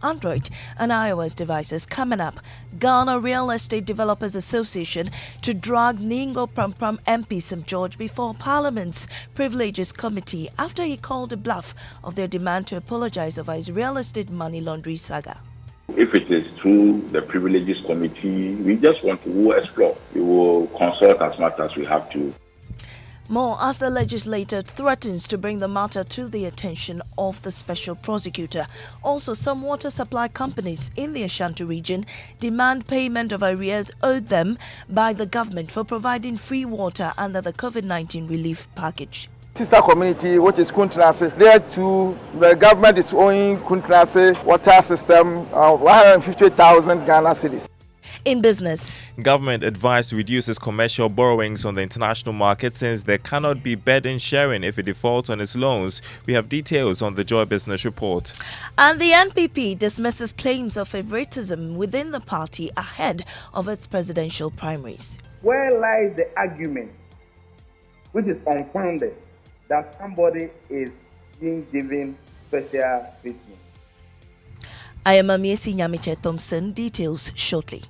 Android and iOS devices coming up. Ghana Real Estate Developers Association to drag Ningo Prampram MP St. George before Parliament's Privileges Committee after he called a bluff of their demand to apologize over his real estate money laundering saga. If it is through the Privileges Committee, we just want to explore. We will consult as much as we have to. More as the legislator threatens to bring the matter to the attention of the special prosecutor. Also, some water supply companies in the Ashanti region demand payment of arrears owed them by the government for providing free water under the COVID-19 relief package. Sister community, which is Kuntrase, there too, the government is owing Kuntrase water system 150,000 Ghana cedis. In business, government advised reduces commercial borrowings on the international market since there cannot be burden sharing if it defaults on its loans. We have details on the Joy Business Report. And the NPP dismisses claims of favoritism within the party ahead of its presidential primaries. Where lies the argument, which is unfounded, that somebody is being given special treatment? I am Amiesi Nyamiche Thompson. Details shortly.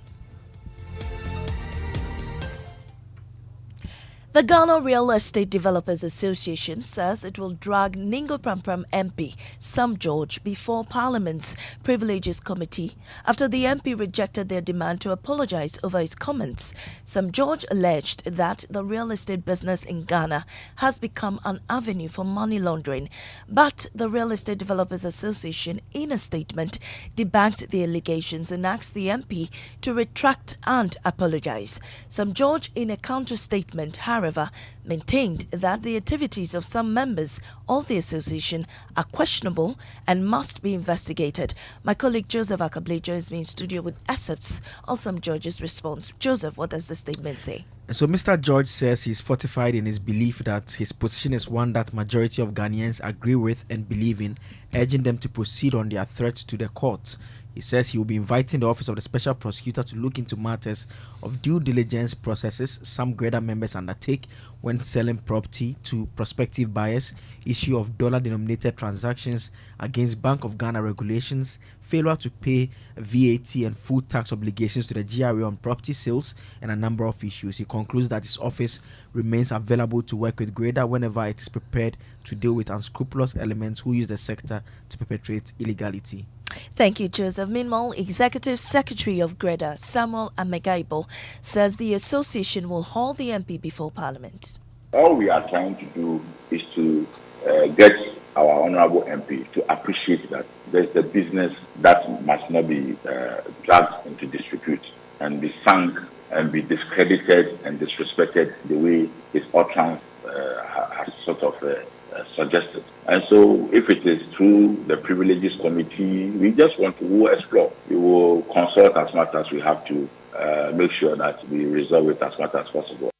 The Ghana Real Estate Developers Association says it will drag Ningo Prampram MP Sam George before Parliament's Privileges Committee after the MP rejected their demand to apologize over his comments. Sam George alleged that the real estate business in Ghana has become an avenue for money laundering, but the Real Estate Developers Association, in a statement, debunked the allegations and asked the MP to retract and apologize. Sam George, in a counter-statement, however, maintained that the activities of some members of the association are questionable and must be investigated. My colleague Joseph Akable joins me in studio with excerpts of Sam George's response. Joseph, what does the statement say? So Mr. George says he's fortified in his belief that his position is one that majority of Ghanaians agree with and believe in, urging them to proceed on their threat to the courts. He says he will be inviting the Office of the Special Prosecutor to look into matters of due diligence processes some greater members undertake when selling property to prospective buyers, issue of dollar-denominated transactions against Bank of Ghana regulations, failure to pay VAT and food tax obligations to the GRA on property sales, and a number of issues. He concludes that his office remains available to work with GREDA whenever it is prepared to deal with unscrupulous elements who use the sector to perpetrate illegality. Thank you, Joseph. Meanwhile, Executive Secretary of GREDA, Samuel Amegaibo, says the association will haul the MP before Parliament. All we are trying to do is to get our honorable MP to appreciate that there's a business that must not be dragged into disrepute and be sunk and be discredited and disrespected the way his utterance has sort of suggested. And so if it is through the Privileges Committee, we just want to explore. We will consult as much as we have to make sure that we resolve it as much as possible.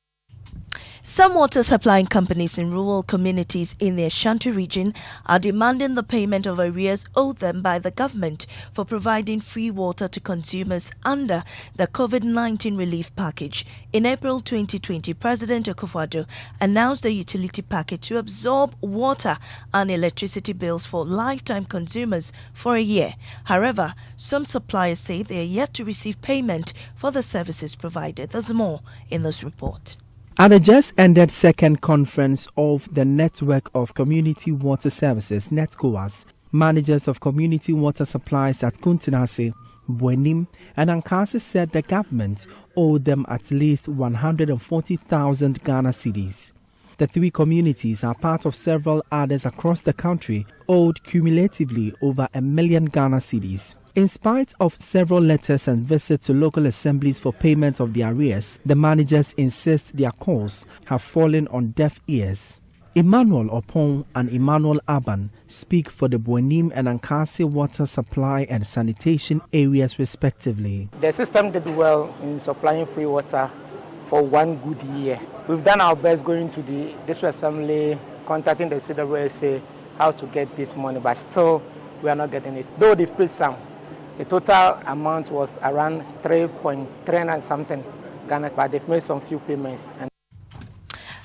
Some water supplying companies in rural communities in the Ashanti region are demanding the payment of arrears owed them by the government for providing free water to consumers under the COVID-19 relief package. In April 2020, President Akufo-Addo announced a utility package to absorb water and electricity bills for lifetime consumers for a year. However, some suppliers say they are yet to receive payment for the services provided. There's more in this report. At the just ended second conference of the Network of Community Water Services, NETCOWAS, managers of community water supplies at Kuntinase, Buenim, and Ankasi said the government owed them at least 140,000 Ghana cedis. The three communities are part of several others across the country owed cumulatively over 1 million Ghana cedis. In spite of several letters and visits to local assemblies for payment of the arrears, the managers insist their calls have fallen on deaf ears. Emmanuel Opon and Emmanuel Aban speak for the Buenim and Ankasi water supply and sanitation areas respectively. The system did well in supplying free water for 1 good year. We've done our best going to the district assembly, contacting the CWSA how to get this money, but still we are not getting it. Though they've paid some. The total amount was around 3.3 and something Ghana, but they've made some few payments.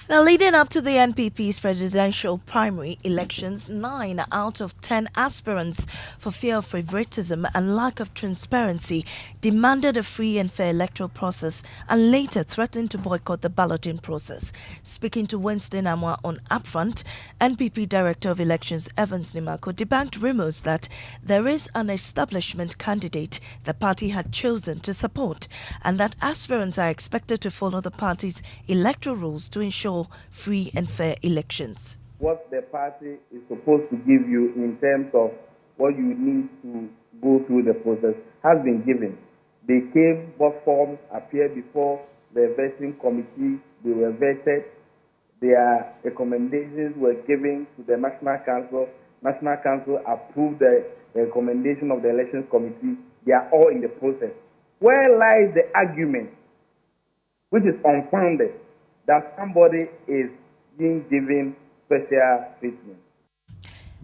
Now, leading up to the NPP's presidential primary elections, 9 out of 10 aspirants, for fear of favoritism and lack of transparency, demanded a free and fair electoral process and later threatened to boycott the balloting process. Speaking to Wednesday Namwa on Upfront, NPP Director of Elections Evans Nimako debunked rumors that there is an establishment candidate the party had chosen to support and that aspirants are expected to follow the party's electoral rules to ensure free and fair elections. What the party is supposed to give you in terms of what you need to go through the process has been given. They came, what forms appeared before the vetting committee, they were vetted, their recommendations were given to the National Council. National Council approved the recommendation of the Elections Committee. They are all in the process. Where lies the argument, which is unfounded, that somebody is being given special treatment?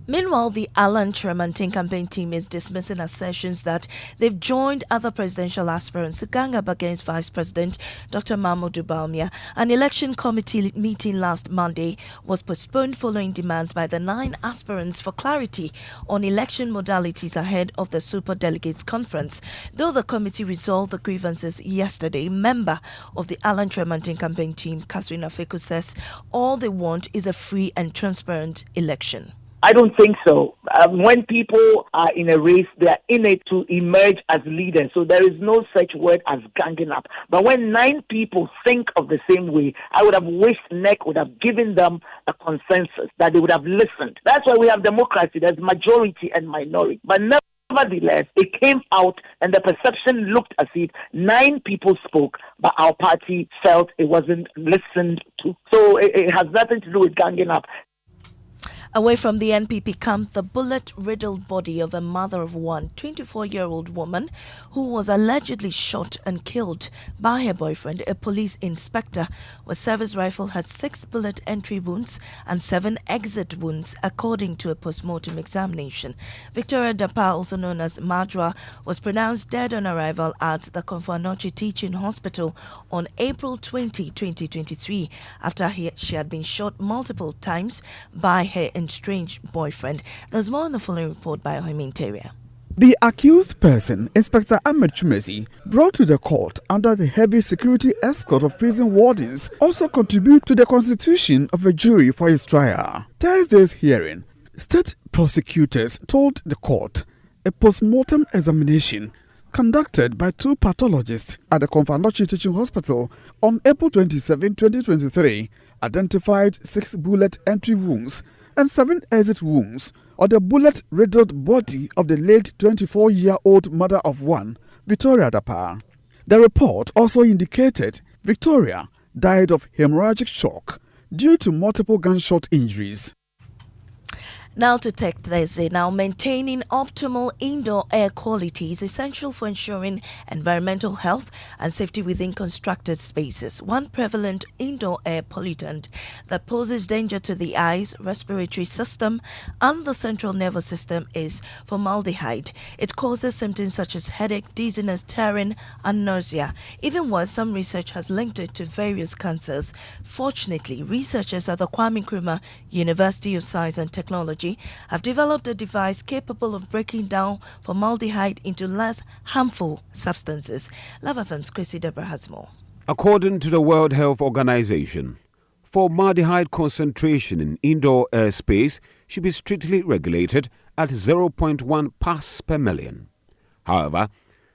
Meanwhile, the Alan Tremantin campaign team is dismissing assertions that they've joined other presidential aspirants to gang up against Vice President Dr. Mahmoud Bawumia. An election committee meeting last Monday was postponed following demands by the 9 aspirants for clarity on election modalities ahead of the Super Delegates Conference. Though the committee resolved the grievances yesterday, member of the Alan Tremantin campaign team, Catherine Afeku, says all they want is a free and transparent election. I don't think so. When people are in a race, they are in it to emerge as leaders. So there is no such word as ganging up. But when 9 people think of the same way, I would have wished NEC would have given them a consensus, that they would have listened. That's why we have democracy. There's majority and minority. But nevertheless, it came out and the perception looked as if 9 people spoke, but our party felt it wasn't listened to. So it has nothing to do with ganging up. Away from the NPP camp, the bullet-riddled body of a mother of one, 24-year-old woman who was allegedly shot and killed by her boyfriend, a police inspector, with service rifle, had 6 bullet entry wounds and 7 exit wounds, according to a post-mortem examination. Victoria Dapa, also known as Madra, was pronounced dead on arrival at the Komfo-Anokye Teaching Hospital on April 20, 2023, after she had been shot multiple times by her estranged boyfriend. There's more in the following report by Ohimi Interior. The accused person, Inspector Ahmed Chumezi, brought to the court under the heavy security escort of prison wardens, also contribute to the constitution of a jury for his trial. Thursday's hearing, state prosecutors told the court a post-mortem examination conducted by 2 pathologists at the Komfo-Anokye Teaching Hospital on April 27, 2023, identified 6 bullet entry wounds and 7 exit wounds on the bullet-riddled body of the late 24-year-old mother of one, Victoria Dapa. The report also indicated Victoria died of hemorrhagic shock due to multiple gunshot injuries. Now to Tech Thursday. Now, maintaining optimal indoor air quality is essential for ensuring environmental health and safety within constructed spaces. One prevalent indoor air pollutant that poses danger to the eyes, respiratory system, and the central nervous system is formaldehyde. It causes symptoms such as headache, dizziness, tearing, and nausea. Even worse, some research has linked it to various cancers. Fortunately, researchers at the Kwame Nkrumah University of Science and Technology have developed a device capable of breaking down formaldehyde into less harmful substances. Lava FM's Chrissy Deborah has more. According to the World Health Organization, formaldehyde concentration in indoor air space should be strictly regulated at 0.1 parts per million. However,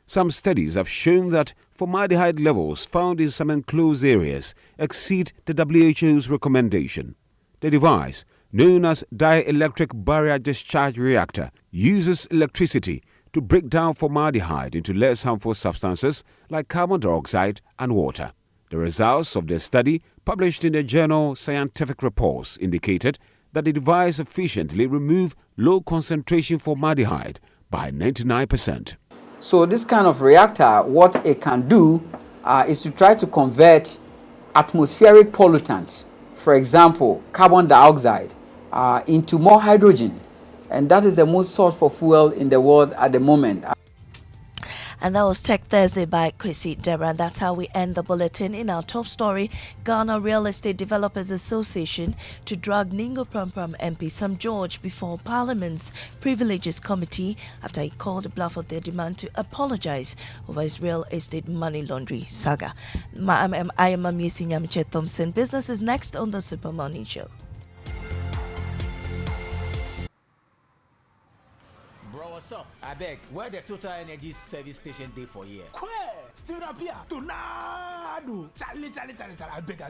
some studies have shown that formaldehyde levels found in some enclosed areas exceed the WHO's recommendation. The device, known as dielectric barrier discharge reactor, uses electricity to break down formaldehyde into less harmful substances like carbon dioxide and water. The results of the study, published in the journal Scientific Reports, indicated that the device efficiently removed low concentration formaldehyde by 99%. So this kind of reactor, what it can do is to try to convert atmospheric pollutants, for example, carbon dioxide, into more hydrogen. And that is the most sought for fuel in the world at the moment. And that was Tech Thursday by Kwesi Deborah. And that's how we end the bulletin. In our top story, Ghana Real Estate Developers Association to drag Ningo Prampram MP Sam George before Parliament's Privileges Committee after he called the bluff of their demand to apologize over his real estate money laundering saga. I am Amisi Nyamiche Thompson. Business is next on the Super Morning Show. What's up? I beg, where the Total Energy service station day for here? Still up here. Tornado. Charlie. I beg.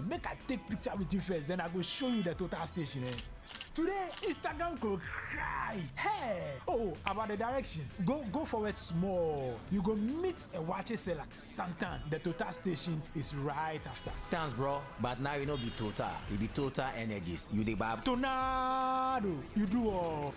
Make I take picture with you first, then I go show you the Total station. Today, Instagram go cry. Hey! Oh, about the directions. Go forward small. You go meet a watch seller like Santan. The Total station is right after. Thanks, bro. But now you know be Total. It be Total Energies. You the bab. Tornado. You do all.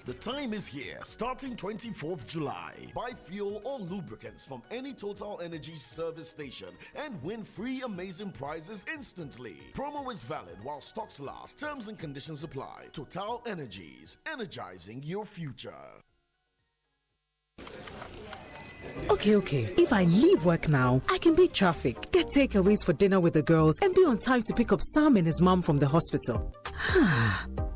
The time is here, starting 24th July. Buy fuel or lubricants from any Total Energy service station and win free amazing prizes instantly. Promo is valid while stocks last. Terms and conditions apply. Total Energies, energizing your future. Okay. If I leave work now, I can beat traffic, get takeaways for dinner with the girls, and be on time to pick up Sam and his mom from the hospital.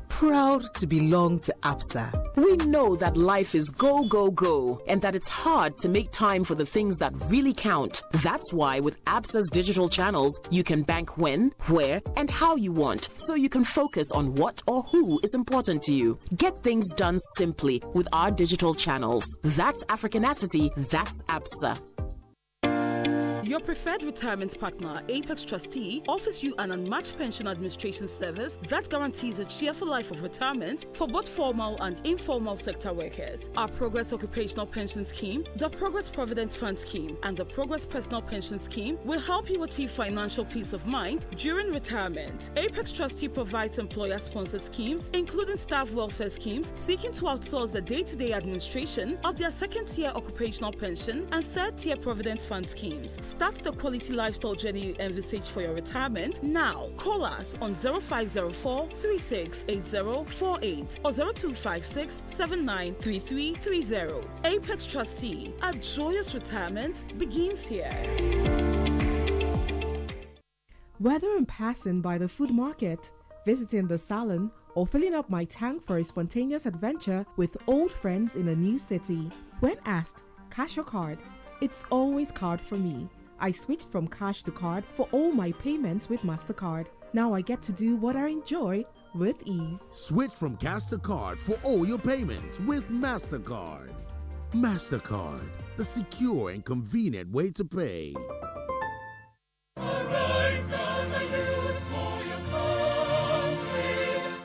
Proud to belong to ABSA. We know that life is go, go, go, and that it's hard to make time for the things that really count. That's why with ABSA's digital channels, you can bank when, where, and how you want, so you can focus on what or who is important to you. Get things done simply with our digital channels. That's Africanacity, that's ABSA. Your preferred retirement partner, Apex Trustee, offers you an unmatched pension administration service that guarantees a cheerful life of retirement for both formal and informal sector workers. Our Progress Occupational Pension Scheme, the Progress Provident Fund Scheme, and the Progress Personal Pension Scheme will help you achieve financial peace of mind during retirement. Apex Trustee provides employer-sponsored schemes, including staff welfare schemes, seeking to outsource the day-to-day administration of their second-tier occupational pension and third-tier Provident Fund schemes. Start the quality lifestyle journey you envisage for your retirement now. Call us on 0504 368048 or 0256 793330. Apex Trustee, a joyous retirement begins here. Whether I'm passing by the food market, visiting the salon, or filling up my tank for a spontaneous adventure with old friends in a new city, when asked, cash or card, it's always card for me. I switched from cash to card for all my payments with MasterCard. Now I get to do what I enjoy with ease. Switch from cash to card for all your payments with MasterCard. MasterCard, the secure and convenient way to pay.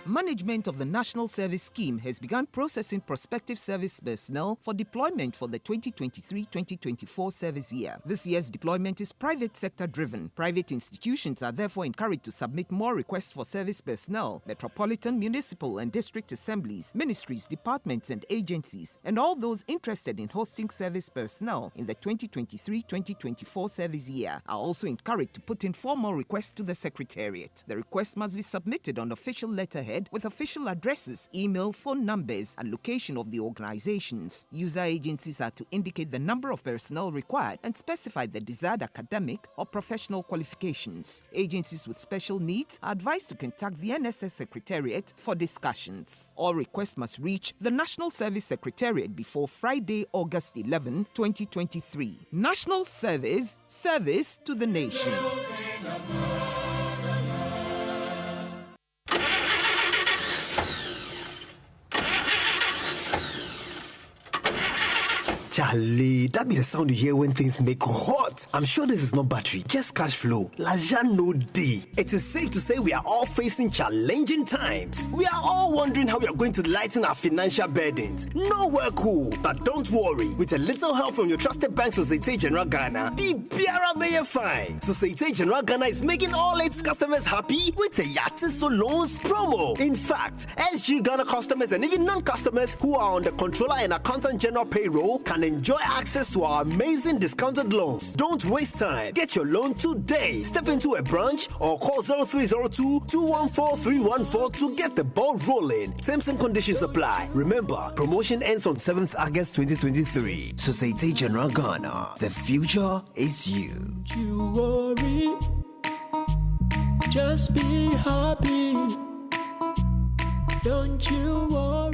Management of the National Service Scheme has begun processing prospective service personnel for deployment for the 2023-2024 service year. This year's deployment is private sector driven. Private institutions are therefore encouraged to submit more requests for service personnel. Metropolitan, municipal and district assemblies, ministries, departments and agencies, and all those interested in hosting service personnel in the 2023-2024 service year are also encouraged to put in formal requests to the Secretariat. The request must be submitted on official letterhead with official addresses, email, phone numbers, and location of the organizations. User agencies are to indicate the number of personnel required and specify the desired academic or professional qualifications. Agencies with special needs are advised to contact the NSS Secretariat for discussions. All requests must reach the National Service Secretariat before Friday, August 11, 2023. National Service, service to the nation. Charlie, that be the sound you hear when things make hot. I'm sure this is not battery, just cash flow. Laja no day. It is safe to say we are all facing challenging times. We are all wondering how we are going to lighten our financial burdens. Nowhere cool. But don't worry, with a little help from your trusted bank, Societe Generale Ghana, be fine. Societe Generale Ghana is making all its customers happy with the Yatiso Loans promo. In fact, SG Ghana customers and even non-customers who are on the controller and accountant general payroll can and enjoy access to our amazing discounted loans. Don't waste time. Get your loan today. Step into a branch or call 0302-214-314 to get the ball rolling. Terms and conditions apply. Remember, promotion ends on 7th August 2023. Societe Generale Ghana. The future is you. You worry, just be happy. Don't you worry.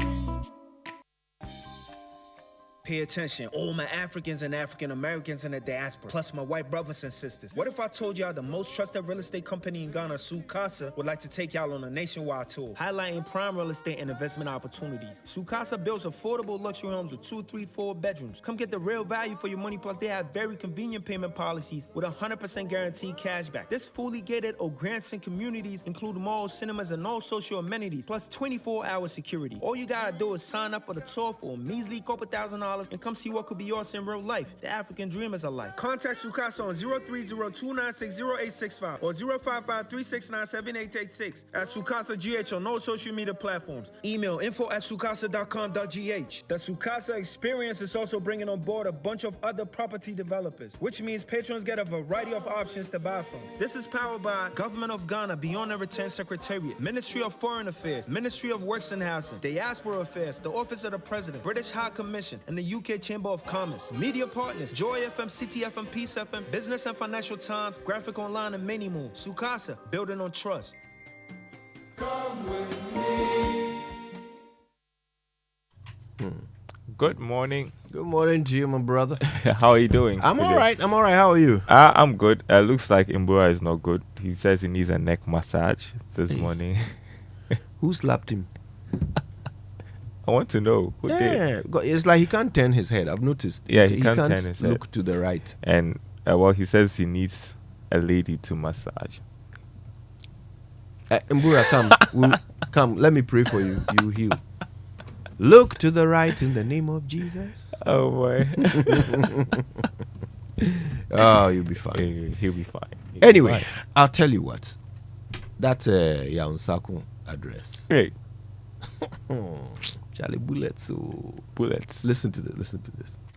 Pay attention, all my Africans and African Americans in the diaspora, plus my white brothers and sisters. What if I told y'all the most trusted real estate company in Ghana, Sukasa, would like to take y'all on a nationwide tour, highlighting prime real estate and investment opportunities. Sukasa builds affordable luxury homes with 2, 3, 4 bedrooms. Come get the real value for your money, plus they have very convenient payment policies with 100% guaranteed cash back. This fully gated or Grandson communities include malls, cinemas, and all social amenities, plus 24-hour security. All you gotta do is sign up for the tour for a measly couple $1,000 and come see what could be yours in real life. The African dream is alive. Contact Sukasa on 030-296-0865 or 055-369-7886 at Sukasa GH on all social media platforms. Email info@sukasa.com.gh. The Sukasa experience is also bringing on board a bunch of other property developers, which means patrons get a variety of options to buy from. This is powered by Government of Ghana Beyond and Return Secretariat, Ministry of Foreign Affairs, Ministry of Works and Housing, Diaspora Affairs, the Office of the President, British High Commission, and the UK Chamber of Commerce. Media partners, Joy FM, City FM, Peace FM, Business and Financial Times, Graphic Online, and many more. Sukasa, building on trust. Come with me. Good morning. Good morning to you, my brother. How are you doing? I'm all right. How are you? I'm good. Looks like Imbura is not good. He says he needs a neck massage this morning. Who slapped him? I want to know. Who did? It's like he can't turn his head. I've noticed. Yeah, he can't turn his head. Look to the right. And well, he says he needs a lady to massage. Mbura, come. Let me pray for you. You heal. Look to the right in the name of Jesus. Oh boy. Oh, you'll be fine. He'll be fine. Anyway, I'll tell you what. That's Yaonsako address. Hey. Charlie, bullets. Bullets. Listen to this.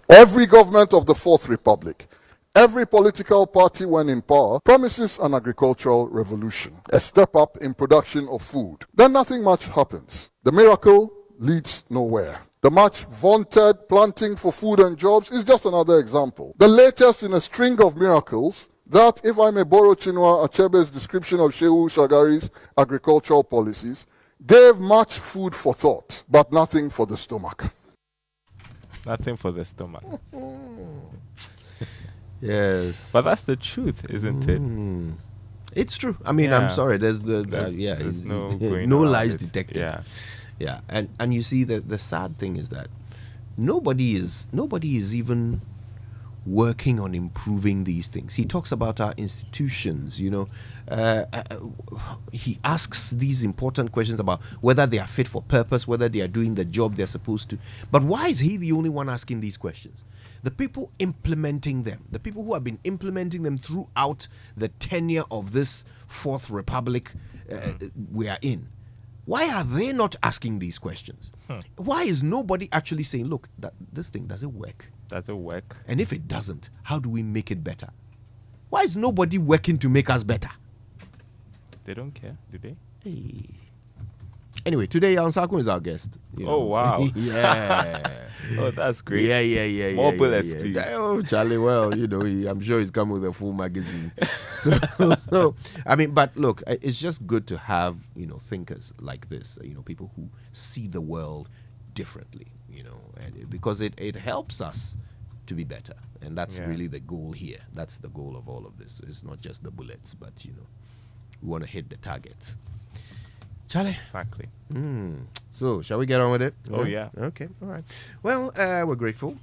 Every government of the Fourth Republic, every political party when in power, promises an agricultural revolution, a step up in production of food. Then nothing much happens. The miracle leads nowhere. The much vaunted planting for food and jobs is just another example. The latest in a string of miracles that, if I may borrow Chinua Achebe's description of Shehu Shagari's agricultural policies, gave much food for thought, but nothing for the stomach. Nothing for the stomach. Yes. But that's the truth, isn't it? It's true. I mean, I'm sorry. There's no lies detected. Yeah. And you see, the sad thing is that nobody is even working on improving these things. He talks about our institutions, he asks these important questions about whether they are fit for purpose, whether they are doing the job they're supposed to. But why is he the only one asking these questions? The people implementing them, the people who have been implementing them throughout the tenure of this Fourth Republic we are in, why are they not asking these questions? Why is nobody actually saying, look, this thing, does it work? Does it work? And if it doesn't, how do we make it better? Why is nobody working to make us better? They don't care, do they? Hey. Anyway, today Yaonsako is our guest. Oh, wow. Yeah. Oh, that's great. Yeah. More bullets, please. Oh, Charlie, well, I'm sure he's come with a full magazine. So, I mean, but look, it's just good to have, thinkers like this, people who see the world differently, and because it helps us to be better. And that's really the goal here. That's the goal of all of this. It's not just the bullets, but, we want to hit the target. Charlie? Exactly. So, shall we get on with it? Oh, yeah. Okay, all right. Well, we're grateful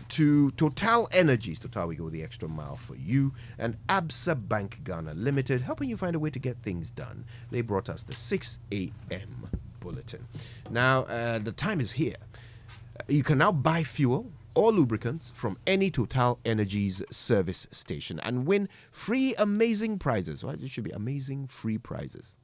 to Total Energies. Total, we go the extra mile for you. And Absa Bank Ghana Limited, helping you find a way to get things done. They brought us the 6 a.m. bulletin. Now, the time is here. You can now buy fuel or lubricants from any Total Energies service station and win free amazing prizes. Right? It should be amazing free prizes.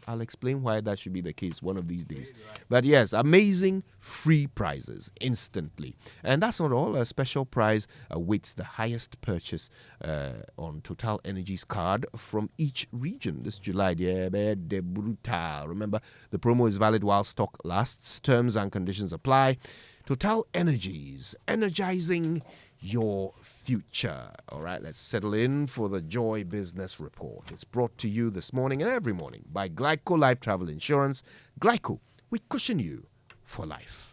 I'll explain why that should be the case one of these days. But yes, amazing free prizes instantly. And that's not all. A special prize awaits the highest purchase on Total Energy's card from each region this July. Remember, the promo is valid while stock lasts. Terms and conditions apply. Total Energies, energizing your future. All right, let's settle in for the Joy Business Report. It's brought to you this morning and every morning by Glyco Life Travel Insurance. Glyco, we cushion you for life.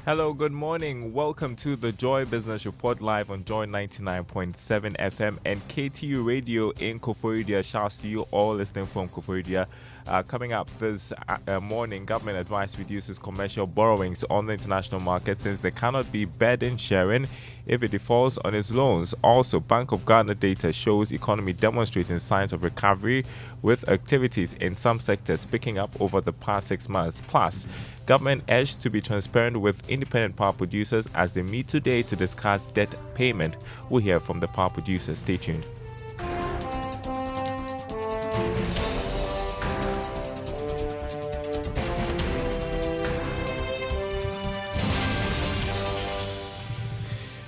Hello, good morning. Welcome to the Joy Business Report live on Joy 99.7 FM and KTU Radio in Koforidua. Shouts to you all listening from Koforidua. Coming up this morning, government advice reduces commercial borrowings on the international market since there cannot be burden sharing if it defaults on its loans. Also, Bank of Ghana data shows economy demonstrating signs of recovery with activities in some sectors picking up over the past 6 months. Plus, government urged to be transparent with independent power producers as they meet today to discuss debt payment. We'll hear from the power producers. Stay tuned.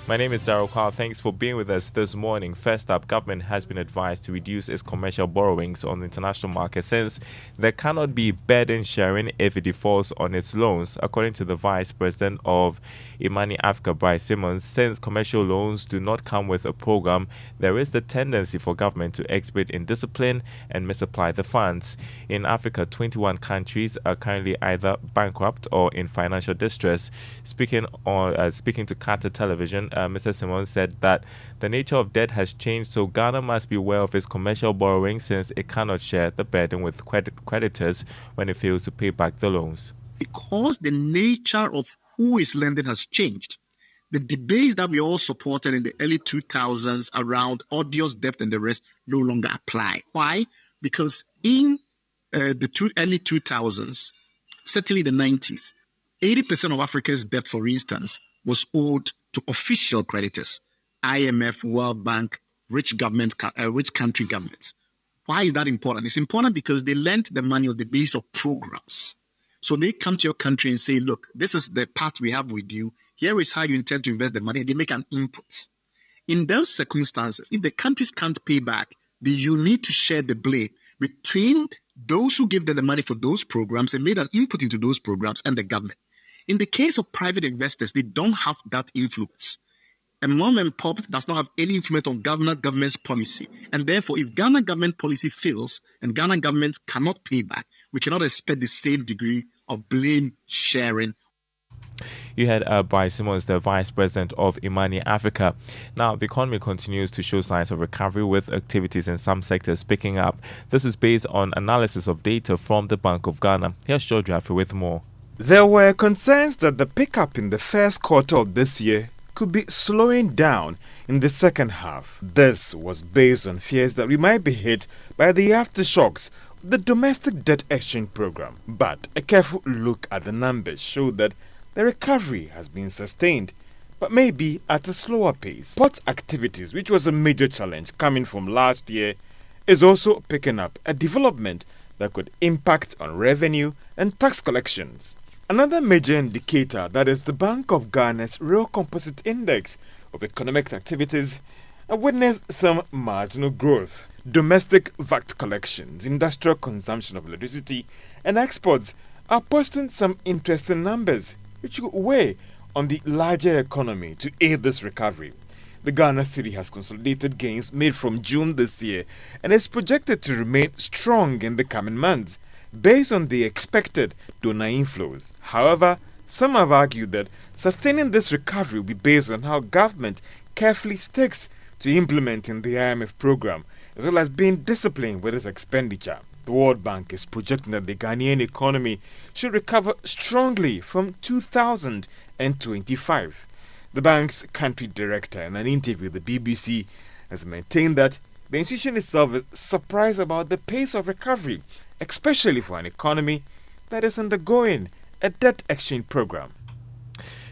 My name is Daryl Carl. Thanks for being with us this morning. First up, government has been advised to reduce its commercial borrowings on the international market since there cannot be burden sharing if it defaults on its loans. According to the Vice President of Imani Africa, Bryce Simmons, since commercial loans do not come with a program, there is the tendency for government to exhibit indiscipline and misapply the funds. In Africa, 21 countries are currently either bankrupt or in financial distress. Speaking to Carter Television, Mr. Simmons said that the nature of debt has changed, so Ghana must be aware of its commercial borrowing since it cannot share the burden with creditors when it fails to pay back the loans. Because the nature of who is lending has changed, the debates that we all supported in the early 2000s around odious debt and the rest no longer apply. Why? Because in the early 2000s, certainly the 90s, 80% of Africa's debt, for instance, was owed to official creditors, IMF, World Bank, rich country governments. Why is that important? It's important because they lent the money on the basis of programs. So they come to your country and say, look, this is the path we have with you. Here is how you intend to invest the money. And they make an input. In those circumstances, if the countries can't pay back, then you need to share the blame between those who give them the money for those programs and made an input into those programs and the government. In the case of private investors, they don't have that influence. A mom and pop does not have any influence on government's policy. And therefore, if Ghana government policy fails and Ghana government cannot pay back, we cannot expect the same degree of blame sharing. You had Bryce Simmons, the Vice President of Imani Africa. Now, the economy continues to show signs of recovery with activities in some sectors picking up. This is based on analysis of data from the Bank of Ghana. Here's Joe Jaffe with more. There were concerns that the pickup in the first quarter of this year could be slowing down in the second half. This was based on fears that we might be hit by the aftershocks of the domestic debt exchange program. But a careful look at the numbers showed that the recovery has been sustained, but maybe at a slower pace. Port activities, which was a major challenge coming from last year, is also picking up, a development that could impact on revenue and tax collections. Another major indicator, that is the Bank of Ghana's Real Composite Index of Economic Activities, witnessed some marginal growth. Domestic VAT collections, industrial consumption of electricity, and exports are posting some interesting numbers, which will weigh on the larger economy to aid this recovery. The Ghana cedi has consolidated gains made from June this year and is projected to remain strong in the coming months, based on the expected donor inflows. However, some have argued that sustaining this recovery will be based on how government carefully sticks to implementing the IMF program, as well as being disciplined with its expenditure. The World Bank is projecting that the Ghanaian economy should recover strongly from 2025. The bank's country director, in an interview with the BBC, has maintained that the institution itself is surprised about the pace of recovery, especially for an economy that is undergoing a debt exchange program.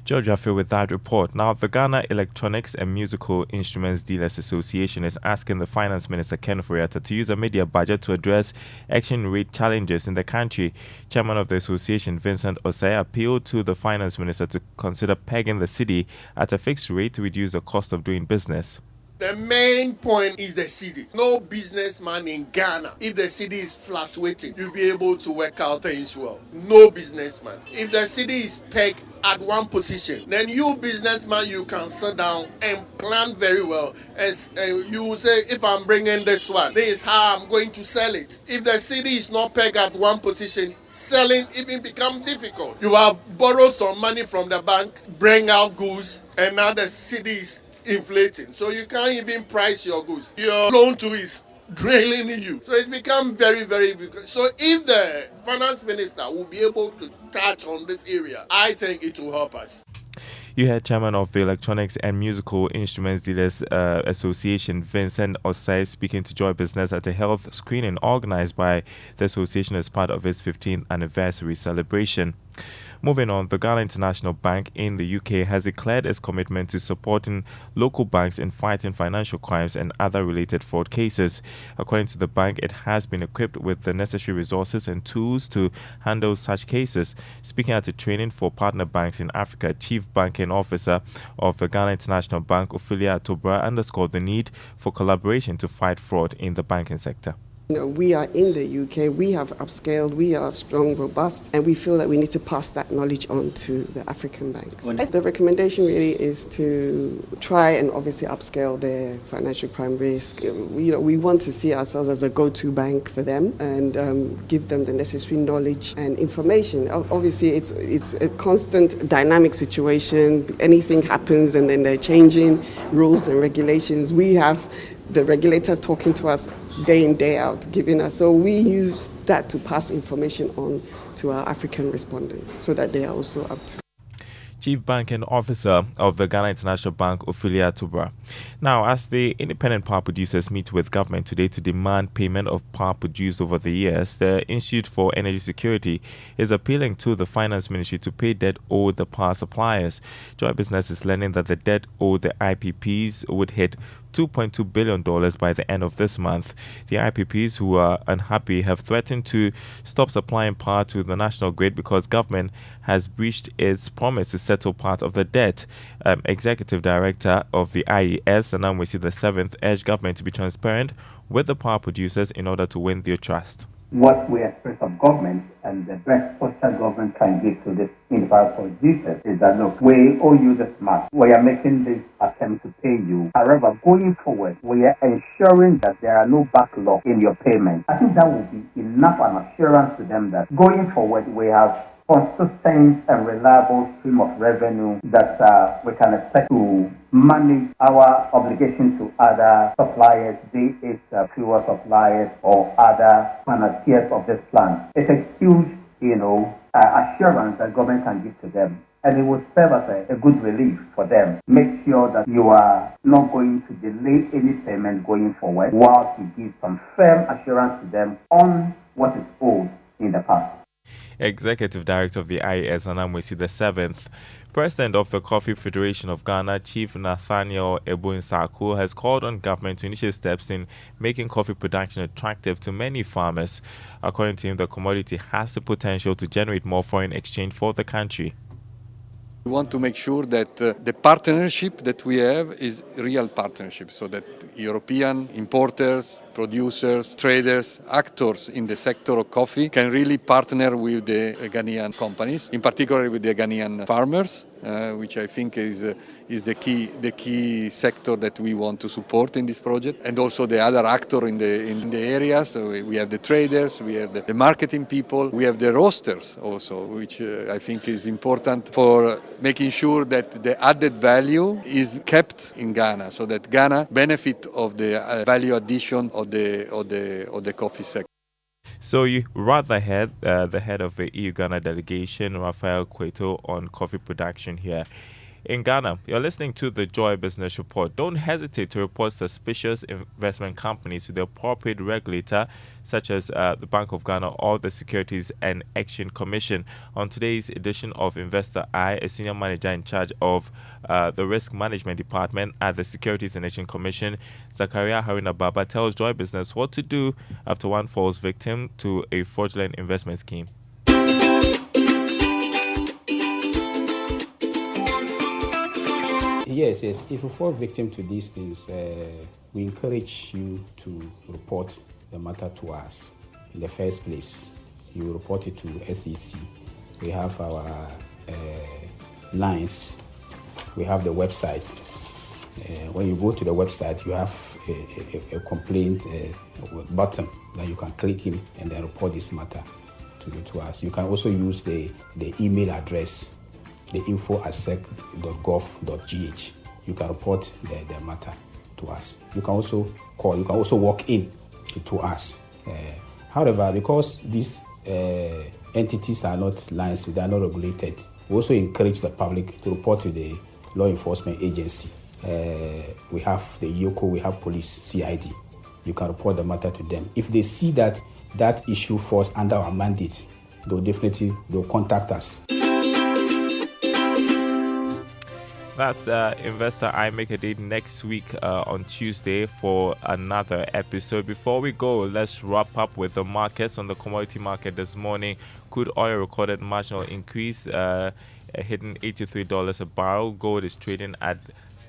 George Affe with that report. Now, the Ghana Electronics and Musical Instruments Dealers Association is asking the Finance Minister Ken Ofori-Atta to use a media budget to address exchange rate challenges in the country. Chairman of the association, Vincent Osei, appealed to the Finance Minister to consider pegging the cedi at a fixed rate to reduce the cost of doing business. The main point is the cedi. No businessman in Ghana, if the cedi is fluctuating, you'll be able to work out things well. No businessman. If the cedi is pegged at one position, then you businessman, you can sit down and plan very well. As you will say, if I'm bringing this one, this is how I'm going to sell it. If the cedi is not pegged at one position, selling even become difficult. You have borrowed some money from the bank, bring out goods, and now the cedi is inflating, so you can't even price your goods. Your loan to is draining you, so it's become very, very big. So if the finance minister will be able to touch on this area, I think it will help us. You had Chairman of the Electronics and Musical Instruments Dealers Association, Vincent Osei, speaking to Joy Business at a health screening organized by the association as part of its 15th anniversary celebration. Moving on, the Ghana International Bank in the UK has declared its commitment to supporting local banks in fighting financial crimes and other related fraud cases. According to the bank, it has been equipped with the necessary resources and tools to handle such cases. Speaking at a training for partner banks in Africa, Chief Banking Officer of the Ghana International Bank, Ophelia Atobra, underscored the need for collaboration to fight fraud in the banking sector. We are in the UK, we have upscaled, we are strong, robust, and we feel that we need to pass that knowledge on to the African banks. The recommendation really is to try and obviously upscale their financial crime risk. We want to see ourselves as a go-to bank for them and give them the necessary knowledge and information. Obviously, it's a constant dynamic situation. Anything happens and then they're changing rules and regulations. We have the regulator talking to us day in, day out, giving us. So we use that to pass information on to our African respondents so that they are also up to. Chief Banking Officer of the Ghana International Bank, Ophelia Atobra. Now, as the independent power producers meet with government today to demand payment of power produced over the years, the Institute for Energy Security is appealing to the Finance Ministry to pay debt owed the power suppliers. Joy Business is learning that the debt owed the IPPs would hit $2.2 billion by the end of this month. The IPPs, who are unhappy, have threatened to stop supplying power to the national grid because government has breached its promise to settle part of the debt. Executive Director of the IES, Nana Kwesi VII, urged government to be transparent with the power producers in order to win their trust. What we expect of government and the best posture government can give to this individual producers is that, look, we owe you this much. We are making this attempt to pay you. However, going forward, we are ensuring that there are no backlog in your payments. I think that will be enough an assurance to them that going forward, we have consistent and reliable stream of revenue that we can expect to manage our obligation to other suppliers, be it fuel suppliers or other financiers of this plant. It's a huge, assurance that government can give to them. And it will serve as a good relief for them. Make sure that you are not going to delay any payment going forward, while you give some firm assurance to them on what is owed in the past. Executive Director of the IES, Nana Kwesi VII. President of the Coffee Federation of Ghana, Chief Nathaniel Eboinsaku, has called on government to initiate steps in making coffee production attractive to many farmers. According to him, the commodity has the potential to generate more foreign exchange for the country. We want to make sure that the partnership that we have is a real partnership, so that European importers, producers, traders, actors in the sector of coffee can really partner with the Ghanaian companies, in particular with the Ghanaian farmers, which I think is the key sector that we want to support in this project, and also the other actor in the area. So we have the traders, we have the marketing people, we have the roasters also, which I think is important for making sure that the added value is kept in Ghana, so that Ghana benefit of the value addition of the coffee sector. So you rather had the head of the EU Ghana delegation, Raphael Cueto, on coffee production here. in Ghana. You're listening to the Joy Business Report. Don't hesitate to report suspicious investment companies to the appropriate regulator, such as the Bank of Ghana or the Securities and Exchange Commission. On today's edition of Investor Eye, a senior manager in charge of the Risk Management Department at the Securities and Exchange Commission, Zakaria Haruna Baba, tells Joy Business what to do after one falls victim to a fraudulent investment scheme. Yes. If you fall victim to these things, we encourage you to report the matter to us. In the first place, you report it to SEC. We have our lines. We have the website. When you go to the website, you have a complaint button that you can click in and then report this matter to us. You can also use the email address, the info@sec.gov.gh. You can report the matter to us. You can also call. You can also walk in to us. However, because these entities are not licensed, they are not regulated, we also encourage the public to report to the law enforcement agency. We have the YOCO, we have police, CID. You can report the matter to them. If they see that issue falls under our mandate, they'll contact us. That's Investor I Make a Date next week on Tuesday for another episode. Before we go, let's wrap up with the markets. On the commodity market this morning, crude oil recorded marginal increase, hitting $83 a barrel. Gold is trading at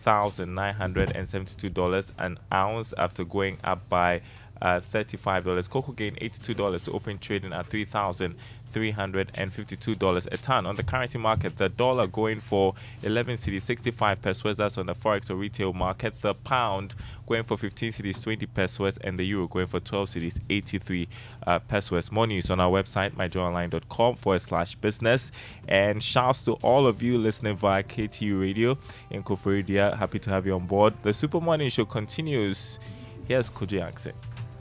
$1,972 an ounce after going up by $35. Cocoa gained $82 to open trading at $3,352 a ton. On the currency market, the dollar going for 11 cedis 65 pesos. That's on the forex or retail market. The pound going for 15 cedis 20 pesos, and the euro going for 12 cedis 83 pesos. More news on our website, myjoyonline.com/business. And shouts to all of you listening via KTU Radio in Koforidua. Happy to have you on board. The Super Morning Show continues. Here's Kojo Yankson.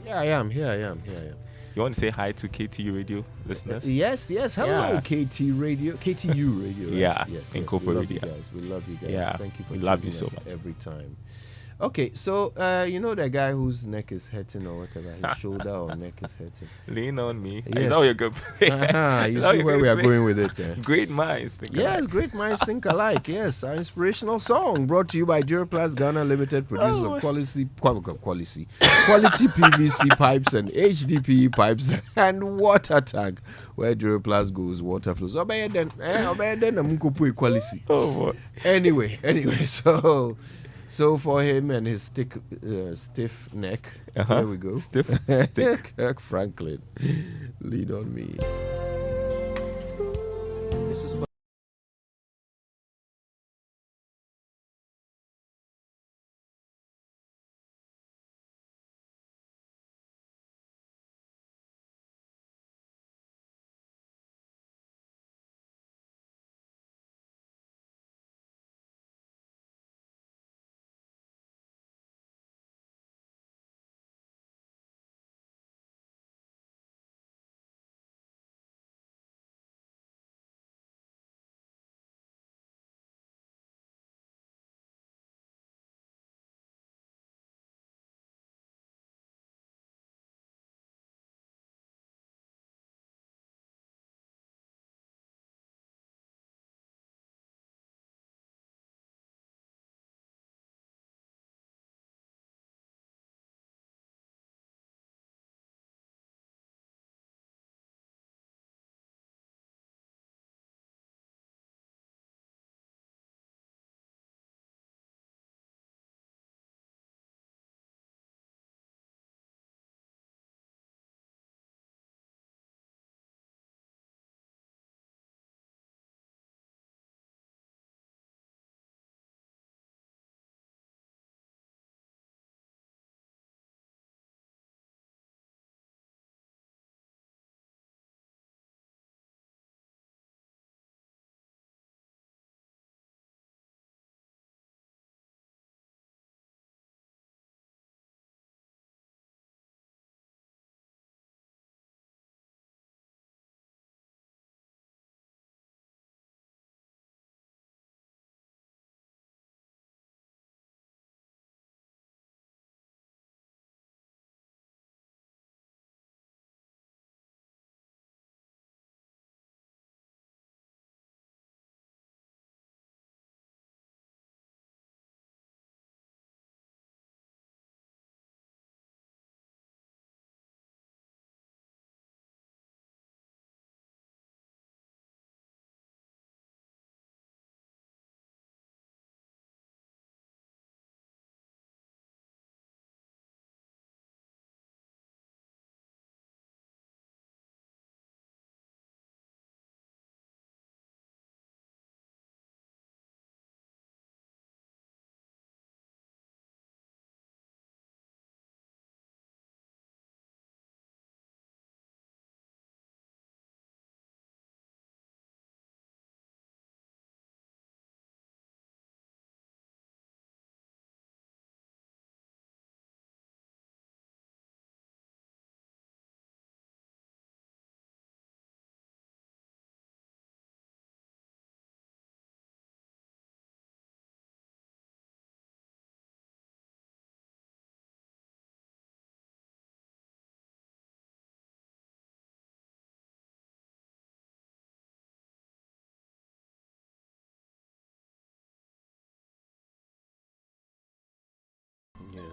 Yeah, I am. Here I am. You want to say hi to KTU Radio listeners? Yes. Hello, KTU Radio. Right? Yeah, yes. in Koforidua. We love you guys. Yeah, thank you for we love you so us much every time. Okay, so you know that guy whose neck is hurting or whatever, his shoulder or neck is hurting. Lean on me. Yes. Is that you're good? You see where we are going with it. Great minds think alike. Yes, great minds think alike. Yes, our inspirational song brought to you by Duraplast Ghana Limited, producers of quality PVC pipes and HDPE pipes and water tank. Where Duraplast goes, water flows. Anyway, so for him and his stiff neck, here we go. Stiff. Kirk Franklin, lead on me.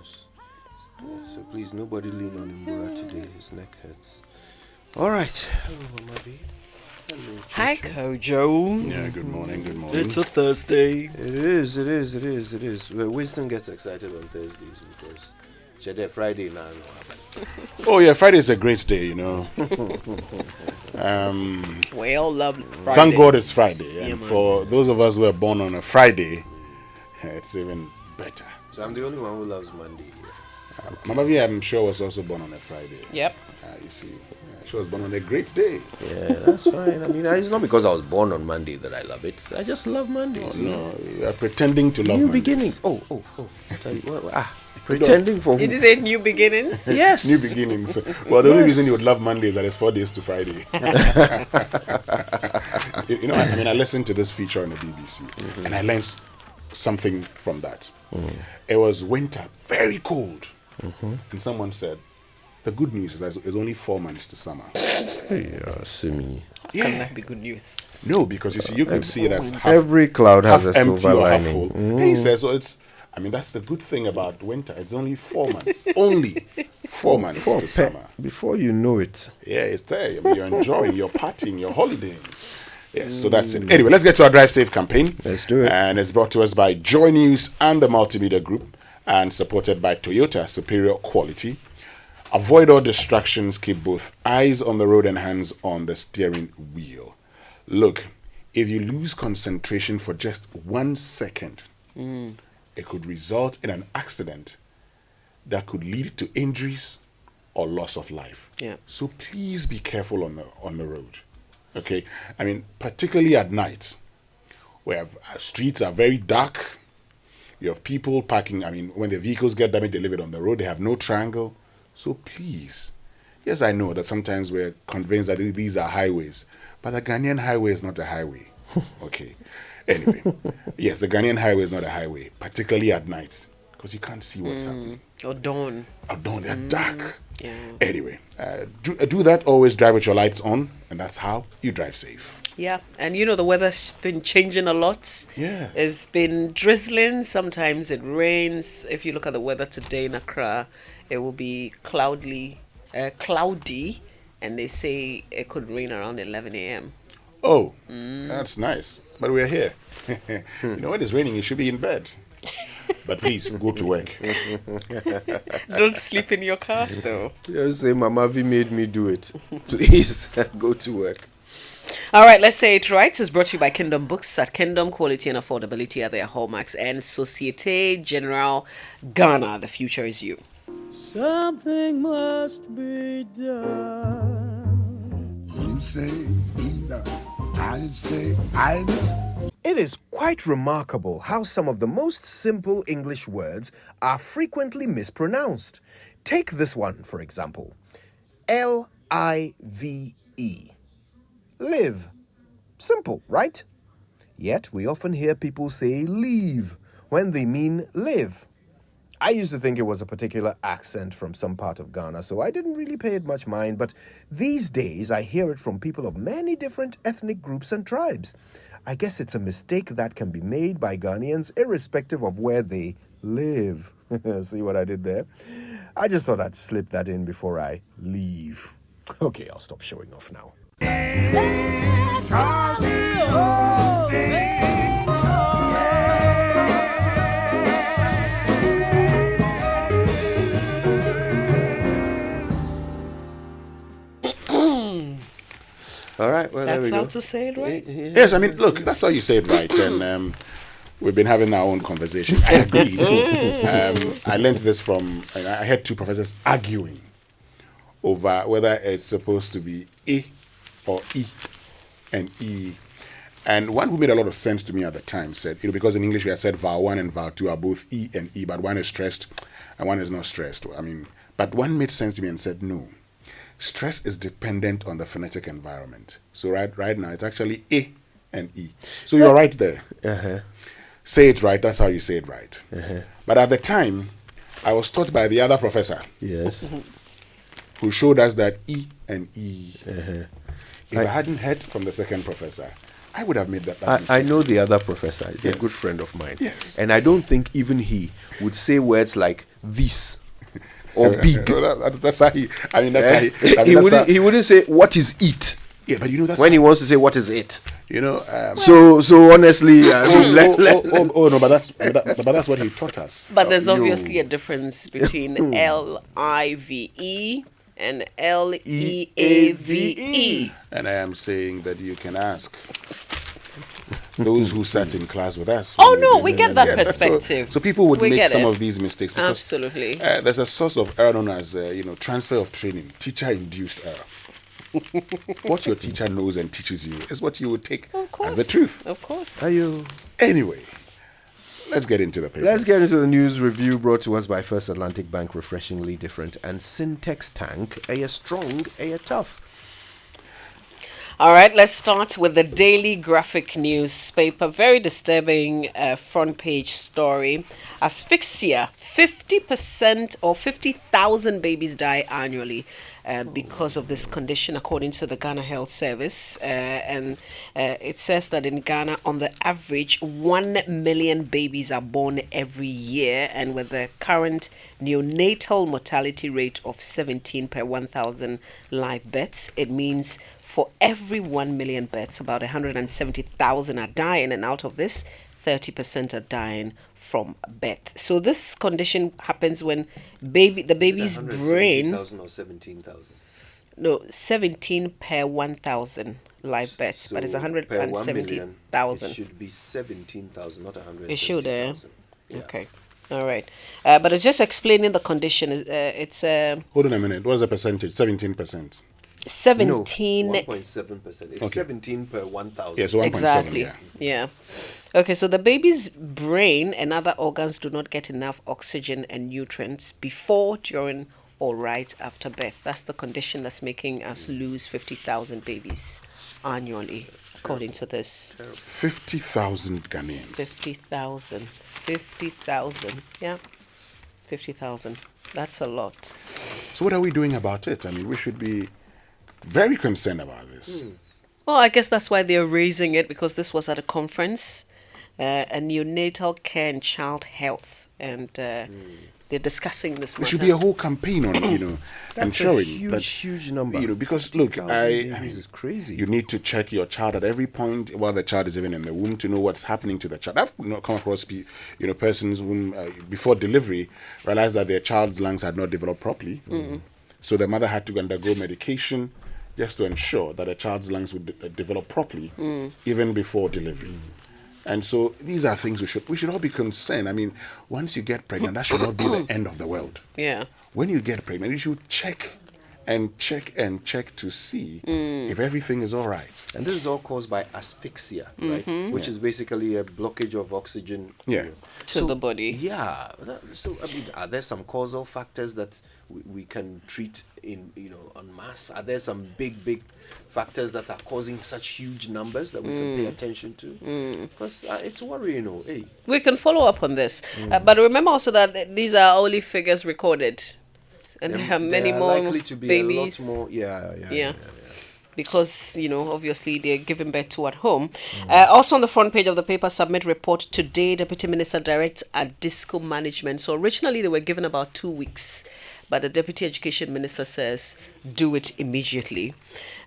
Yes. So please, nobody lean on Mbura today. His neck hurts. All right. Hello, Mama B. Hello, Hi, Kojo. Yeah, good morning, good morning. It's a Thursday. It is. Well, Wisdom gets excited on Thursdays because it's Friday now. Oh yeah, Friday is a great day, you know. We all love Fridays. Thank God it's Friday, and Yeah, for those of us who are born on a Friday, it's even better. So I'm the only one who loves Monday. Mama V, I'm sure, was also born on a Friday. Yep. You see, she was born on a great day. Yeah, that's fine. I mean, it's not because I was born on Monday that I love it. I just love Mondays. Oh, no, you are pretending to love New Mondays. beginnings. Oh. Pretending for who? Did you say new beginnings? Yes. New beginnings. Well, the only reason you would love Monday is that it's 4 days to Friday. You know, I mean, I listened to this feature on the BBC, and I learned something from that. It was winter, very cold, and someone said, the good news is that it's only 4 months to summer. Simi. Can that be good news? No, because you see, you can see it as half, every cloud has a empty silver or half lining. full. And he says, so it's, I mean, that's the good thing about winter. It's only 4 months. Only 4 months to summer. Before you know it. Yeah, it's there. I mean, you're enjoying, you're partying, you're holidaying. Yes, so that's it. Anyway, let's get to our Drive Safe campaign. Let's do it. And it's brought to us by Joy News and the Multimedia Group and supported by Toyota Superior Quality. Avoid all distractions. Keep both eyes on the road and hands on the steering wheel. Look, if you lose concentration for just 1 second, it could result in an accident that could lead to injuries or loss of life. Yeah. So please be careful on the road. Okay, I mean, particularly at night, where streets are very dark. You have people parking. I mean, when the vehicles get damaged, they leave it on the road. They have no triangle. So please, yes, I know that sometimes we're convinced that these are highways, but the Ghanaian highway is not a highway. Okay. Anyway, yes, the Ghanaian highway is not a highway, particularly at night, because you can't see what's happening. Or dawn. At dawn, they're dark. Yeah. Anyway, do that. Always drive with your lights on, and that's how you drive safe. Yeah, and you know the weather's been changing a lot. Yeah. It's been drizzling. Sometimes it rains. If you look at the weather today in Accra, it will be cloudy, and they say it could rain around 11 a.m. Oh, that's nice. But we're here. You know, when it's raining, you should be in bed. But please, go to work. Don't sleep in your cars, though. Just say, Mama V made me do it. Please, go to work. All right, let's say it right. It's brought to you by Kingdom Books. At Kingdom, quality and affordability are their hallmarks. And Societe Generale Ghana, the future is you. Something must be done. You say either, I say either. It is quite remarkable how some of the most simple English words are frequently mispronounced. Take this one, for example. L-I-V-E. Live. Simple, right? Yet we often hear people say leave when they mean live. I used to think it was a particular accent from some part of Ghana, so I didn't really pay it much mind, but these days I hear it from people of many different ethnic groups and tribes. I guess it's a mistake that can be made by Ghanaians irrespective of where they live. See what I did there? I just thought I'd slip that in before I leave. Okay, I'll stop showing off now. All right, well, That's there we how go. to say it right? Yes, I mean, look, that's how you say it right. And we've been having our own conversation. I agree. I learned this from, I had two professors arguing over whether it's supposed to be A or E and E. And one who made a lot of sense to me at the time said, because in English we had said vowel 1 and vowel 2 are both E and E, but one is stressed and one is not stressed. I mean, but one made sense to me and said, no. Stress is dependent on the phonetic environment. So right now, it's actually A and E. So you're right there. Say it right. That's how you say it right. But at the time, I was taught by the other professor. Yes. Who showed us that E and E. If I hadn't heard from the second professor, I would have made that I mistake. know the other professor. He's a good friend of mine. Yes. And I don't think even he would say words like this or big. That's how he. I mean, that's how he. He wouldn't say what is it. Yeah, but you know that's when he wants to say what is it. You know. So honestly, I mean, no, but that's what he taught us. But there's obviously a difference between LIVE and LEAVE. And I am saying that you can ask those who sat in class with us. Oh no, we get that perspective. So people would make some of these mistakes. Because, absolutely. There's a source of error known as transfer of training, teacher-induced error. What your teacher knows and teaches you is what you would take as the truth. Of course. Anyway, let's get into the papers. Let's get into the news review brought to us by First Atlantic Bank, refreshingly different, and Syntex Tank, a strong, a tough. All right, let's start with the Daily Graphic newspaper. Very disturbing front page story. Asphyxia, 50% or 50,000 babies die annually because of this condition, according to the Ghana Health Service. And it says that in Ghana, on the average, 1 million babies are born every year. And with the current neonatal mortality rate of 17 per 1,000 live births, it means for every 1 million births, about 170,000 are dying, and out of this, 30% are dying from birth. So this condition happens when the baby's brain... 170,000 or 17,000? No, 17 per 1,000 live births, but it's 170,000. It should be 17,000, not 170,000. It should, yeah. Okay. All right. But it's just explaining the condition. It's Hold on a minute. What's the percentage? 17%. 17. No, 1.7%. It's 17 per 1,000. Yeah, so 1.7. Exactly. Yeah. Okay, so the baby's brain and other organs do not get enough oxygen and nutrients before, during, or right after birth. That's the condition that's making us lose 50,000 babies annually, according to this. 50,000 Ghanaians. 50,000. 50,000. Yeah. 50,000. That's a lot. So what are we doing about it? I mean, we should be very concerned about this. Well, I guess that's why they're raising it, because this was at a conference, a neonatal care and child health, and they're discussing this matter. There should be a whole campaign on, ensuring that huge number. Because look, this is crazy. You need to check your child at every point while the child is even in the womb to know what's happening to the child. I've come across, persons who before delivery realized that their child's lungs had not developed properly, so the mother had to undergo medication just to ensure that a child's lungs would develop properly even before delivery. And so these are things we should all be concerned. I mean, once you get pregnant, that should not be the end of the world. Yeah. When you get pregnant, you should check to see if everything is all right. And this is all caused by asphyxia, right? Which is basically a blockage of oxygen to the body. Yeah. So, I mean, are there some causal factors that we can treat en masse? Are there some big factors that are causing such huge numbers that we can pay attention to? Because it's worrying, Hey. We can follow up on this. But remember also that these are only figures recorded. And there are many more likely to be babies. A lot more, yeah. Because, obviously they're giving birth to at home. Also on the front page of the paper, submit report today. Deputy Minister directs at Disco Management. So originally they were given about 2 weeks. But the Deputy Education Minister says, do it immediately.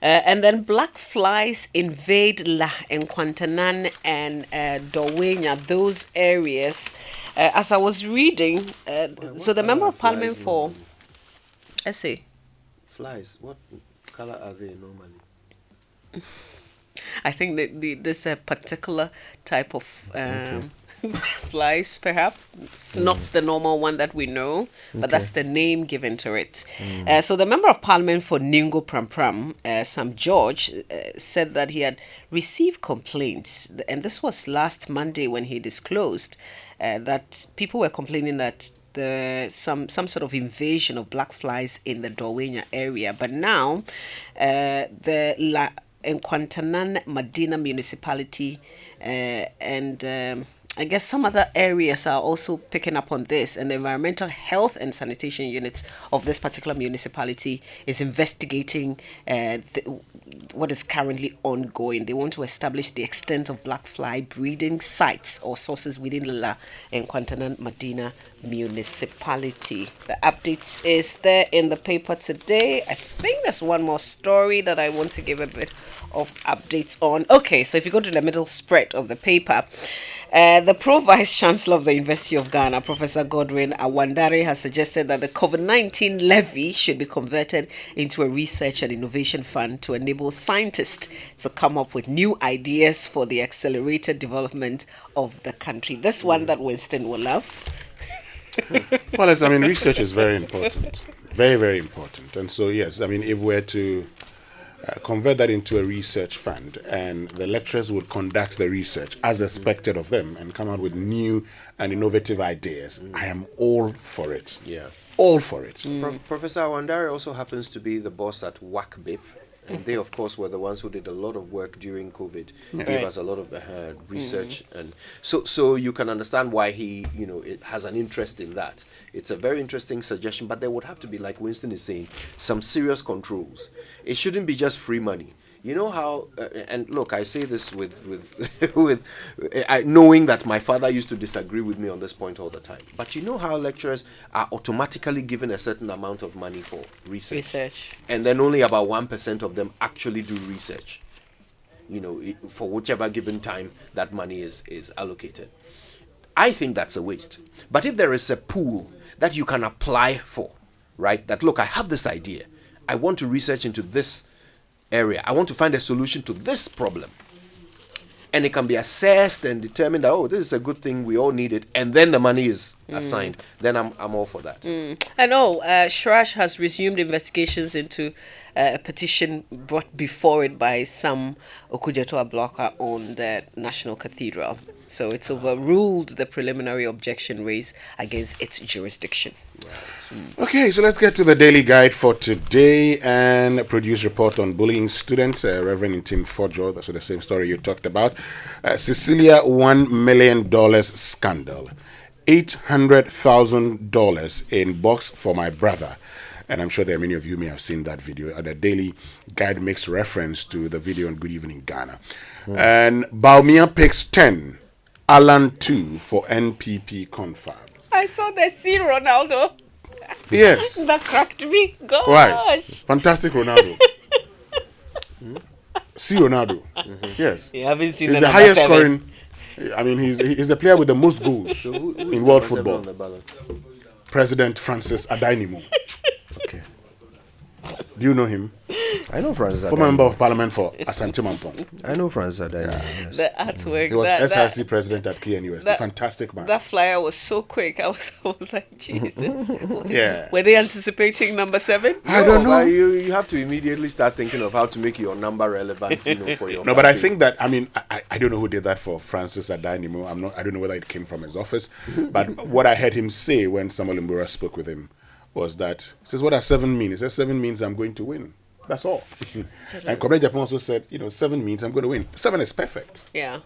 And then black flies invade La Nkwantanan and Dawenya, those areas. As I was reading, so the Member of Parliament for... Essay. Flies, what color are they normally? I think that there's a particular type of flies, perhaps. Not the normal one that we know, but that's the name given to it. So the Member of Parliament for Ningo Pram, Sam George, said that he had received complaints, and this was last Monday when he disclosed that people were complaining that some sort of invasion of black flies in the Dawenya area. But now, the Nkwantanan Medina municipality and I guess some other areas are also picking up on this, and the environmental health and sanitation units of this particular municipality is investigating what is currently ongoing. They want to establish the extent of black fly breeding sites or sources within La and Quantanan Medina municipality. The updates is there in the paper today. I think there's one more story that I want to give a bit of updates on. Okay, so if you go to the middle spread of the paper, the Pro-Vice Chancellor of the University of Ghana, Professor Godwin Awandare, has suggested that the COVID-19 levy should be converted into a research and innovation fund to enable scientists to come up with new ideas for the accelerated development of the country. This one that Winston will love. Well, research is very important. Very, very important. And so, yes, if we're to convert that into a research fund, and the lecturers would conduct the research as expected of them and come out with new and innovative ideas, I am all for it. Yeah. All for it. Professor Awandare also happens to be the boss at WACBIP. And they, of course, were the ones who did a lot of work during COVID. Gave us a lot of research, and so you can understand why he, it has an interest in that. It's a very interesting suggestion, but there would have to be, like Winston is saying, some serious controls. It shouldn't be just free money. You know how, and look, I say this with knowing that my father used to disagree with me on this point all the time. But you know how lecturers are automatically given a certain amount of money for research. And then only about 1% of them actually do research, for whichever given time that money is allocated. I think that's a waste. But if there is a pool that you can apply for, right, that, look, I have this idea. I want to research into this area. I want to find a solution to this problem. And it can be assessed and determined that, this is a good thing, we all need it, and then the money is assigned. Then I'm all for that. I know Shrash has resumed investigations into a petition brought before it by some Okudzeto blocker on the National Cathedral. So it's overruled the preliminary objection raised against its jurisdiction. Okay, so let's get to the daily guide for today and produce report on bullying students. Reverend Tim Fojo, that's the same story you talked about. Cecilia $1 million scandal. $800,000 in box for my brother. And I'm sure there are many of you may have seen that video. The daily guide makes reference to the video on Good Evening Ghana. And Baumia picks 10. Alan 2 for NPP confirm. I saw the C Ronaldo. Yes. That cracked me. Gosh. Right. Fantastic Ronaldo. C Ronaldo. Yes. You haven't seen he's the highest scoring. He's the player with the most goals in world football. President Francis Adainimo. Okay. Do you know him? I know Francis Adainimo. Former member of parliament for Asante Mampong. I know Francis Adainimo, yes. The artwork. He was SRC president at KNUS. A fantastic man. That flyer was so quick. I was like, Jesus. Yeah. Were they anticipating number 7? I don't know. You have to immediately start thinking of how to make your number relevant, for your. No, but I think that I don't know who did that for Francis Adainimo. I don't know whether it came from his office, but what I heard him say when Samuel Mbura spoke with him was that, he says, what does 7 mean? He says 7 means I'm going to win. That's all. And Comrade Japan also said, 7 means I'm going to win. 7 is perfect. Yeah.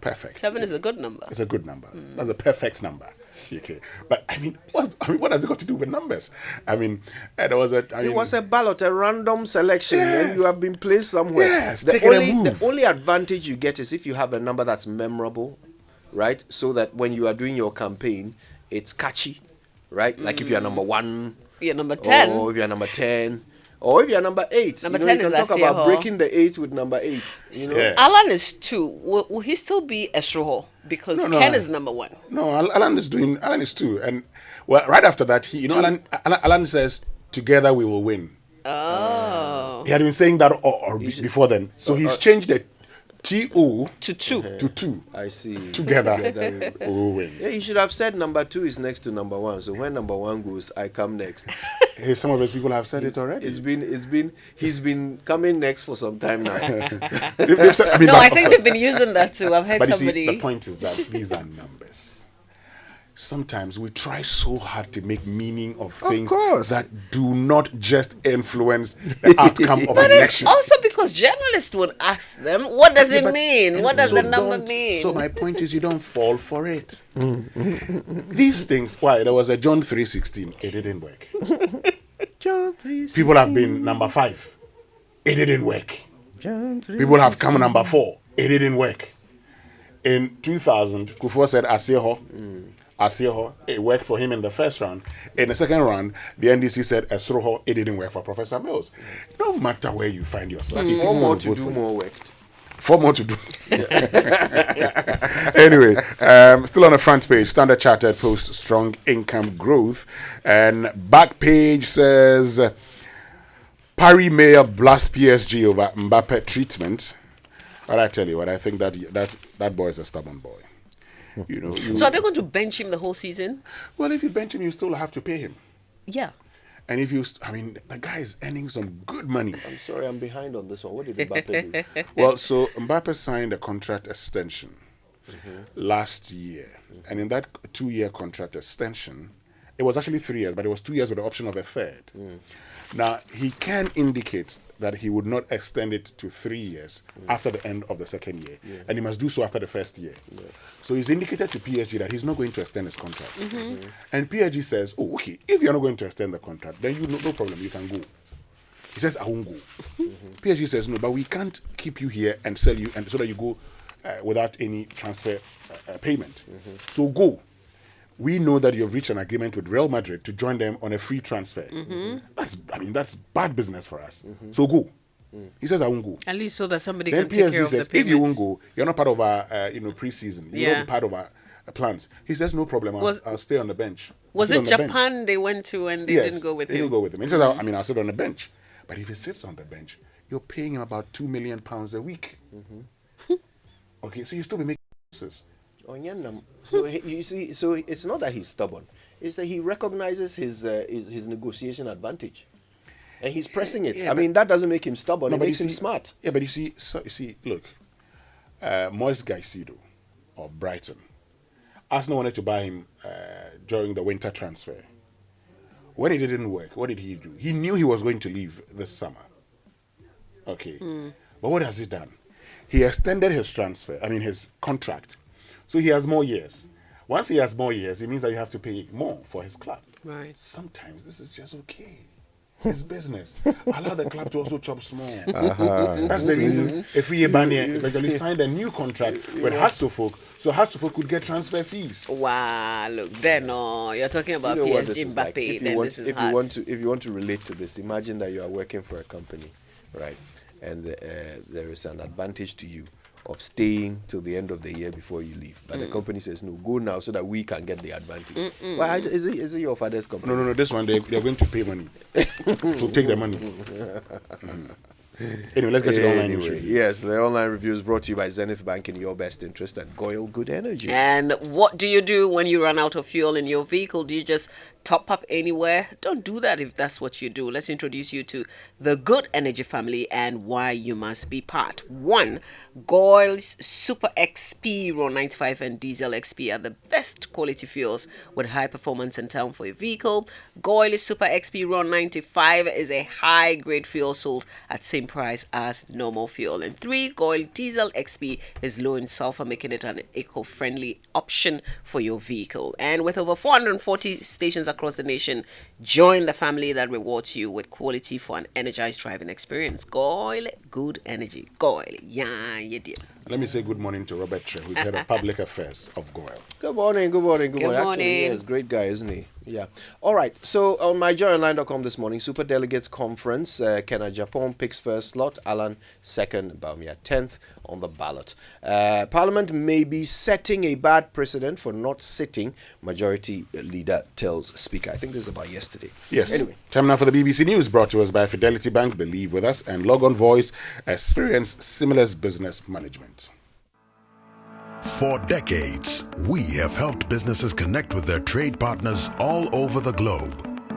Perfect. 7 is a good number. It's a good number. That's a perfect number. Okay. But what has it got to do with numbers? There was it was a ballot, a random selection, and you have been placed somewhere. Yes. The only advantage you get is if you have a number that's memorable, right? So that when you are doing your campaign, it's catchy, right? Like if you are number 1, you're number 10, or if you're number 10. Or if you're number 8, number 10 you can talk about breaking the 8 with number 8. Yeah. Alan is 2. Will he still be Esroho? Because Ken is number 1. No, Alan is 2. And right after that, Alan says, together we will win. Oh. He had been saying that before then. So he's changed it. T-O to 2. To 2. I see. Together we will win. Yeah, he should have said number 2 is next to number 1. So when number 1 goes, I come next. Hey, some of his people have said it already. He's been coming next for some time now. I think they've been using that too. I've heard somebody. See, the point is that these are numbers. sometimes we try so hard to make meaning of things course. that do not just influence the outcome of But an election. it's also because journalists would ask them, what does it but- mean? What does so the number don't- mean? So my point is, you don't fall for it. These things, why? There was a John 3:16. It didn't work. John 3:16. People have been number 5. It didn't work. People have come number 4. It didn't work. In 2000, Kufuor said Aseho. Aseho, it worked for him in the first round. In the second round, the NDC said Esroho. It didn't work for Professor Mills. No matter where you find yourself, you 4 more vote to do for- more work. 4 more to do. Anyway, still on the front page, Standard Chartered posts strong income growth, and back page says Paris mayor blasts PSG over Mbappe treatment. But I tell you what, I think that boy is a stubborn boy. You know. So are they going to bench him the whole season? Well, if you bench him, you still have to pay him. Yeah. And if you, the guy is earning some good money. I'm sorry, I'm behind on this one. What did Mbappe do? Well, so Mbappe signed a contract extension last year. And in that 2-year contract extension, it was actually 3 years, but it was 2 years with the option of a third. Now, he can indicate that he would not extend it to 3 years after the end of the second year. And he must do so after the first year. So he's indicated to PSG that he's not going to extend his contract. And PSG says, oh, okay, if you're not going to extend the contract, then no problem, you can go. He says, I won't go. PSG says, no, but we can't keep you here and sell you and so that you go without any transfer payment. So go. We know that you've reached an agreement with Real Madrid to join them on a free transfer. That's bad business for us. So go. He says, I won't go. At least so that somebody Then can take care PSG of the says, payments. if you won't go, you're not part of our pre-season. You're not part of our plans. He says, no problem. I'll stay on the bench. Was I'll it sit on the bench. Japan they went to and they Yes, didn't go with they him? didn't go with him. He says, I'll sit on the bench. But if he sits on the bench, you're paying him about £2 million a week. Okay, so you still be making losses. So you see, so it's not that he's stubborn; it's that he recognizes his negotiation advantage, and he's pressing it. I mean, that doesn't make him stubborn; No, it but makes you him see- smart. Yeah, but you see, look, Moise Caicedo of Brighton, Arsenal wanted to buy him during the winter transfer. When it didn't work, what did he do? He knew he was going to leave this summer. Okay, but what has he done? He extended his his contract. So he has more years. Once he has more years, it means that you have to pay more for his club. Right. Sometimes this is just okay. It's business. Allow the club to also chop small. That's the reason if Banye eventually signed a new contract with Hatsufok, so Hatsufok could get transfer fees. Wow, look, then you're talking about You know what PSG this is Mbappe, like. If then you want, this is if Hearts. you want to relate to this, imagine that you are working for a company, right? And there is an advantage to you of staying till the end of the year before you leave. But the company says, no, go now so that we can get the advantage. Why, is it your father's company? No, this one, they're going to pay money. So take the money. Anyway, let's get to the online news review. Yes, the online review is brought to you by Zenith Bank in your best interest and Goyle Good Energy. And what do you do when you run out of fuel in your vehicle? Do you just top up anywhere? Don't do that if that's what you do. Let's introduce you to the Good Energy family and why you must be part. 1. Goyle's Super XP Raw 95 and Diesel XP are the best quality fuels with high performance and time for your vehicle. Goyle's Super XP Raw 95 is a high grade fuel sold at same price as normal fuel. And 3. Goyle Diesel XP is low in sulfur, making it an eco-friendly option for your vehicle. And with over 440 stations across the nation, join the family that rewards you with quality for an energized driving experience. Goyle Good Energy. Goyle, yeah, you did. Let me say good morning to Robert Tre, who's head of public affairs of Goyle. Good morning. Good Actually, morning. yes, great guy, isn't he? Yeah. All right. So on myjoyonline.com this morning, Super Delegates Conference, Kenya Japan picks first slot, Alan second, Bawumia 10th on the ballot. Parliament may be setting a bad precedent for not sitting, Majority Leader tells Speaker. I think this is about yesterday. Yes. Anyway. Time now for the BBC News, brought to us by Fidelity Bank. Believe with us and log on voice. Experience seamless business management. For decades, we have helped businesses connect with their trade partners all over the globe.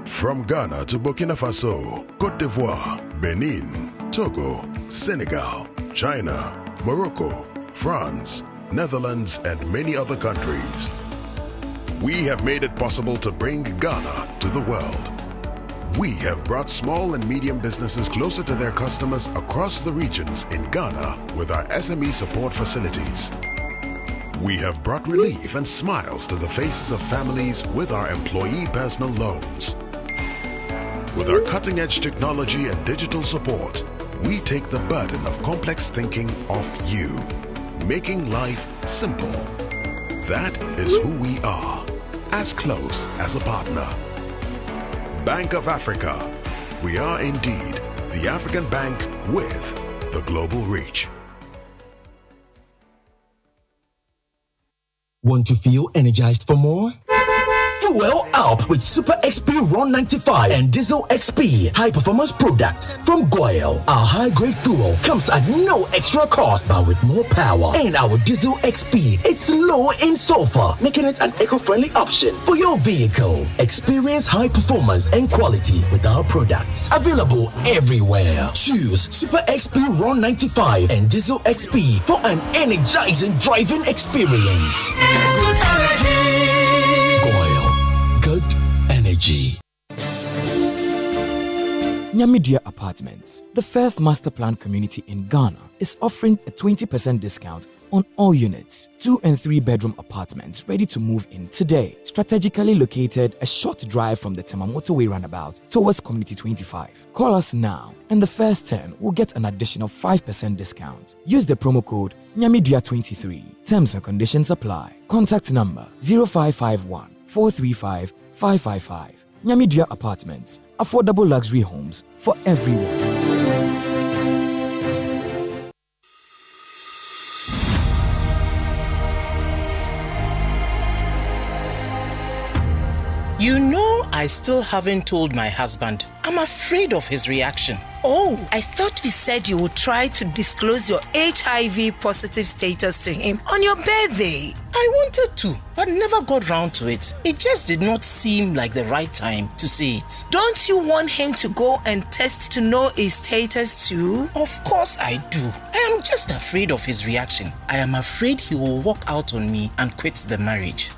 From Ghana to Burkina Faso, Cote d'Ivoire, Benin, Togo, Senegal, China, Morocco, France, Netherlands, and many other countries. we have made it possible to bring Ghana to the world. We have brought small and medium businesses closer to their customers across the regions in Ghana with our SME support facilities. We have brought relief and smiles to the faces of families with our employee personal loans. With our cutting-edge technology and digital support, we take the burden of complex thinking off you, making life simple. That is who we are, as close as a partner. Bank of Africa. We are indeed the African bank with the global reach. Want to feel energized for more? Fuel up with Super XP Ron 95 and Diesel XP high performance products from Goyle. Our high grade fuel comes at no extra cost, but with more power. And our Diesel XP, it's low in sulfur, making it an eco-friendly option for your vehicle. Experience high performance and quality with our products. Available everywhere. Choose Super XP Ron 95 and Diesel XP for an energizing driving experience. Good energy. Nyamidia Apartments, the first master planned community in Ghana, is offering a 20% discount on all units. 2 and 3 bedroom apartments ready to move in today. Strategically located a short drive from the Tema Motorway roundabout towards Community 25. Call us now and the first 10 will get an additional 5% discount. Use the promo code Nyamidia23. Terms and conditions apply. Contact number 0551 435 555. Nyamidia Apartments. Affordable luxury homes for everyone. You know, I still haven't told my husband. I'm afraid of his reaction. Oh, I thought you said you would try to disclose your HIV positive status to him on your birthday. I wanted to, but never got round to it. It just did not seem like the right time to say it. Don't you want him to go and test to know his status too? Of course I do. I am just afraid of his reaction. I am afraid he will walk out on me and quit the marriage.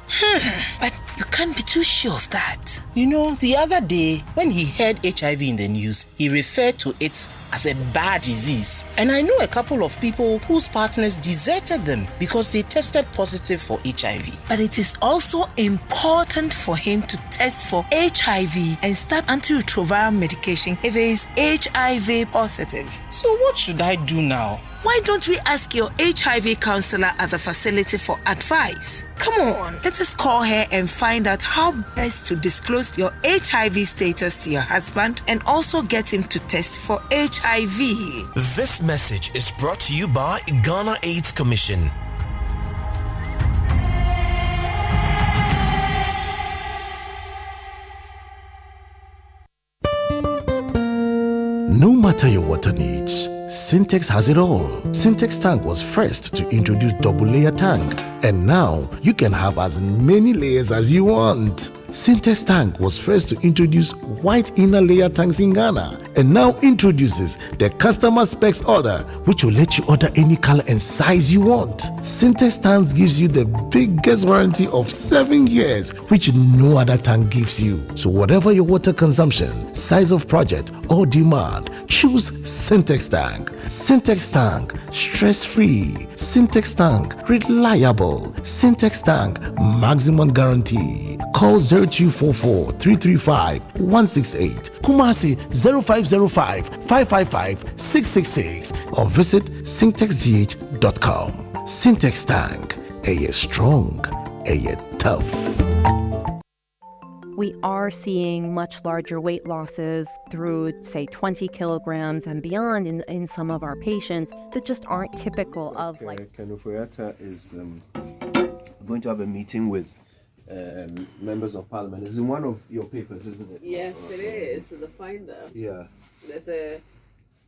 But you can't be too sure of that. You know, the other day, when he heard HIV in the news, he referred to it as a bad disease. And I know a couple of people whose partners deserted them because they tested positive for HIV. But it is also important for him to test for HIV and start antiretroviral medication if he is HIV positive. So what should I do now? Why don't we ask your HIV counselor at the facility for advice? Come on, let us call her and find out how best to disclose your HIV status to your husband and also get him to test for HIV. This message is brought to you by Ghana AIDS Commission. No matter your water needs, Sintex has it all. Sintex Tank was first to introduce double layer tank, and now you can have as many layers as you want. Sintex Tank was first to introduce white inner layer tanks in Ghana, and now introduces the customer specs order, which will let you order any color and size you want. Sintex Tanks gives you the biggest warranty of 7 years, which no other tank gives you. So whatever your water consumption, size of project, or demand, choose Sintex Tank. Sintex Tank, stress-free. Sintex Tank, reliable. Sintex Tank, maximum guarantee. Call 0244 335 168, Kumasi 0505 555 666, or visit sintexgh.com. Sintex Tank, a strong, a tough. We are seeing much larger weight losses through, say, 20 kilograms and beyond in some of our patients that just aren't typical of like. Kenufo-Yatta is going to have a meeting with members of parliament. It's in one of your papers, isn't it? Yes, it is. The Finder. Yeah. There's a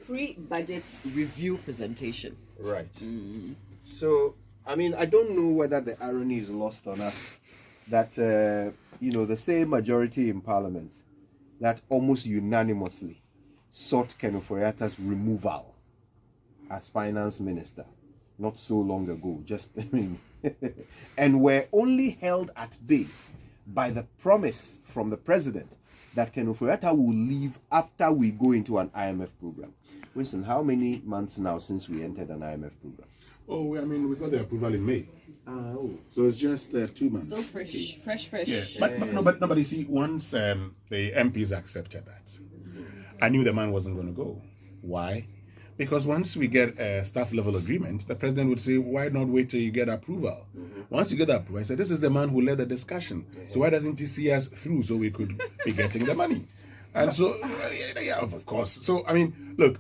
pre-budget review presentation. Right. Mm-hmm. So, I mean, I don't know whether the irony is lost on us that, the same majority in parliament that almost unanimously sought Kenufo-Yatta's removal as finance minister not so long ago, and were only held at bay by the promise from the president that Ken Ofori-Atta will leave after we go into an IMF program. Winston, how many months now since we entered an IMF program? Oh, I mean, we got the approval in May. So it's just 2 months. Still fresh. Yeah, but you see, once the MPs accepted that, I knew the man wasn't going to go. Why? Because once we get a staff level agreement, the president would say, why not wait till you get approval? Once you get approval, I said, this is the man who led the discussion. So why doesn't he see us through so we could be getting the money? And so, yeah, of course. So, I mean, look,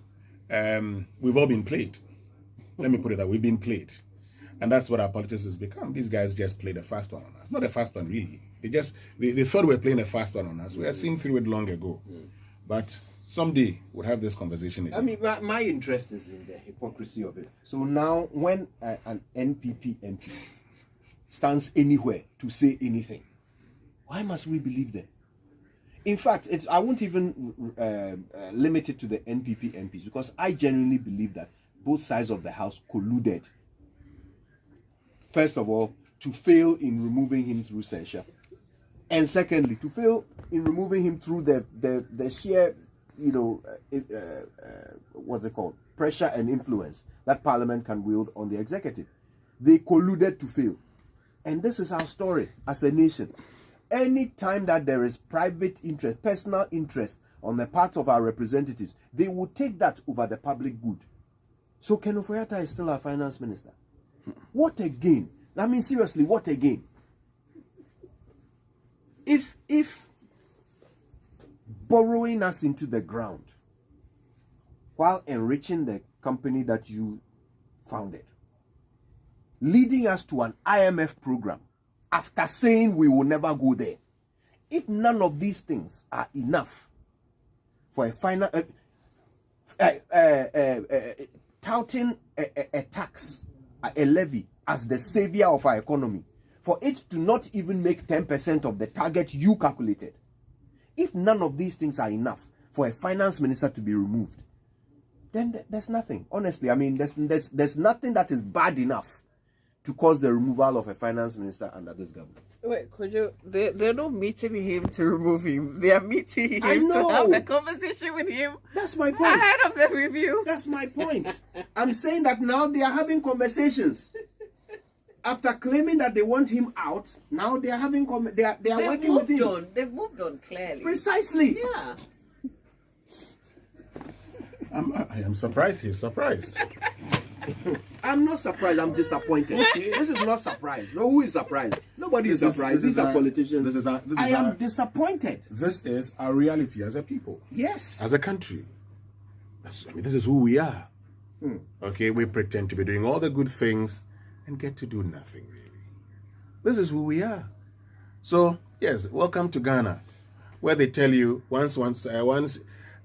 we've all been played. Let me put it that we've been played. And that's what our politics has become. These guys just played a fast one on us. Not a fast one, really. They thought we were playing a fast one on us. We had seen through it long ago. But someday we'll have this conversation again. I mean, my interest is in the hypocrisy of it. So now when an NPP MP stands anywhere to say anything, why must we believe them? In fact, I won't even limit it to the NPP MPs, because I genuinely believe that both sides of the house colluded. First of all, to fail in removing him through censure, and secondly, to fail in removing him through the sheer, what's it called, pressure and influence that Parliament can wield on the executive. They colluded to fail, and this is our story as a nation. Any time that there is private interest, personal interest on the part of our representatives, they will take that over the public good. So Ken Ofori-Atta is still our finance minister. What a gain. I mean, seriously, what a gain. If borrowing us into the ground while enriching the company that you founded, leading us to an IMF program after saying we will never go there, if none of these things are enough for a final touting a tax, a levy as the savior of our economy, for it to not even make 10% of the target you calculated, if none of these things are enough for a finance minister to be removed, then there's nothing. Honestly, I mean, there's nothing that is bad enough to cause the removal of a finance minister under this government. Wait, they're not meeting him to remove him. They are meeting him to have a conversation with him. That's my point. Ahead of the review. That's my point. I'm saying that now they are having conversations. After claiming that they want him out, now they are having they are working with him. They've moved on, clearly. Precisely. Yeah. I am surprised. He's surprised. I'm not surprised. I'm disappointed. This is not surprise. No, who is surprised? Nobody is surprised. These are politicians. I am disappointed. This is our reality as a people. Yes. As a country. This is who we are. Okay, we pretend to be doing all the good things and get to do nothing, really. This is who we are. So, yes, welcome to Ghana, where they tell you once the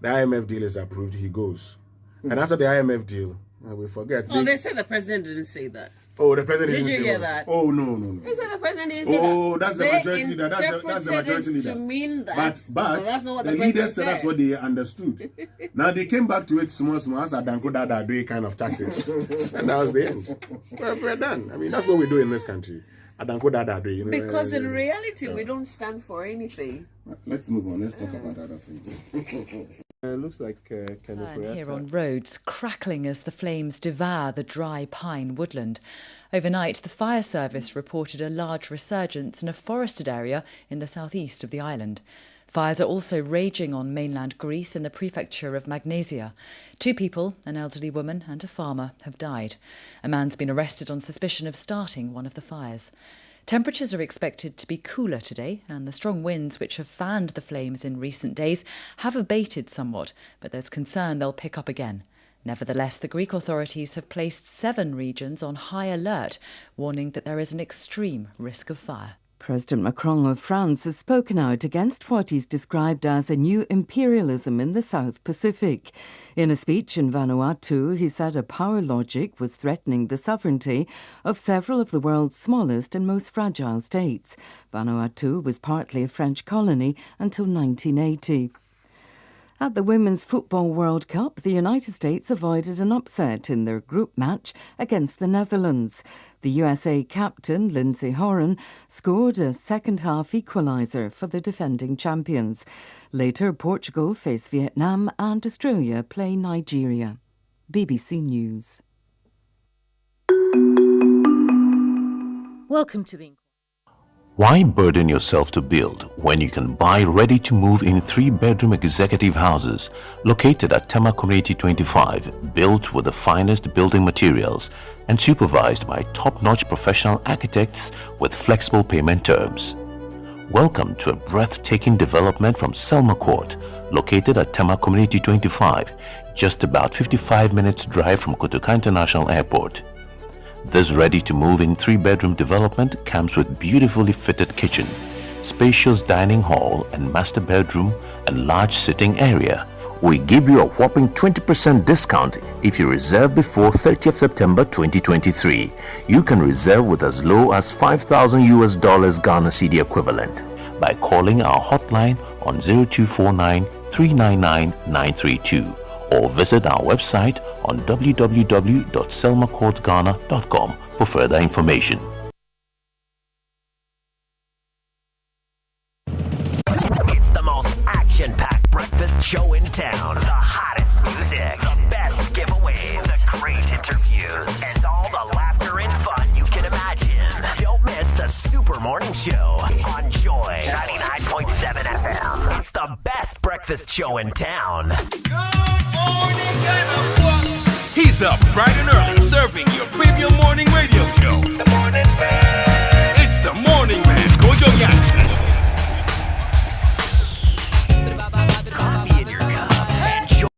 IMF deal is approved, he goes. And after the IMF deal, we forget. They said the president didn't say that. Oh, the president didn't say that. Did you hear that? Oh, no. They said the president didn't say that. Oh, that's the majority leader. That's the majority leader. To mean that. But that's not what the leaders said. That's what they understood. Now they came back to it small, as Adanko Dada do kind of tactics. And that was the end. We're done. I mean, that's what we do in this country. Adanko Dada do, Because in reality, we don't stand for anything. Let's move on. Let's talk about other things. Looks like Ken Ofori-Atta. Here on Rhodes, crackling as the flames devour the dry pine woodland. Overnight, the fire service reported a large resurgence in a forested area in the southeast of the island. Fires are also raging on mainland Greece in the prefecture of Magnesia. 2 people, an elderly woman and a farmer, have died. A man's been arrested on suspicion of starting one of the fires. Temperatures are expected to be cooler today, and the strong winds which have fanned the flames in recent days have abated somewhat, but there's concern they'll pick up again. Nevertheless, the Greek authorities have placed 7 regions on high alert, warning that there is an extreme risk of fire. President Macron of France has spoken out against what he's described as a new imperialism in the South Pacific. In a speech in Vanuatu, he said a power logic was threatening the sovereignty of several of the world's smallest and most fragile states. Vanuatu was partly a French colony until 1980. At the Women's Football World Cup, the United States avoided an upset in their group match against the Netherlands. The USA captain, Lindsey Horan, scored a second-half equaliser for the defending champions. Later, Portugal face Vietnam and Australia play Nigeria. BBC News. Welcome to the... Why burden yourself to build when you can buy ready-to-move in 3-bedroom executive houses located at Tema Community 25, built with the finest building materials and supervised by top-notch professional architects with flexible payment terms? Welcome to a breathtaking development from Selma Court, located at Tema Community 25, just about 55 minutes drive from Kotoka International Airport. This ready-to-move-in 3-bedroom development comes with beautifully fitted kitchen, spacious dining hall and master bedroom and large sitting area. We give you a whopping 20% discount if you reserve before 30th September 2023. You can reserve with as low as $5,000 Ghana cedi equivalent by calling our hotline on 0249 399 932. or visit our website on www.selmacourtghana.com for further information. It's the most action-packed breakfast show in town. The hottest music, the best giveaways, the great interviews, and all the laughter and fun you can imagine. Don't miss the Super Morning Show on Joy 99.7 FM. It's the best breakfast show in town. He's up bright and early, serving your premium morning radio show. The Morning Man. It's the Morning Man, Kojo Jackson. Coffee in your cup. Enjoy.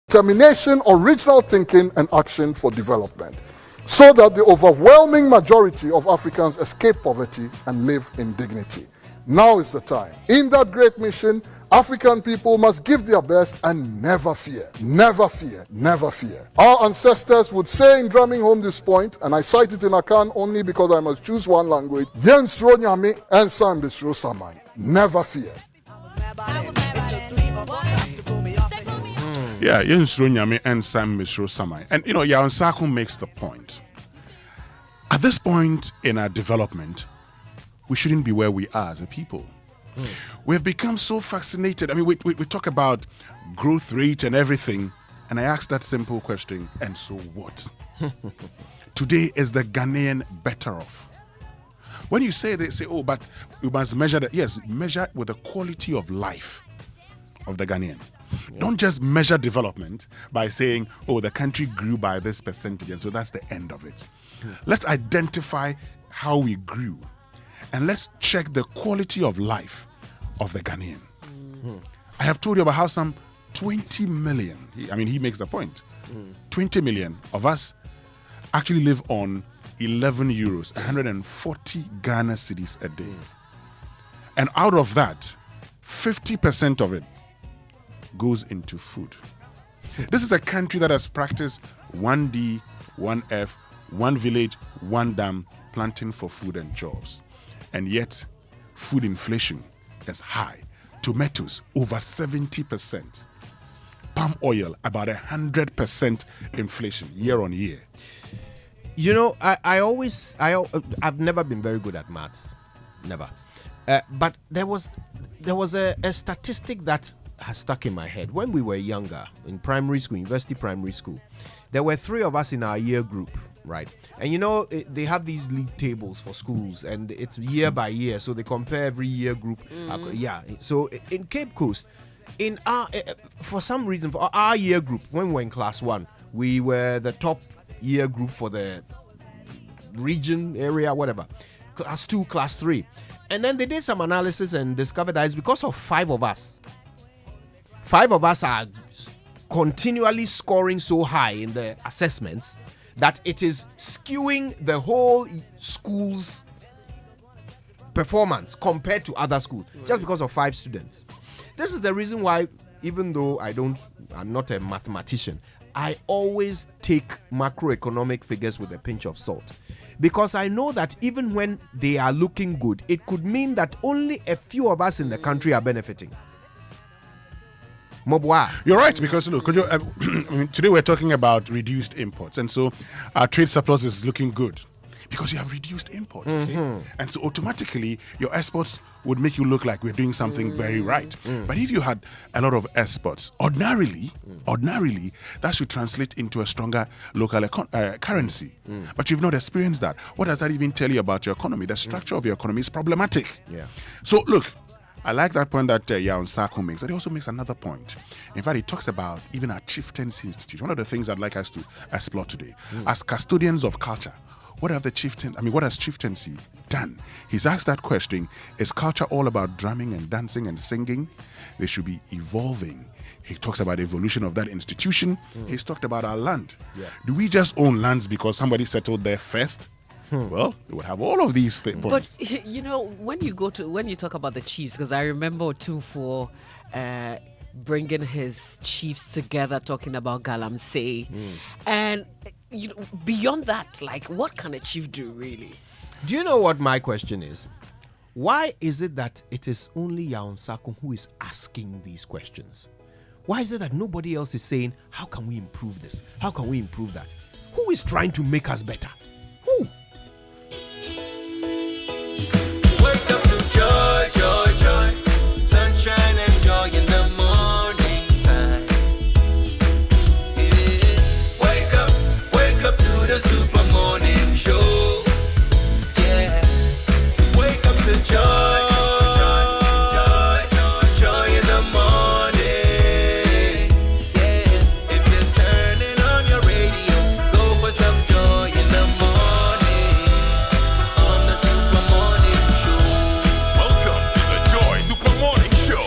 Determination, original thinking, and action for development, so that the overwhelming majority of Africans escape poverty and live in dignity. Now is the time. In that great mission, African people must give their best and never fear, never fear, never fear. Our ancestors would say in drumming home this point, and I cite it in Akan only because I must choose one language, Yensro Nyame and Sambisro Samai. Never fear. Yeah, Yensro Nyame and Sam Misro Samai. And you know, Yaonsako makes the point. At this point in our development, we shouldn't be where we are as a people. We have become so fascinated. I mean, we talk about growth rate and everything, and I ask that simple question, and so what? Today, is the Ghanaian better off? When you say, they say, oh, but we must measure that. Yes, measure with the quality of life of the Ghanaian. Yeah. Don't just measure development by saying, oh, the country grew by this percentage, and so that's the end of it. Let's identify how we grew, and let's check the quality of life of the Ghanaian. I have told you about how some 20 million, he makes the point, 20 million of us actually live on 11 euros, 140 Ghana cedis a day. And out of that, 50% of it goes into food. This is a country that has practiced 1D, 1F, 1 village, 1 dam, planting for food and jobs. And yet, food inflation is high. Tomatoes, over 70%. Palm oil, about 100% inflation year on year. You know, I've never been very good at maths. Never. But there was a statistic that has stuck in my head. When we were younger, in primary school, university primary school, there were 3 of us in our year group, right? And you know, they have these league tables for schools, and it's year by year, so they compare every year group. Yeah. So in Cape Coast, in our for some reason, for our year group, when we were in class 1, we were the top year group for the region, area, whatever. Class 2, class 3. And then they did some analysis and discovered that it's because of 5 of us. 5 of us are continually scoring so high in the assessments that it is skewing the whole school's performance compared to other schools, just because of 5 students. This is the reason why, even though I'm not a mathematician, I always take macroeconomic figures with a pinch of salt. Because I know that even when they are looking good, it could mean that only a few of us in the country are benefiting. You're right, because look, today we're talking about reduced imports, and so our trade surplus is looking good because you have reduced imports, okay? And so automatically your exports would make you look like we're doing something very right. But if you had a lot of exports, ordinarily that should translate into a stronger local currency. But you've not experienced that. What does that even tell you about your economy? The structure of your economy is problematic. Yeah. So look, I like that point that Yaon Sako makes, but he also makes another point. In fact, he talks about even our Chieftains Institute. One of the things I'd like us to explore today, as custodians of culture, what has chieftaincy done? He's asked that question, is culture all about drumming and dancing and singing? They should be evolving. He talks about the evolution of that institution. He's talked about our land. Yeah. Do we just own lands because somebody settled there first? Well, we would have all of these points. But you know, when you talk about the chiefs, because I remember Otumfuo bringing his chiefs together, talking about Galamsey, and you know, beyond that, like, what can a chief do really? Do you know what my question is? Why is it that it is only Yaon Sako who is asking these questions? Why is it that nobody else is saying, how can we improve this? How can we improve that? Who is trying to make us better? Who? Wake up to joy, joy, joy. Sunshine and joy in the morning time. Yeah. Wake up to the Super Morning Show. Yeah. Wake up to joy, joy in the morning. Yeah. If you're turning on your radio, go for some joy in the morning. On the Super Morning Show. Welcome to the Joy Super Morning Show.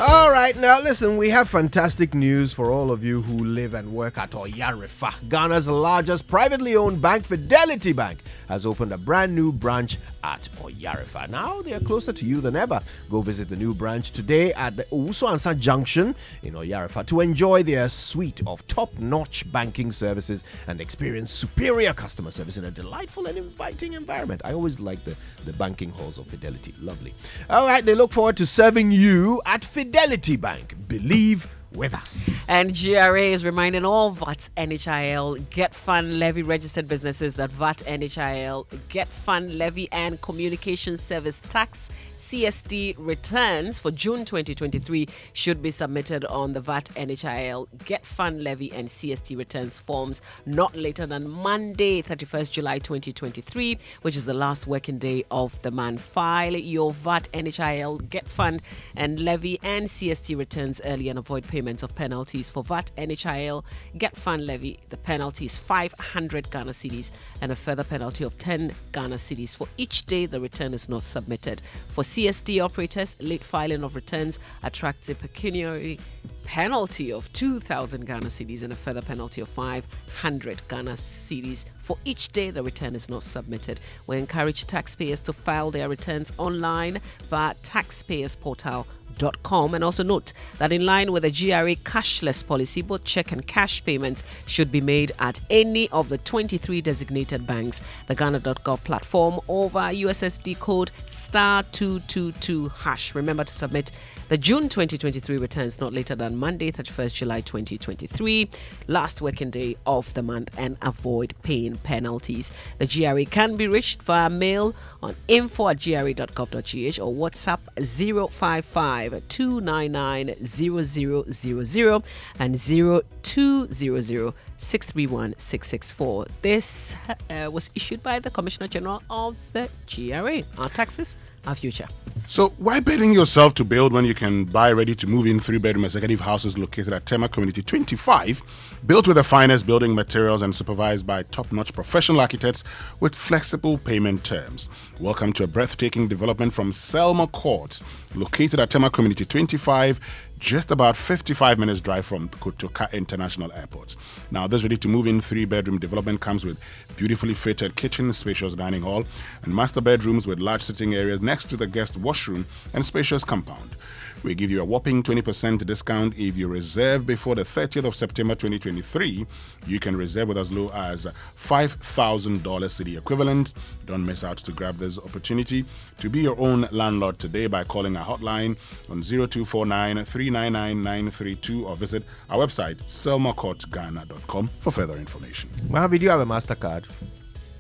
All right, now listen, we have fantastic news for all of you who live and work at Oyarifa. Ghana's largest privately owned bank, Fidelity Bank, has opened a brand new branch at Oyarifa. Now they are closer to you than ever. Go visit the new branch today at the Owusu Ansa Junction in Oyarifa to enjoy their suite of top-notch banking services and experience superior customer service in a delightful and inviting environment. I always like the banking halls of Fidelity. Lovely. All right, they look forward to serving you at Fidelity Bank. Believe with us. And GRA is reminding all VAT, NHIL, Get Fund Levy registered businesses that VAT, NHIL, Get Fund Levy and Communication Service Tax CST returns for June 2023 should be submitted on the VAT, NHIL, Get Fund Levy and CST returns forms not later than Monday, 31st July 2023, which is the last working day of the month. File your VAT, NHIL, Get Fund and Levy and CST returns early and avoid payment payments of penalties for VAT, NHIL, Get Fund Levy. The penalty is 500 Ghana cedis and a further penalty of 10 Ghana cedis for each day the return is not submitted. For CSD operators, late filing of returns attracts a pecuniary penalty of 2,000 Ghana cedis and a further penalty of 500 Ghana cedis for each day the return is not submitted. We encourage taxpayers to file their returns online via taxpayersportal.com, and also note that in line with the GRA cashless policy, both check and cash payments should be made at any of the 23 designated banks. The Ghana.gov platform over USSD code *222#. Remember to submit the June 2023 returns not later than Monday, 31st July 2023, last working day of the month, and avoid paying penalties. The GRA can be reached via mail on info@gra.gov.gh or WhatsApp 055-299-0000 and 0200-631-664. This was issued by the Commissioner General of the GRA. Our taxes, our future. So why burden yourself to build when you can buy ready to move in 3-bedroom executive houses located at Tema Community 25, built with the finest building materials and supervised by top-notch professional architects with flexible payment terms? Welcome to a breathtaking development from Selma Court, located at Tema Community 25, just about 55 minutes drive from Kotoka International Airport. Now, this ready-to-move-in 3-bedroom development comes with beautifully fitted kitchen, spacious dining hall, and master bedrooms with large sitting areas next to the guest washroom and spacious compound. We give you a whopping 20% discount if you reserve before the 30th of September 2023. You can reserve with as low as $5,000 city equivalent. Don't miss out to grab this opportunity to be your own landlord today by calling our hotline on 0249-399-932 or visit our website selmacourtghana.com for further information. Mavi, do you have a MasterCard?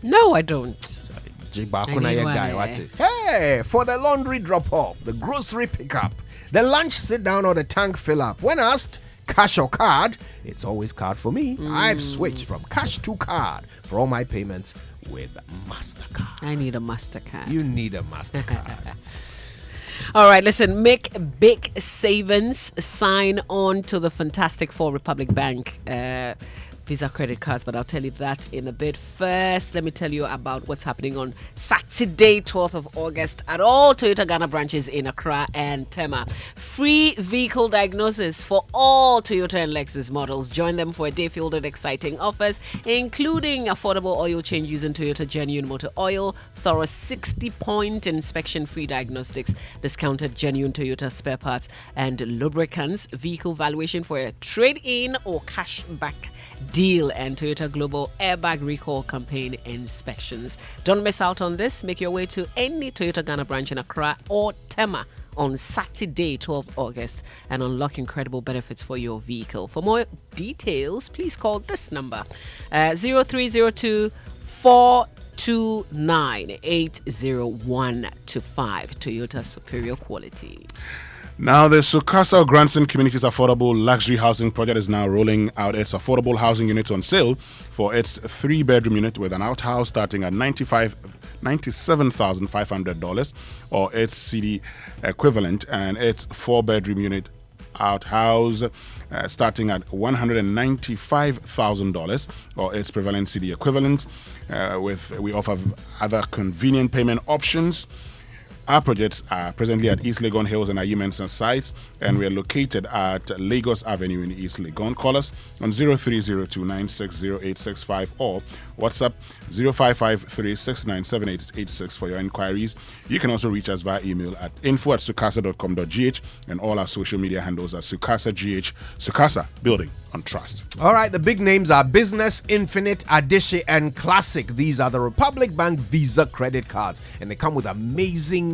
No, I don't. Hey, for the laundry drop-off, the grocery pickup, the lunch sit-down or the tank fill-up, when asked cash or card, it's always card for me. I've switched from cash to card for all my payments with MasterCard. I need a MasterCard. You need a MasterCard. All right, listen, make big savings. Sign on to the Fantastic Four Republic Bank Visa credit cards, but I'll tell you that in a bit. First, let me tell you about what's happening on Saturday, 12th of August at all Toyota Ghana branches in Accra and Tema. Free vehicle diagnosis for all Toyota and Lexus models. Join them for a day filled with exciting offers, including affordable oil change using Toyota Genuine Motor Oil, thorough 60-point inspection-free diagnostics, discounted genuine Toyota spare parts and lubricants, vehicle valuation for a trade-in or cashback deal, and Toyota Global Airbag Recall Campaign inspections. Don't miss out on this. Make your way to any Toyota Ghana branch in Accra or Tema on Saturday, 12th August, and unlock incredible benefits for your vehicle. For more details, please call this number 0302 429 80125. Toyota, superior quality. Now, the Sukasa Grandson Communities Affordable Luxury Housing Project is now rolling out its affordable housing units on sale for its 3-bedroom unit with an outhouse starting at $97,500 or its CD equivalent, and its 4-bedroom unit outhouse starting at $195,000 or its prevalent CD equivalent. We offer other convenient payment options. Our projects are presently at East Legon Hills and Ayi Mensah sites, and we are located at Lagos Avenue in East Legon. Call us on 0302960865 or WhatsApp 0553697886 for your inquiries. You can also reach us via email at info@sukasa.com.gh, and all our social media handles are SukasaGH. Sukasa, building on trust. All right, the big names are Business, Infinite, Adishi, and Classic. These are the Republic Bank Visa credit cards, and they come with amazing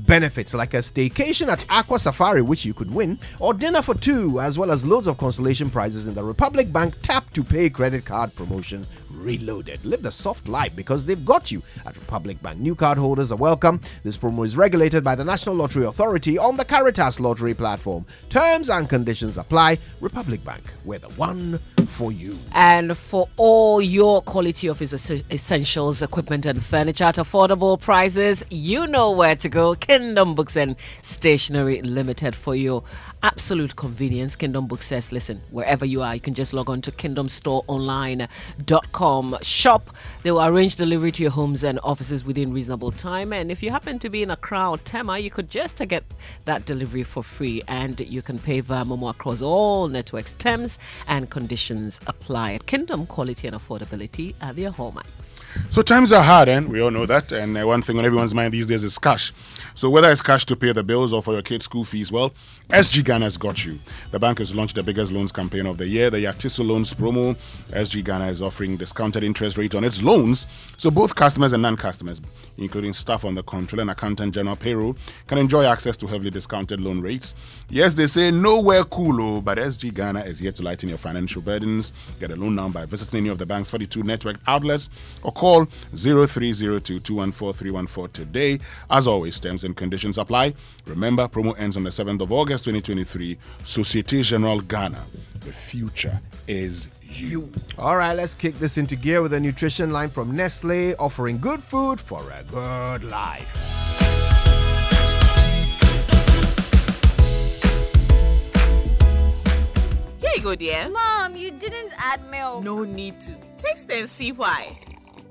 benefits like a staycation at Aqua Safari, which you could win, or dinner for two, as well as loads of consolation prizes in the Republic Bank Tap to Pay credit card promotion reloaded. Live the soft life because they've got you at Republic Bank. New card holders are welcome. This promo is regulated by the National Lottery Authority on the Caritas Lottery platform. Terms and conditions apply. Republic Bank, we're the one for you. And for all your quality office essentials, equipment and furniture at affordable prices, you know where to go. Kingdom Books and Stationery Limited for your absolute convenience. Kingdom Books says, listen, wherever you are, you can just log on to kingdomstoreonline.com. Shop. They will arrange delivery to your homes and offices within reasonable time. And if you happen to be in Accra or Tema, you could just get that delivery for free. And you can pay via Momo across all networks. Terms and conditions apply. Kingdom, quality and affordability are their hallmarks. So times are hard, and we all know that. And one thing on everyone's mind these days is cash. So whether it's cash to pay the bills or for your kids' school fees, well, SG Ghana has got you. The bank has launched the biggest loans campaign of the year, the Yatiso Loans promo. SG Ghana is offering discounted interest rates on its loans, so both customers and non-customers, including staff on the Controller and Accountant General payroll, can enjoy access to heavily discounted loan rates. Yes, they say nowhere cool, but SG Ghana is here to lighten your financial burdens. Get a loan now by visiting any of the bank's 42 network outlets or call 0302-214-314 today. As always, terms and conditions apply. Remember, promo ends on the 7th of August 2023. Societe Generale Ghana. The future is you. All right, let's kick this into gear with a nutrition line from Nestle, offering good food for a good life. Here you go, dear. Mom, you didn't add milk. No need to. Taste and see why.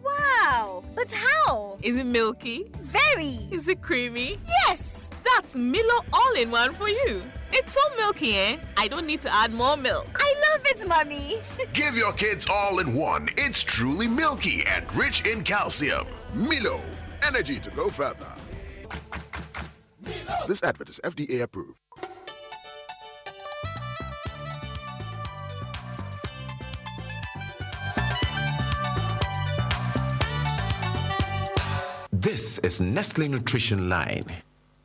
Wow, but how? Is it milky? Very. Is it creamy? Yes. That's Milo all-in-one for you. It's so milky, eh? I don't need to add more milk. I love it, Mommy. Give your kids all-in-one. It's truly milky and rich in calcium. Milo, energy to go further. This advert is FDA approved. This is Nestle Nutrition Line.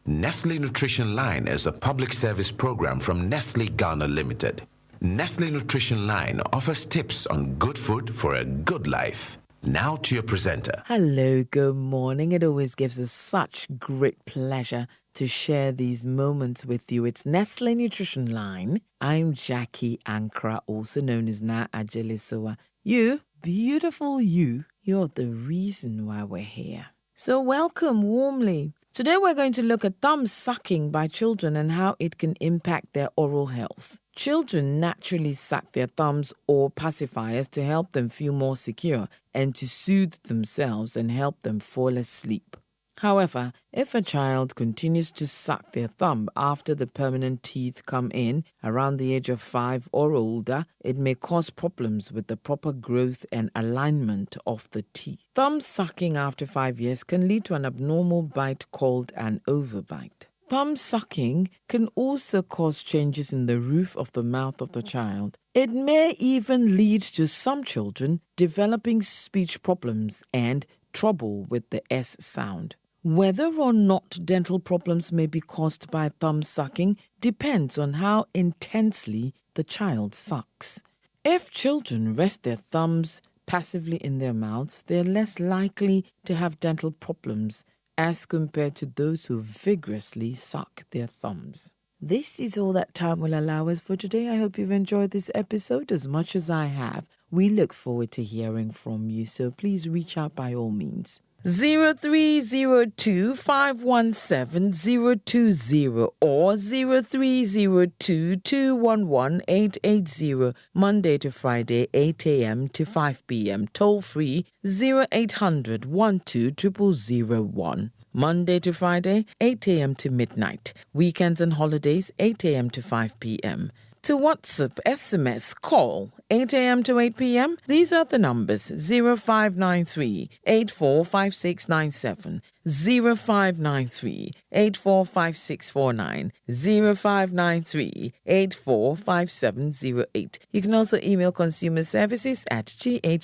Nestle Nutrition Line is a public service program from Nestle Ghana Limited. Nestle Nutrition Line offers tips on good food for a good life. Now to your presenter. Hello, good morning. It always gives us such great pleasure to share these moments with you. It's Nestle Nutrition Line. I'm Jackie Ankra, also known as Na Ajelisoa. You, beautiful you, you're the reason why we're here. So welcome warmly. Today we're going to look at thumb sucking by children and how it can impact their oral health. Children naturally suck their thumbs or pacifiers to help them feel more secure and to soothe themselves and help them fall asleep. However, if a child continues to suck their thumb after the permanent teeth come in around the age of 5 or older, it may cause problems with the proper growth and alignment of the teeth. Thumb sucking after 5 years can lead to an abnormal bite called an overbite. Thumb sucking can also cause changes in the roof of the mouth of the child. It may even lead to some children developing speech problems and trouble with the S sound. Whether or not dental problems may be caused by thumb sucking depends on how intensely the child sucks. If children rest their thumbs passively in their mouths, they're less likely to have dental problems as compared to those who vigorously suck their thumbs. This is all that time will allow us for today. I hope you've enjoyed this episode as much as I have. We look forward to hearing from you, so please reach out by all means. 0302-517-020 or 0302-211-880, Monday to Friday, 8 a.m. to 5 p.m. Toll free 0800-120001. Monday to Friday, 8 a.m. to midnight. Weekends and holidays, 8 a.m. to 5 p.m. To WhatsApp, SMS, call 8 a.m. to 8 p.m. These are the numbers 0593-845697, 0593-845649, 0593-845708. You can also email consumer services at gh.nestle.com.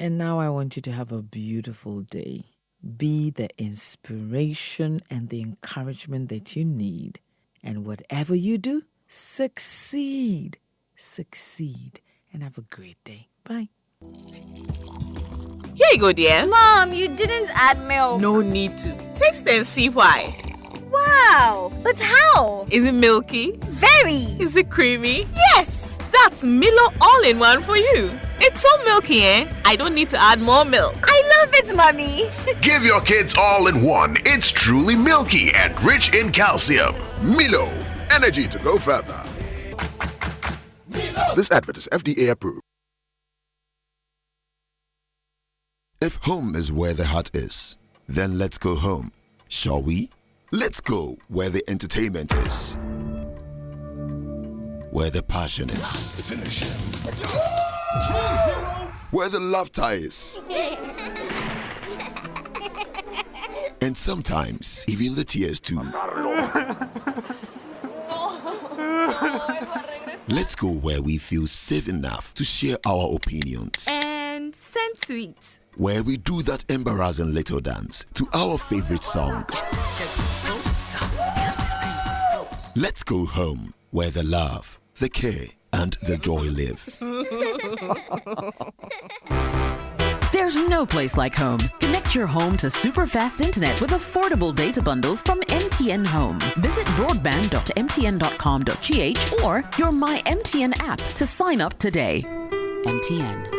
And now I want you to have a beautiful day. Be the inspiration and the encouragement that you need. And whatever you do, succeed. Succeed. And have a great day. Bye. Here you go, dear. Mom, you didn't add milk. No need to. Taste and see why. Wow, but how? Is it milky? Very. Is it creamy? Yes. That's Milo all-in-one for you. It's so milky, eh? I don't need to add more milk. I love it, Mommy. Give your kids all in one. It's truly milky and rich in calcium. Milo, energy to go further. This advert is FDA approved. If home is where the heart is, then let's go home, shall we? Let's go where the entertainment is, where the passion is, where the laughter is, and sometimes even the tears too. Let's go where we feel safe enough to share our opinions, And send tweets. where we do that embarrassing little dance to our favorite song. Let's go home where the love, the care, and the joy live. There's no place like home. Connect your home to super fast internet with affordable data bundles from MTN Home. Visit broadband.mtn.com.gh or your My MTN app to sign up today. MTN.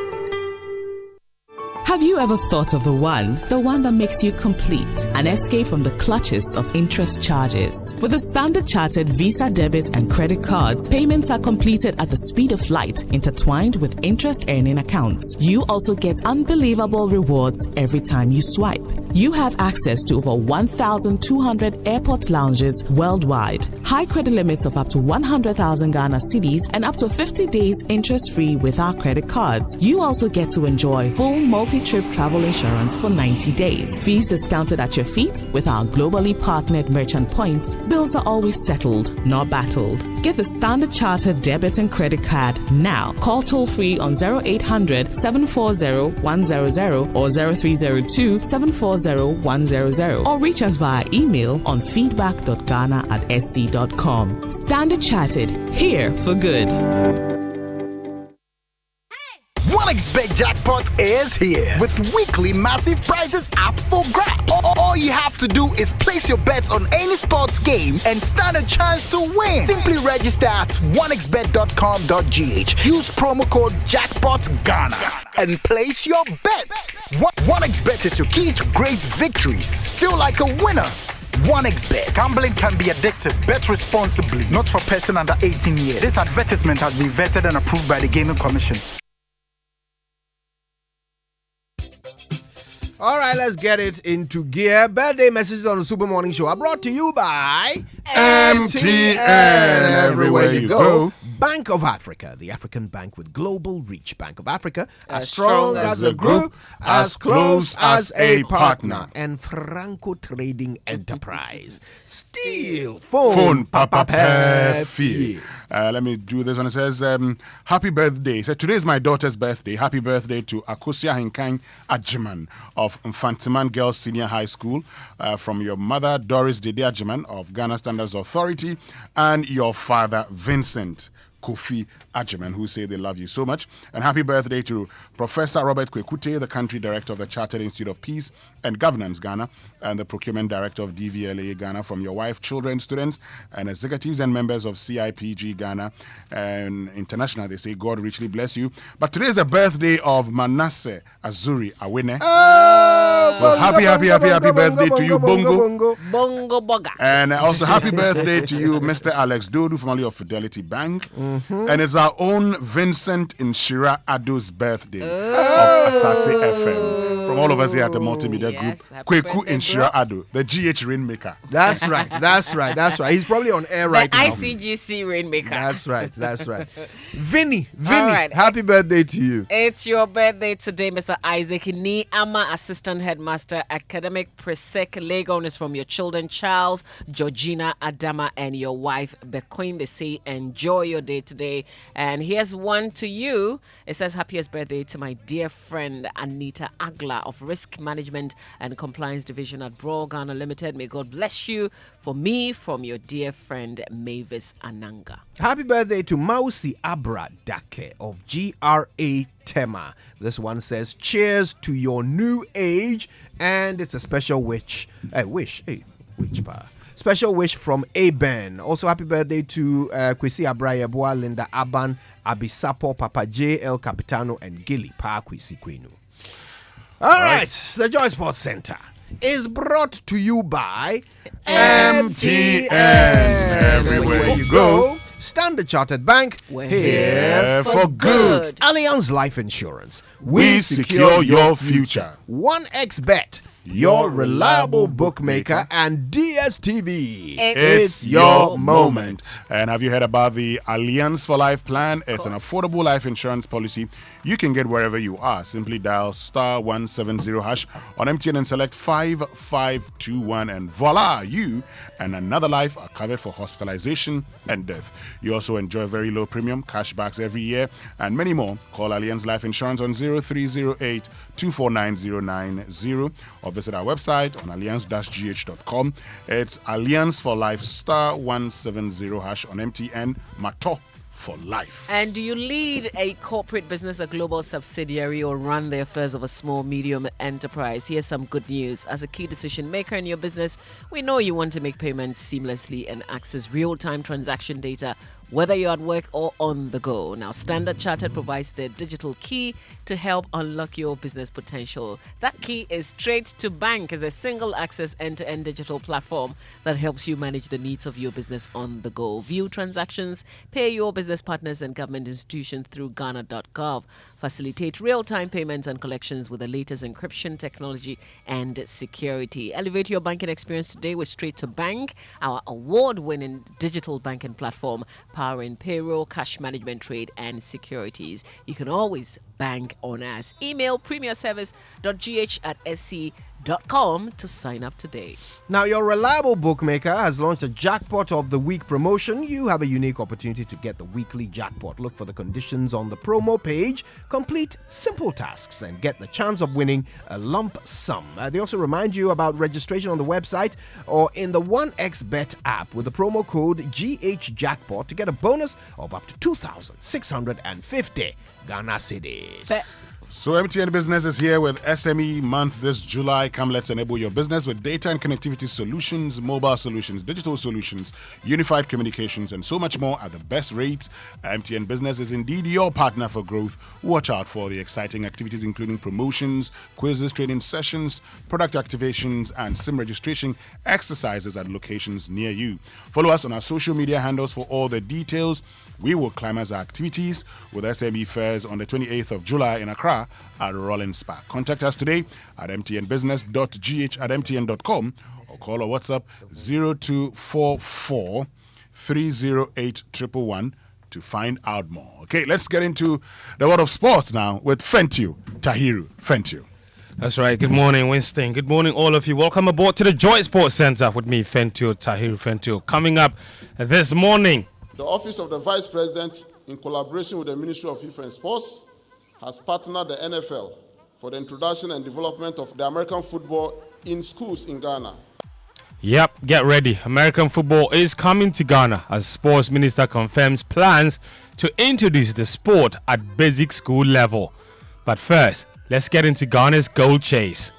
Have you ever thought of the one that makes you complete? An escape from the clutches of interest charges. With the Standard Chartered Visa debit and credit cards, payments are completed at the speed of light, intertwined with interest earning accounts. You also get unbelievable rewards every time you swipe. You have access to over 1,200 airport lounges worldwide, high credit limits of up to 100,000 Ghana cedis, and up to 50 days interest-free with our credit cards. You also get to enjoy full multi-trip travel insurance for 90 days. Fees discounted at your feet with our globally partnered merchant points. Bills are always settled, not battled. Get the Standard Chartered debit and credit card now. Call toll-free on 0800 740 100 or 0302 740 100 or reach us via email on feedback.ghana@sc.com. Standard Chartered, here for good. 1xBet Jackpot is here with weekly massive prizes up for grabs. All you have to do is place your bets on any sports game and stand a chance to win. Simply register at 1xBet.com.gh. Use promo code JackpotGhana and place your bets. 1xBet is your key to great victories. Feel like a winner. 1xBet. Gambling can be addictive. Bet responsibly. Not for person under 18 years. This advertisement has been vetted and approved by the Gaming Commission. All right, let's get it into gear. Birthday messages on the Super Morning Show are brought to you by MTN. Everywhere you go. Bank of Africa, the African bank with global reach. Bank of Africa, as strong as a group, as close as a partner. And Franco Trading Enterprise. Steal phone, Papa Pefi. Let me do this one. It says, happy birthday. So today is my daughter's birthday. Happy birthday to Akosia Hinkang Ajiman of Infantiman Girls Senior High School, from your mother, Doris Dede Ajiman of Ghana Standards Authority, and your father, Vincent Kofi Ajiman, who say they love you so much. And happy birthday to Professor Robert Kwekute, the country director of the Chartered Institute of Peace and Governance Ghana, and the procurement director of DVLA Ghana, from your wife, children, students, and executives and members of CIPG Ghana and International. They say God richly bless you. But today is the birthday of Manasseh Azuri Awene. So happy birthday to you, Bongo. Bongo Boga. And also happy birthday to you, Mr. Alex Dodu, formerly of Fidelity Bank. And it's our own Vincent Inshira Ado's birthday of Asase FM. From all of us here at the Multimedia Group, Kweku Inshira Ado, the GH Rainmaker. That's right. He's probably on air right now. ICGC Rainmaker. That's right. Vinny, right. Happy birthday to you. It's your birthday today, Mr. Isaac Ni Ama, Assistant Headmaster, Academic Presec Legon, is from your children, Charles, Georgina, Adama, and your wife, Bequin. They say enjoy your day today. And here's one to you. It says, happiest birthday to my dear friend, Anita Agla of Risk Management and Compliance Division at Brawl Ghana Limited. May God bless you. For me, from your dear friend, Mavis Ananga. Happy birthday to Mausi Abra Dake of GRA Tema. This one says, cheers to your new age, and it's a special wish. Wish pa. Special wish from Aben. Also, happy birthday to Kwesi Abrayeboa, Linda Aban, Abisapo, Papa J, El Capitano, and Gilly Pa Kwesi Kwenu. All right, the Joy Sports Center is brought to you by MTN. Everywhere you go. Standard Chartered Bank, We're here for good. Allianz Life Insurance, We secure your future. 1xBet, your reliable bookmaker, and DSTV. It's your moment. And have you heard about the Allianz for Life plan? It's an affordable life insurance policy you can get wherever you are. Simply dial *170# on MTN and select 5521, and voila, you and another life are covered for hospitalization and death. You also enjoy very low premium, cashbacks every year, and many more. Call Allianz Life Insurance on 0308 249090 or visit our website on allianz-gh.com. It's Allianz for Life *170# on MTN. Mato for life. And do you lead a corporate business, a global subsidiary, or run the affairs of a small, medium enterprise? Here's some good news. As a key decision maker in your business, we know you want to make payments seamlessly and access real-time transaction data, whether you're at work or on the go. Now, Standard Chartered provides their digital key to help unlock your business potential. That key is Trade to Bank, is a single access end-to-end digital platform that helps you manage the needs of your business on the go. View transactions, pay your business partners and government institutions through Ghana.gov. Facilitate real-time payments and collections with the latest encryption technology and security. Elevate your banking experience today with Trade to Bank, our award-winning digital banking platform powering payroll, cash management, trade, and securities. You can always bank on us. Email premierservice.gh@sc.com to sign up today. Now, your reliable bookmaker has launched a Jackpot of the Week promotion. You have a unique opportunity to get the weekly jackpot. Look for the conditions on the promo page. Complete simple tasks and get the chance of winning a lump sum. They also remind you about registration on the website or in the 1xBet app with the promo code GHJackpot to get a bonus of up to 2,650 Ghana cedis. So MTN Business is here with SME month this July. Come, let's enable your business with data and connectivity solutions, mobile solutions, digital solutions, unified communications, and so much more at the best rates. MTN Business is indeed your partner for growth. Watch out for the exciting activities including promotions, quizzes, training sessions, product activations, and SIM registration exercises at locations near you. Follow us on our social media handles for all the details. We will climax our activities with SME fairs on the 28th of July in Accra at Rollins Park. Contact us today at mtnbusiness.gh@mtn.com or call or WhatsApp 0244 308 111 to find out more. Okay, let's get into the world of sports now with Fentiu Tahiru. Fentiu. That's right. Good morning, Winston. Good morning, all of you. Welcome aboard to the Joy Sports Center with me, Fentiu Tahiru. Fentiu. Coming up this morning, the Office of the Vice President, in collaboration with the Ministry of Youth and Sports, has partnered the NFL for the introduction and development of the American football in schools in Ghana. Yep, get ready. American football is coming to Ghana as Sports Minister confirms plans to introduce the sport at basic school level. But first, let's get into Ghana's gold chase.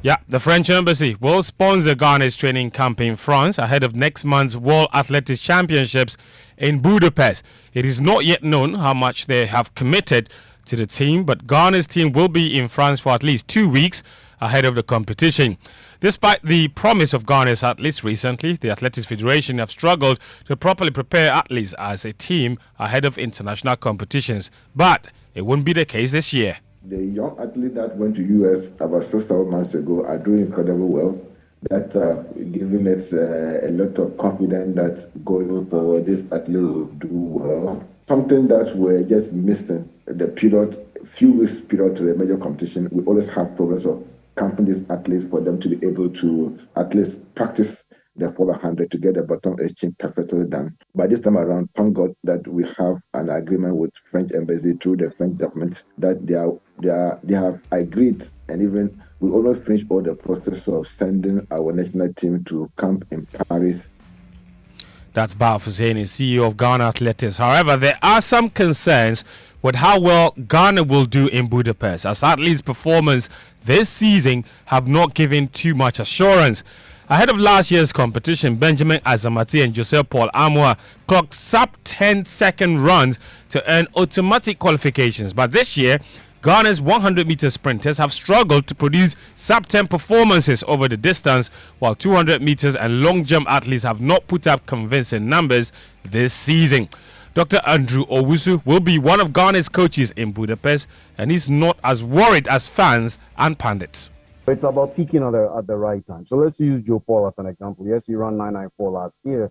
Yeah, the French Embassy will sponsor Ghana's training camp in France ahead of next month's World Athletics Championships in Budapest. It is not yet known how much they have committed to the team, but Ghana's team will be in France for at least 2 weeks ahead of the competition. Despite the promise of Ghana's athletes recently, the Athletics Federation have struggled to properly prepare athletes as a team ahead of international competitions. But it won't be the case this year. The young athlete that went to US about 6 months ago are doing incredibly well. That giving us a lot of confidence that going forward, this athlete will do well. Something that we're just missing, the period, few weeks period to the major competition, we always have problems of camping these athletes for them to be able to at least practice the 400 to get the bottom exchange perfectly done. By this time around, thank God that we have an agreement with French Embassy through the French government that they have agreed, and even we almost finished all the process of sending our national team to camp in Paris. That's Baaf Husseini, CEO of Ghana Athletics. However, there are some concerns with how well Ghana will do in Budapest, as athletes' performance this season have not given too much assurance. Ahead of last year's competition, Benjamin Azamati and Joseph Paul Amwa clocked sub-10-second runs to earn automatic qualifications. But this year, Ghana's 100-meter sprinters have struggled to produce sub-10 performances over the distance, while 200 meters and long jump athletes have not put up convincing numbers this season. Dr. Andrew Owusu will be one of Ghana's coaches in Budapest, and he's not as worried as fans and pundits. It's about peaking at the right time. So let's use Joe Paul as an example. Yes, he ran 994 last year,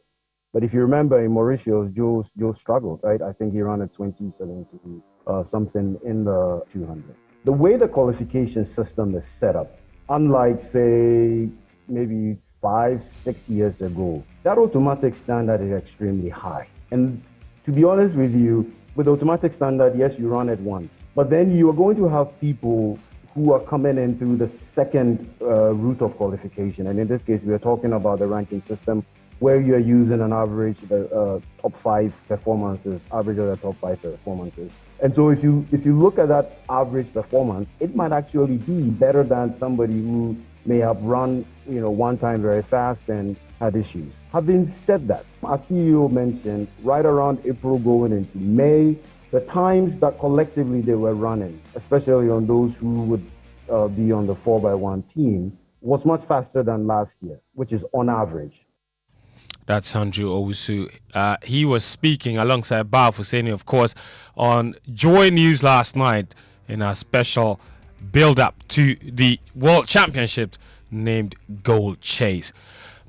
but if you remember in Mauritius, Joe struggled, right? I think he ran at 2017, something in the 200. The way the qualification system is set up, unlike say maybe 5-6 years ago, that automatic standard is extremely high. And to be honest with you, with automatic standard, yes, you run it once, but then you are going to have people who are coming in through the second route of qualification. And in this case, we are talking about the ranking system where you are using an average, the top 5 performances, average of the top 5 performances. And so if you look at that average performance, it might actually be better than somebody who may have run, one time very fast and had issues. Having said that, as CEO mentioned, right around April going into May, the times that collectively they were running, especially on those who would be on the 4x1 team, was much faster than last year, which is on average. That's Andrew Owusu. He was speaking alongside Bao Fuseni, of course, on Joy News last night in a special build-up to the World Championship named Gold Chase.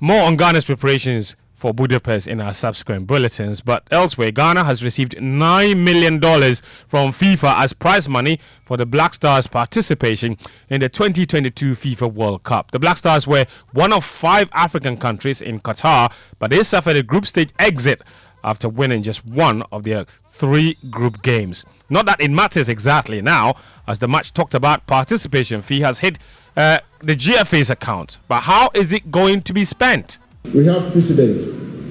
More on Ghana's preparations for Budapest in our subsequent bulletins. But elsewhere, Ghana has received $9 million from FIFA as prize money for the Black Stars' participation in the 2022 FIFA World Cup. The Black Stars were one of 5 African countries in Qatar, but they suffered a group stage exit after winning just one of their 3 group games. Not that it matters exactly now, as the much talked about participation fee has hit the GFA's account. But how is it going to be spent? We have precedent.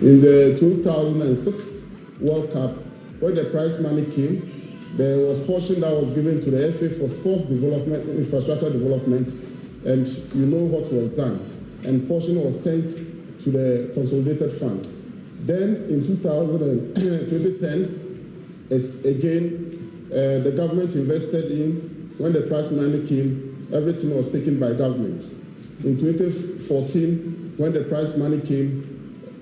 In the 2006 World Cup, when the prize money came, there was portion that was given to the FA for sports development, infrastructure development, and you know what was done. And portion was sent to the consolidated fund. Then in 2010, the government invested in, when the prize money came, everything was taken by government. In 2014, when the prize money came,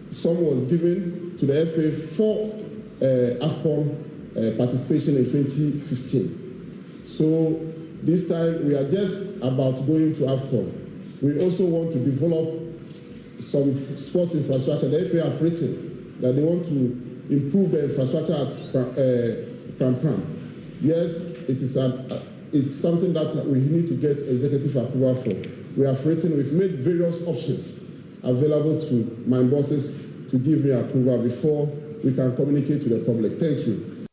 some was given to the FA for AFCON participation in 2015. So this time we are just about going to AFCON. We also want to develop some sports infrastructure. The FA have written that they want to improve the infrastructure at Pram Pram. Yes, it's something that we need to get executive approval for. We have written, we've made various options available to my bosses to give me approval before we can communicate to the public. Thank you.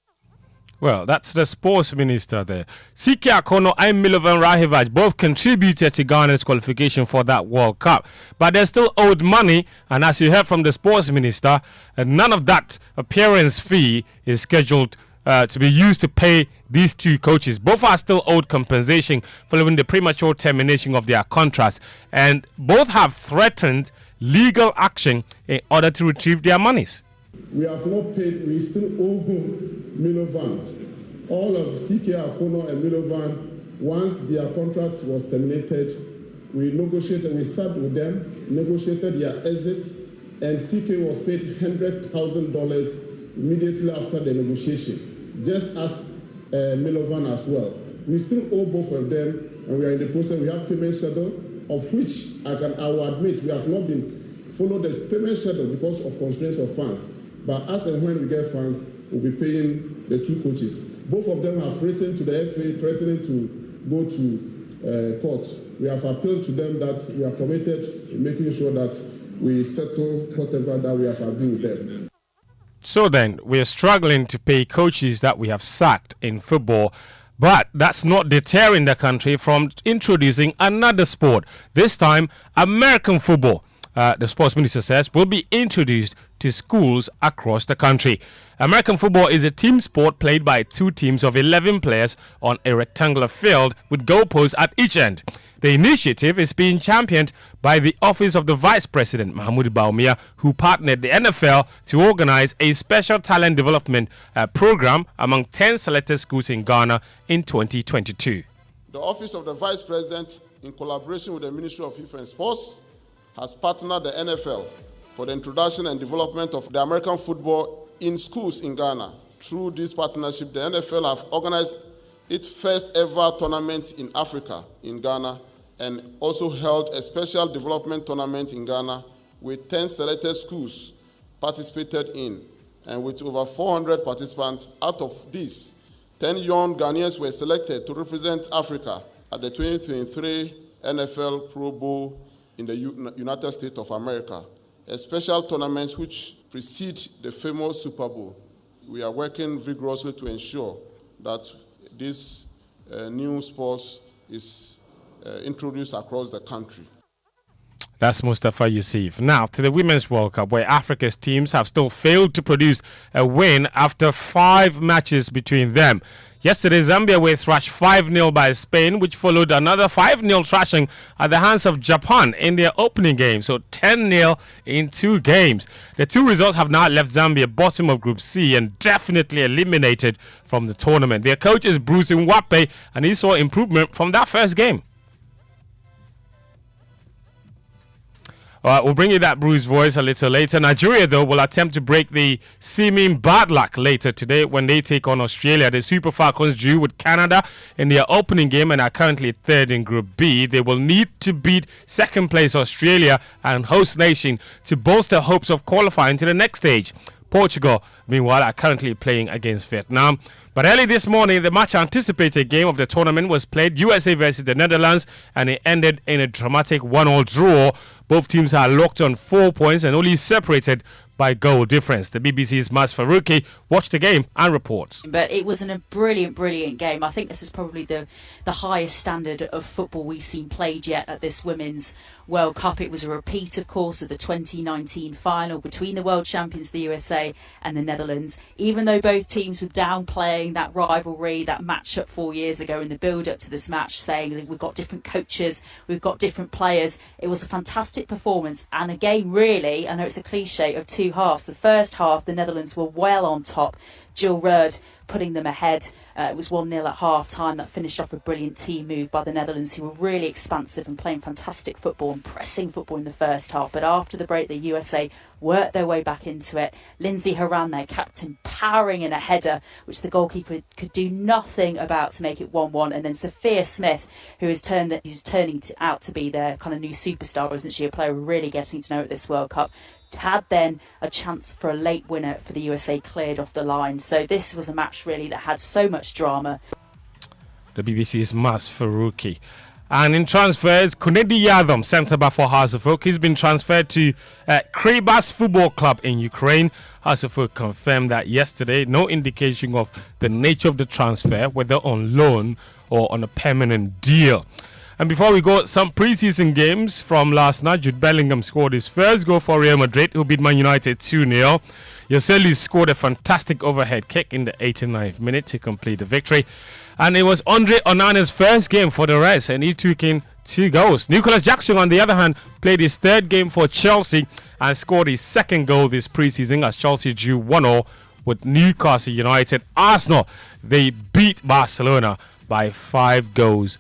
Well, that's the sports minister there. CK Akono and Milovan Rahivaj both contributed to Ghana's qualification for that World Cup. But they're still owed money, and as you heard from the sports minister, none of that appearance fee is scheduled to be used to pay these 2 coaches. Both are still owed compensation following the premature termination of their contracts, and both have threatened legal action in order to retrieve their monies. We have not paid, we still owe Milovan. All of CK Akono and Milovan, once their contract was terminated, we sat with them, negotiated their exit, and CK was paid $100,000 immediately after the negotiation, just as Milovan as well. We still owe both of them, and we are in the process. We have payment schedule, of which I will admit we have not been followed the payment schedule because of constraints of funds. But as and when we get funds, we'll be paying the 2 coaches. Both of them have written to the FA threatening to go to court. We have appealed to them that we are committed in making sure that we settle whatever that we have agreed with them. So then, we are struggling to pay coaches that we have sacked in football, but that's not deterring the country from introducing another sport. This time, American football, the sports minister says, will be introduced to schools across the country. American football is a team sport played by two teams of 11 players on a rectangular field with goalposts at each end. The initiative is being championed by the Office of the Vice President, Mahmoud Bawumia, who partnered the NFL to organize a special talent development program among 10 selected schools in Ghana in 2022. The Office of the Vice President, in collaboration with the Ministry of Youth and Sports, has partnered the NFL for the introduction and development of the American football in schools in Ghana. Through this partnership, the NFL have organized its first ever tournament in Africa, in Ghana, and also held a special development tournament in Ghana with 10 selected schools participated in. And with over 400 participants, out of these, 10 young Ghanaians were selected to represent Africa at the 2023 NFL Pro Bowl in the United States of America, a special tournament which precedes the famous Super Bowl. We are working vigorously to ensure that this new sport is introduced across the country. That's Mustafa Yusuf. Now to the Women's World Cup, where Africa's teams have still failed to produce a win after 5 matches between them. Yesterday, Zambia were thrashed 5-0 by Spain, which followed another 5-0 thrashing at the hands of Japan in their opening game. So 10-0 in 2 games. The 2 results have now left Zambia bottom of Group C and definitely eliminated from the tournament. Their coach is Bruce Mwape, and he saw improvement from that first game. All right, we'll bring you that Bruce voice a little later. Nigeria, though, will attempt to break the seeming bad luck later today when they take on Australia. The Super Falcons drew with Canada in their opening game and are currently 3rd in Group B. They will need to beat second place Australia and host nation to bolster hopes of qualifying to the next stage. Portugal, meanwhile, are currently playing against Vietnam. But early this morning, the much anticipated game of the tournament was played, USA versus the Netherlands, and it ended in a dramatic 1-1 draw. Both teams are locked on 4 points and only separated by goal difference. The BBC's Maz Faruqi watched the game and reports. But it was a brilliant game. I think this is probably the highest standard of football we've seen played yet at this Women's World Cup. It was a repeat, of course, of the 2019 final between the world champions, the USA, and the Netherlands. Even though both teams were downplaying that rivalry, that matchup 4 years ago in the build-up to this match, saying that we've got different coaches, we've got different players, it was a fantastic performance and a game, really, I know it's a cliche, of 2 halves. The first half, the Netherlands were well on top. Jill Rudd putting them ahead. It was 1-0 at half-time. That finished off a brilliant team move by the Netherlands, who were really expansive and playing fantastic football and pressing football in the first half. But after the break, the USA worked their way back into it. Lindsay Horan, their captain, powering in a header, which the goalkeeper could do nothing about to make it 1-1. And then Sophia Smith, who's turning out to be their kind of new superstar, isn't she? A player we're really getting to know at this World Cup. Had then a chance for a late winner for the USA, cleared off the line. So this was a match really that had so much drama. The BBC's Maz Faruqi. And in transfers, Kunedi Yadom, centre-back for Hearts of Oak, he's been transferred to Krybas Football Club in Ukraine. Hearts of Oak confirmed that yesterday. No indication of the nature of the transfer, whether on loan or on a permanent deal. And before we go, some preseason games from last night. Jude Bellingham scored his first goal for Real Madrid, who beat Man United 2-0. Joselu scored a fantastic overhead kick in the 89th minute to complete the victory. And it was Andre Onana's first game for the Reds, and he took in 2 goals. Nicholas Jackson, on the other hand, played his 3rd game for Chelsea and scored his 2nd goal this preseason as Chelsea drew 1-0 with Newcastle United. Arsenal, they beat Barcelona by 5-3.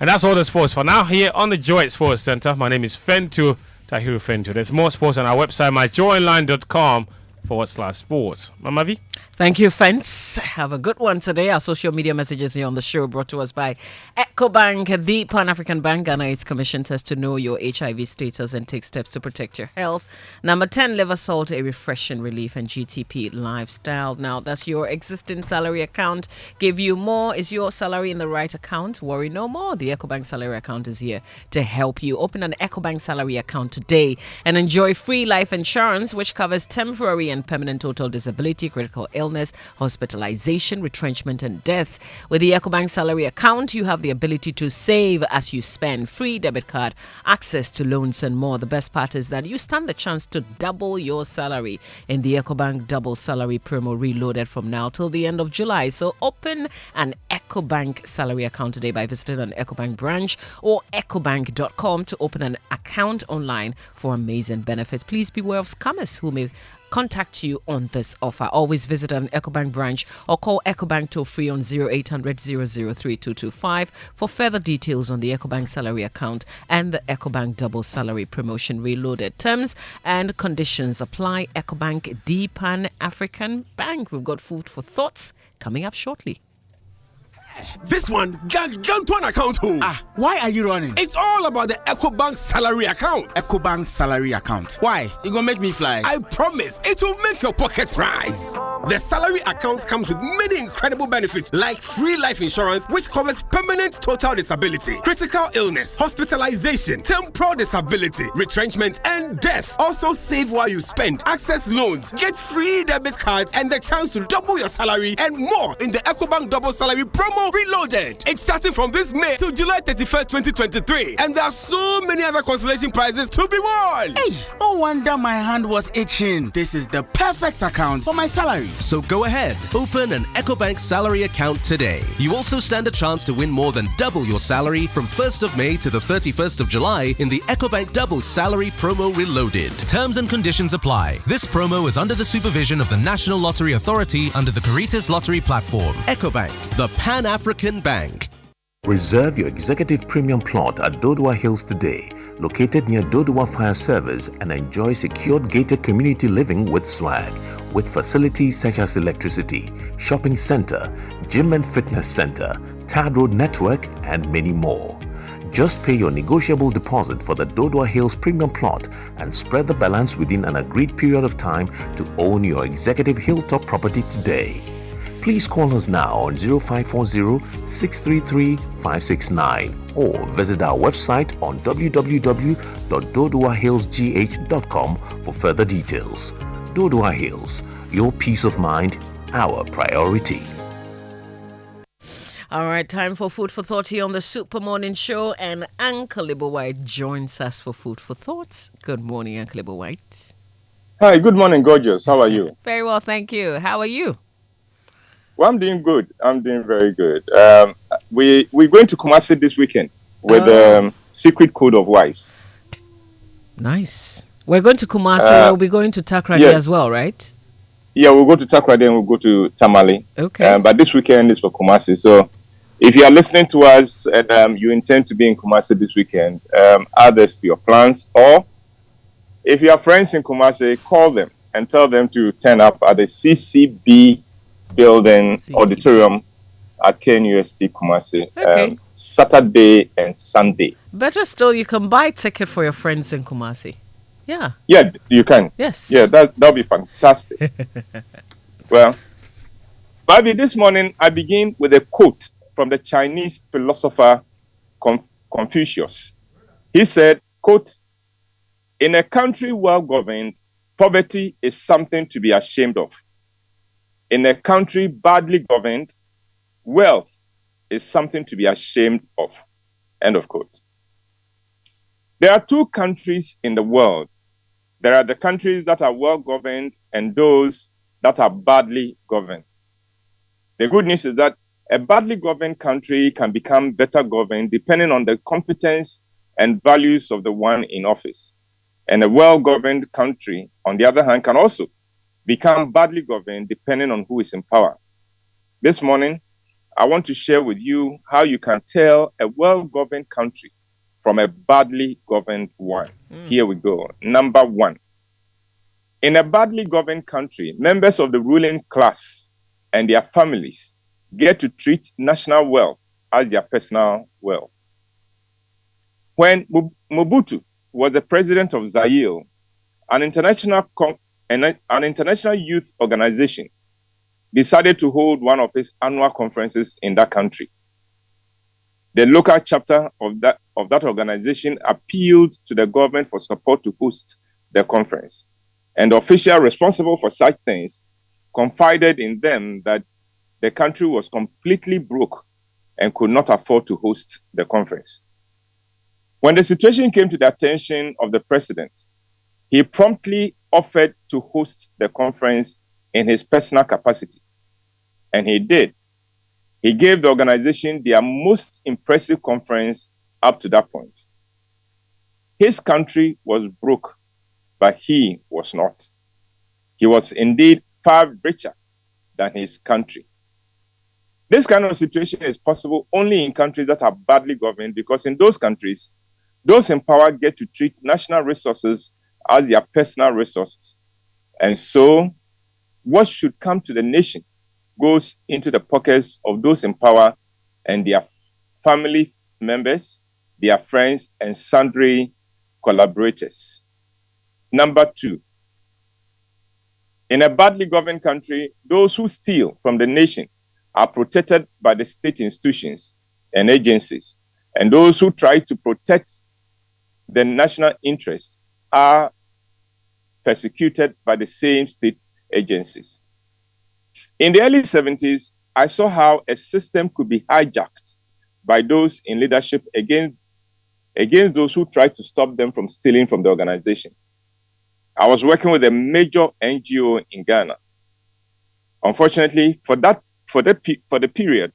And that's all the sports for now here on the Joy Sports Centre. My name is Fentu, Tahiru Fentu. There's more sports on our website, myjoyonline.com/sports. Mama V? Thank you, Fence. Have a good one today. Our social media messages here on the show brought to us by EcoBank, the Pan-African Bank. Ghana is commissioned us to know your HIV status and take steps to protect your health. Number 10, liver salt, a refreshing relief, and GTP lifestyle. Now, does your existing salary account give you more? Is your salary in the right account? Worry no more. The EcoBank salary account is here to help you. Open an EcoBank salary account today and enjoy free life insurance, which covers temporary and and permanent total disability, critical illness, hospitalization, retrenchment, and death. With the EcoBank salary account, you have the ability to save as you spend, free debit card, access to loans, and more. The best part is that you stand the chance to double your salary in the EcoBank Double Salary promo reloaded from now till the end of July. So open an EcoBank salary account today by visiting an EcoBank branch or ecobank.com to open an account online for amazing benefits. Please beware of scammers who may contact you on this offer. Always visit an EcoBank branch or call EcoBank toll free on 0800 003 for further details on the EcoBank salary account and the EcoBank Double Salary promotion reloaded. Terms and conditions apply. EcoBank, the Pan-African Bank. We've got food for thoughts coming up shortly. This one, Gantuan account. Why are you running? It's all about the EcoBank salary account. EcoBank salary account. Why? You gonna make me fly? I promise, it will make your pockets rise. The salary account comes with many incredible benefits like free life insurance, which covers permanent total disability, critical illness, hospitalization, temporal disability, retrenchment, and death. Also save while you spend, access loans, get free debit cards, and the chance to double your salary and more in the EcoBank Double Salary promo reloaded. It's starting from this May to July 31st, 2023. And there are so many other consolation prizes to be won. Hey, no wonder my hand was itching. This is the perfect account for my salary. So go ahead, open an EcoBank salary account today. You also stand a chance to win more than double your salary from 1st of May to the 31st of July in the EcoBank Double Salary promo reloaded. Terms and conditions apply. This promo is under the supervision of the National Lottery Authority under the Caritas Lottery platform. EcoBank, the Pan-African Bank. Reserve your executive premium plot at Dodua Hills today, located near Dodua Fire Service, and enjoy secured gated community living with swag, with facilities such as electricity, shopping center, gym and fitness center, tarred road network, and many more. Just pay your negotiable deposit for the Dodua Hills premium plot and spread the balance within an agreed period of time to own your executive hilltop property today. Please call us now on 0540-633-569 or visit our website on www.doduahillsgh.com for further details. Dodua Hills, your peace of mind, our priority. All right, time for Food for Thought here on the Super Morning Show, and Uncle Libo White joins us for Food for Thoughts. Good morning, Uncle Libo White. Hi, good morning, gorgeous. How are you? Very well, thank you. How are you? Well, I'm doing good. I'm doing very good. We're going to Kumasi this weekend with Secret Code of Wives. Nice. We're going to Kumasi. We'll be going to Takoradi as well, right? Yeah, we'll go to Takoradi and we'll go to Tamale. Okay. But this weekend is for Kumasi. So if you are listening to us and you intend to be in Kumasi this weekend, add this to your plans. Or if you have friends in Kumasi, call them and tell them to turn up at the CCB building auditorium at KNUST Kumasi. Okay. Saturday and Sunday. Better still, you can buy a ticket for your friends in Kumasi. Yeah. Yeah, you can. Yes. Yeah, that'll be fantastic. Well, Bobby, this morning I begin with a quote from the Chinese philosopher Confucius. He said, quote, "In a country well governed, poverty is something to be ashamed of. In a country badly governed, wealth is something to be ashamed of." End of quote. There are two countries in the world. There are the countries that are well governed and those that are badly governed. The good news is that a badly governed country can become better governed depending on the competence and values of the one in office. And a well-governed country, on the other hand, can also become badly governed depending on who is in power. This morning, I want to share with you how you can tell a well-governed country from a badly governed one. Here we go. Number one. In a badly governed country, members of the ruling class and their families get to treat national wealth as their personal wealth. When Mobutu was the president of Zaire, an international youth organization decided to hold one of its annual conferences in that country. The local chapter of that organization appealed to the government for support to host the conference. And the official responsible for such things confided in them that the country was completely broke and could not afford to host the conference. When the situation came to the attention of the president, he promptly offered to host the conference in his personal capacity. And he did. He gave the organization their most impressive conference up to that point. His country was broke, but he was not. He was indeed far richer than his country. This kind of situation is possible only in countries that are badly governed, because in those countries, those in power get to treat national resources as their personal resources. And so, what should come to the nation goes into the pockets of those in power and their family members, their friends, and sundry collaborators. Number 2, in a badly governed country, those who steal from the nation are protected by the state institutions and agencies, and those who try to protect the national interests are persecuted by the same state agencies. In the early 70s, I saw how a system could be hijacked by those in leadership against those who tried to stop them from stealing from the organization. I was working with a major NGO in Ghana. Unfortunately, for the period,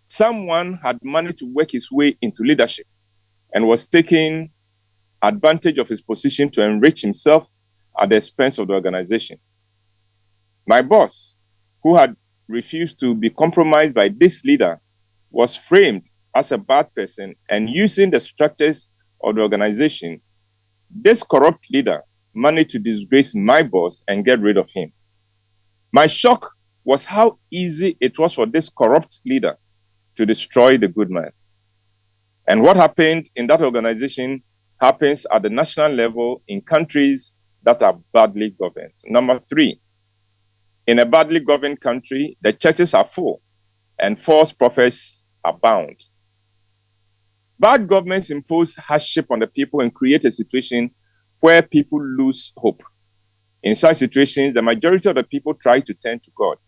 someone had managed to work his way into leadership and was taking advantage of his position to enrich himself at the expense of the organization. My boss, who had refused to be compromised by this leader, was framed as a bad person, and using the structures of the organization, this corrupt leader managed to disgrace my boss and get rid of him. My shock was how easy it was for this corrupt leader to destroy the good man. And what happened in that organization happens at the national level in countries that are badly governed. Number 3, in a badly governed country, the churches are full and false prophets abound. Bad governments impose hardship on the people and create a situation where people lose hope. In such situations, the majority of the people try to turn to God.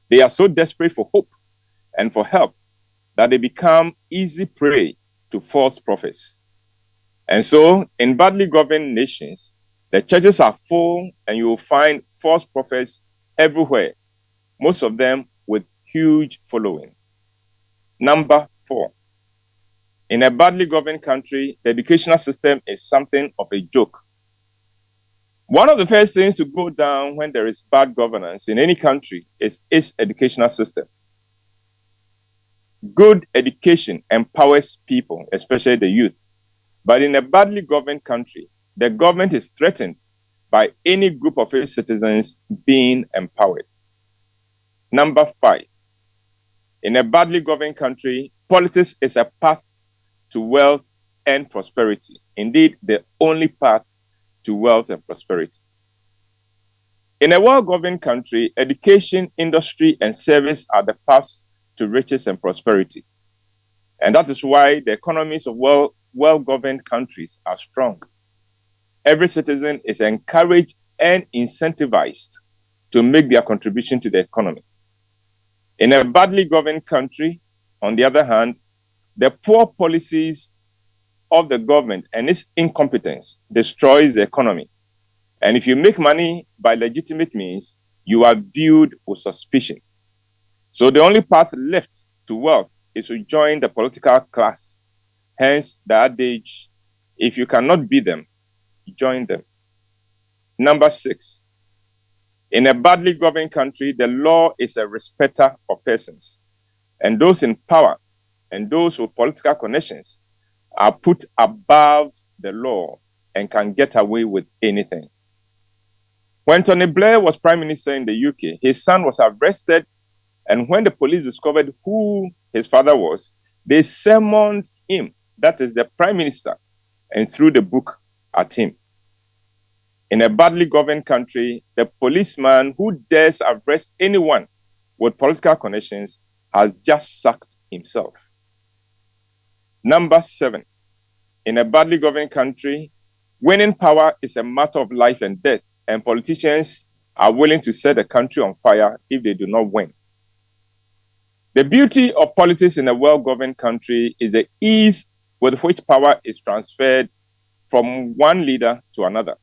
They are so desperate for hope and for help that they become easy prey to false prophets. And so, in badly governed nations, the churches are full and you will find false prophets everywhere, most of them with huge following. Number 4, in a badly governed country, the educational system is something of a joke. One of the first things to go down when there is bad governance in any country is its educational system. Good education empowers people, especially the youth. But in a badly governed country, the government is threatened by any group of its citizens being empowered. Number 5, in a badly governed country, politics is a path to wealth and prosperity. Indeed, the only path to wealth and prosperity. In a well-governed country, education, industry, and service are the paths to riches and prosperity. And that is why the economies of well-governed countries are strong. Every citizen is encouraged and incentivized to make their contribution to the economy. In a badly governed country, on the other hand, the poor policies of the government and its incompetence destroys the economy. And if you make money by legitimate means, you are viewed with suspicion. So the only path left to wealth is to join the political class. Hence the adage, if you cannot beat them, join them. Number 6, in a badly governed country, the law is a respecter of persons. And those in power and those with political connections are put above the law and can get away with anything. When Tony Blair was Prime Minister in the UK, his son was arrested, and when the police discovered who his father was, they summoned him, that is the Prime Minister, and threw the book at him. In a badly governed country, the policeman who dares arrest anyone with political connections has just sacked himself. Number 7, in a badly governed country, winning power is a matter of life and death and politicians are willing to set the country on fire if they do not win. The beauty of politics in a well-governed country is the ease with which power is transferred from one leader to another.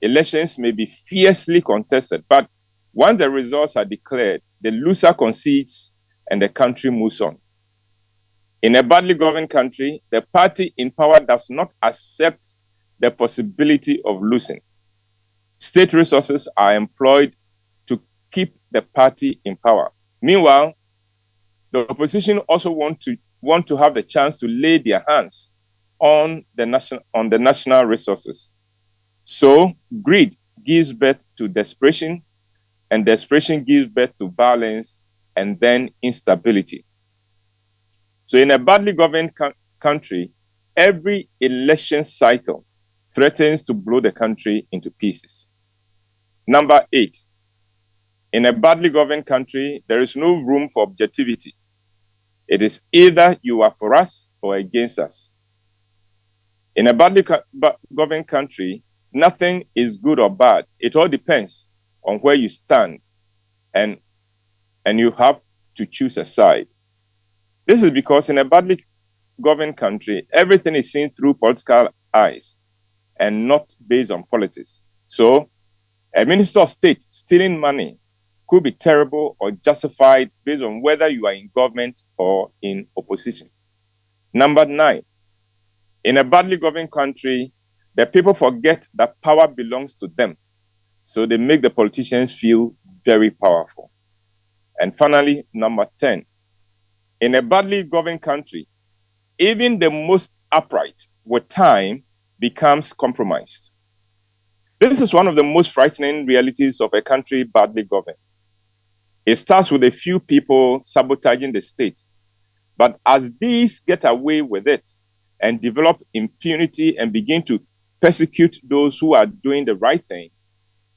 Elections may be fiercely contested, but once the results are declared, the loser concedes and the country moves on. In a badly governed country, the party in power does not accept the possibility of losing. State resources are employed to keep the party in power. Meanwhile, the opposition also want to have the chance to lay their hands on the national resources. So greed gives birth to desperation, and desperation gives birth to violence and then instability. So in a badly governed country, every election cycle threatens to blow the country into pieces. Number 8, in a badly governed country, there is no room for objectivity. It is either you are for us or against us. In a badly governed country, nothing is good or bad. It all depends on where you stand, and you have to choose a side. This is because in a badly governed country, everything is seen through political eyes and not based on politics. So, a minister of state stealing money could be terrible or justified based on whether you are in government or in opposition. Number 9, in a badly governed country, the people forget that power belongs to them. So they make the politicians feel very powerful. And finally, number 10, in a badly governed country, even the most upright with time becomes compromised. This is one of the most frightening realities of a country badly governed. It starts with a few people sabotaging the state. But as these get away with it and develop impunity and begin to persecute those who are doing the right thing,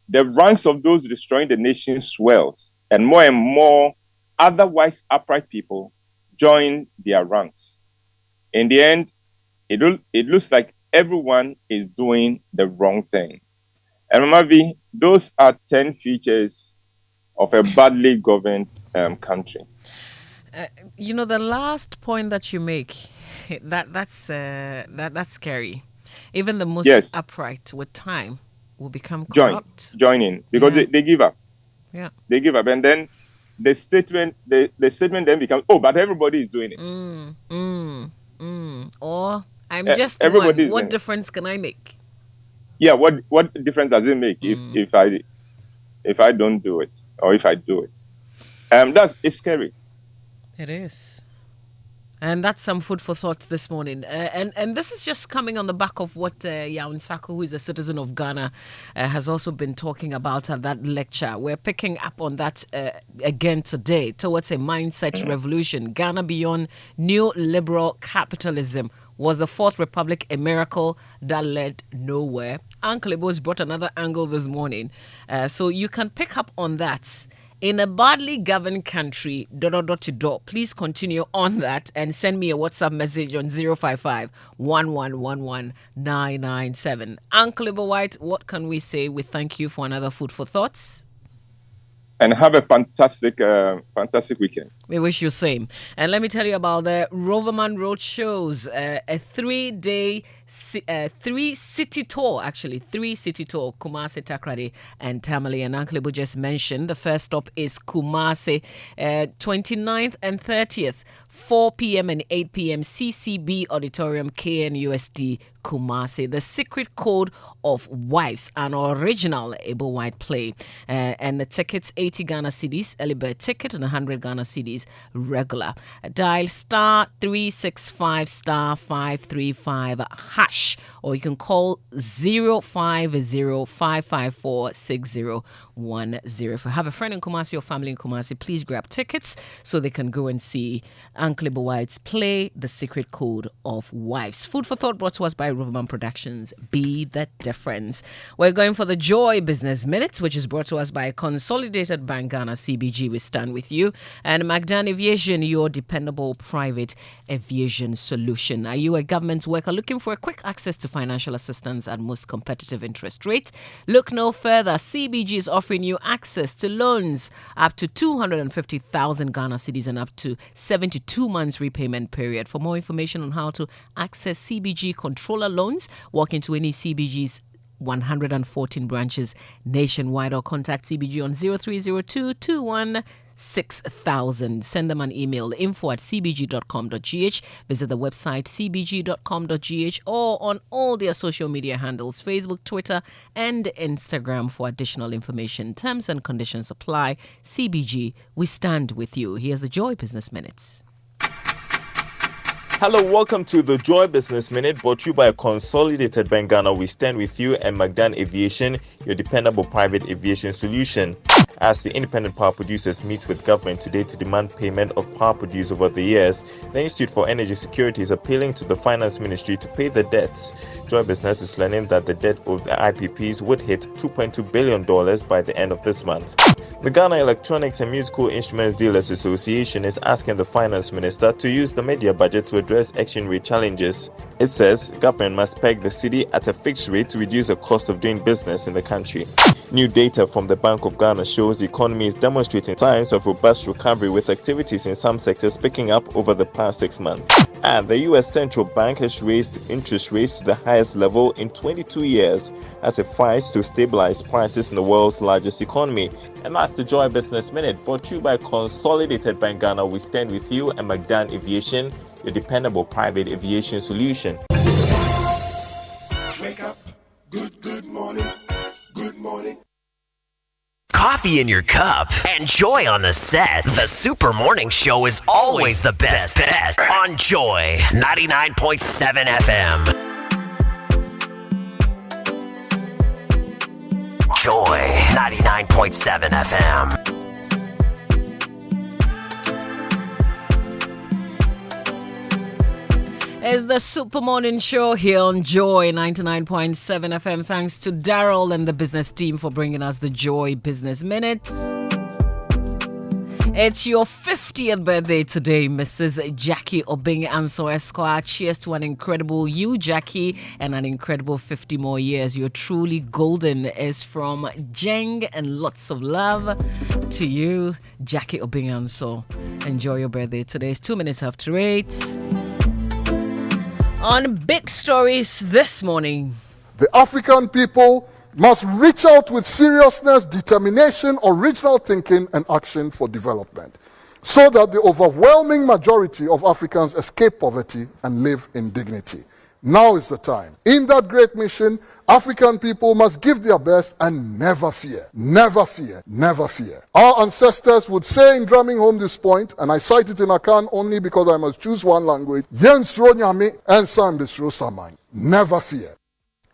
the ranks of those destroying the nation swells, and more otherwise upright people join their ranks. In the end, it looks like everyone is doing the wrong thing. And Mama, those are 10 features of a badly governed country. The last point that you make, that's scary. Even the most upright with time will become corrupt. Join in because they give up. Yeah, they give up, and then the statement then becomes, but everybody is doing it. Or I'm just one. What difference can I make? Yeah, what difference does it make if I don't do it or if I do it? It's scary. It is. And that's some food for thought this morning. And this is just coming on the back of what Yaun Sako, who is a citizen of Ghana, has also been talking about at that lecture. We're picking up on that again today towards a mindset revolution. Ghana beyond neoliberal capitalism. Was the Fourth Republic a miracle that led nowhere? Uncle Ibo's brought another angle this morning. So you can pick up on that. In a badly governed country, ... Please continue on that and send me a WhatsApp message on 055 1111 997. Uncle Ibo White, what can we say? We thank you for another Food for Thoughts. And have a fantastic weekend. We wish you same. And let me tell you about the Roverman Road shows, a 3-day, 3-city tour, actually, 3-city tour, Kumasi, Takrady, and Tamale. And Uncle Ibu just mentioned, the first stop is Kumasi, 29th and 30th, 4 p.m. and 8 p.m., CCB Auditorium, KNUST, Kumasi. The Secret Code of Wives, an original Ibu White play. And the tickets, 80 Ghana cedis, early bird ticket, and 100 Ghana cedis regular. Dial *365 *535 #, or you can call 050 554 6010. If you have a friend in Kumasi or family in Kumasi, please grab tickets so they can go and see Uncle White's play, The Secret Code of Wives. Food for thought brought to us by Riverman Productions. Be the difference. We're going for the Joy Business Minute, which is brought to us by Consolidated Bank Ghana, CBG. We stand with you. And Magdan Aviation, your dependable private aviation solution. Are you a government worker looking for a quick access to financial assistance at most competitive interest rate? Look no further. CBG is offering you access to loans up to 250,000 Ghana cedis and up to 72 months repayment period. For more information on how to access CBG controller loans, walk into any CBG's 114 branches nationwide or contact CBG on 0302 21 6000. Send them an email, info@cbg.com.gh. Visit the website cbg.com.gh or on all their social media handles, Facebook, Twitter, and Instagram for additional information. Terms and conditions apply. CBG, we stand with you. Here's the Joy Business Minutes. Hello, welcome to the Joy Business Minute, brought to you by Consolidated Bank Ghana. We stand with you, and Magdan Aviation, your dependable private aviation solution. As the independent power producers meet with government today to demand payment of power produced over the years, the Institute for Energy Security is appealing to the Finance Ministry to pay the debts. Joy Business is learning that the debt of the IPPs would hit $2.2 billion by the end of this month. The Ghana Electronics and Musical Instruments Dealers Association is asking the Finance Minister to use the media budget to address exchange rate challenges. It says government must peg the cedi at a fixed rate to reduce the cost of doing business in the country. New data from the Bank of Ghana shows the economy is demonstrating signs of robust recovery, with activities in some sectors picking up over the past 6 months. And the U.S. Central Bank has raised interest rates to the highest level in 22 years as it fights to stabilize prices in the world's largest economy. And that's the Joy Business Minute, brought to you by Consolidated Bank Ghana. We stand with you, and Magdan Aviation, your dependable private aviation solution. Wake up. Good morning. Good morning. Coffee in your cup and Joy on the set. The Super Morning Show is always the best bet on Joy 99.7 FM. Joy 99.7 FM. It's the Super Morning Show here on Joy 99.7 FM. Thanks to Daryl and the business team for bringing us the Joy Business Minute. It's your 50th birthday today, Mrs. Jackie Obing Anso Esquire. Cheers to an incredible you, Jackie, and an incredible 50 more years. You're truly golden. Is from Jeng, and lots of love to you, Jackie Obing Anso. Enjoy your birthday today. It's 2 minutes after 8. On big stories this morning, the African people must reach out with seriousness, determination, original thinking, and action for development, so that the overwhelming majority of Africans escape poverty and live in dignity. Now is the time. In that great mission, African people must give their best and never fear. Never fear. Never fear. Our ancestors would say in drumming home this point, and I cite it in Akan only because I must choose one language, Yensro Nyame and Sambisro Samai. Never fear.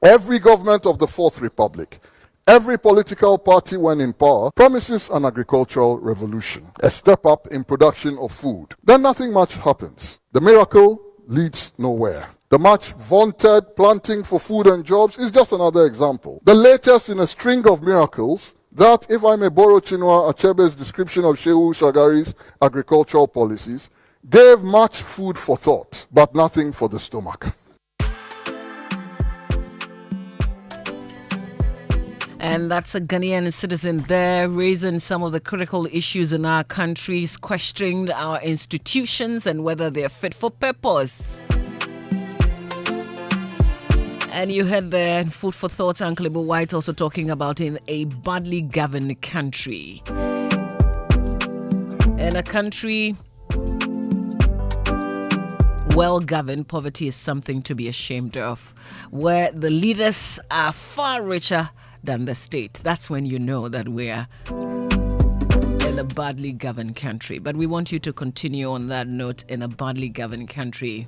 Every government of the Fourth Republic, every political party when in power, promises an agricultural revolution, a step up in production of food. Then nothing much happens. The miracle leads nowhere. The much vaunted planting for food and jobs is just another example. The latest in a string of miracles that, if I may borrow Chinua Achebe's description of Shehu Shagari's agricultural policies, gave much food for thought, but nothing for the stomach. And that's a Ghanaian citizen there raising some of the critical issues in our countries, questioning our institutions and whether they're fit for purpose. And you heard there, food for thought, Uncle Ibu White also talking about in a badly governed country. In a country well governed, poverty is something to be ashamed of. Where the leaders are far richer than the state, that's when you know that we are in a badly governed country. But we want you to continue on that note, in a badly governed country.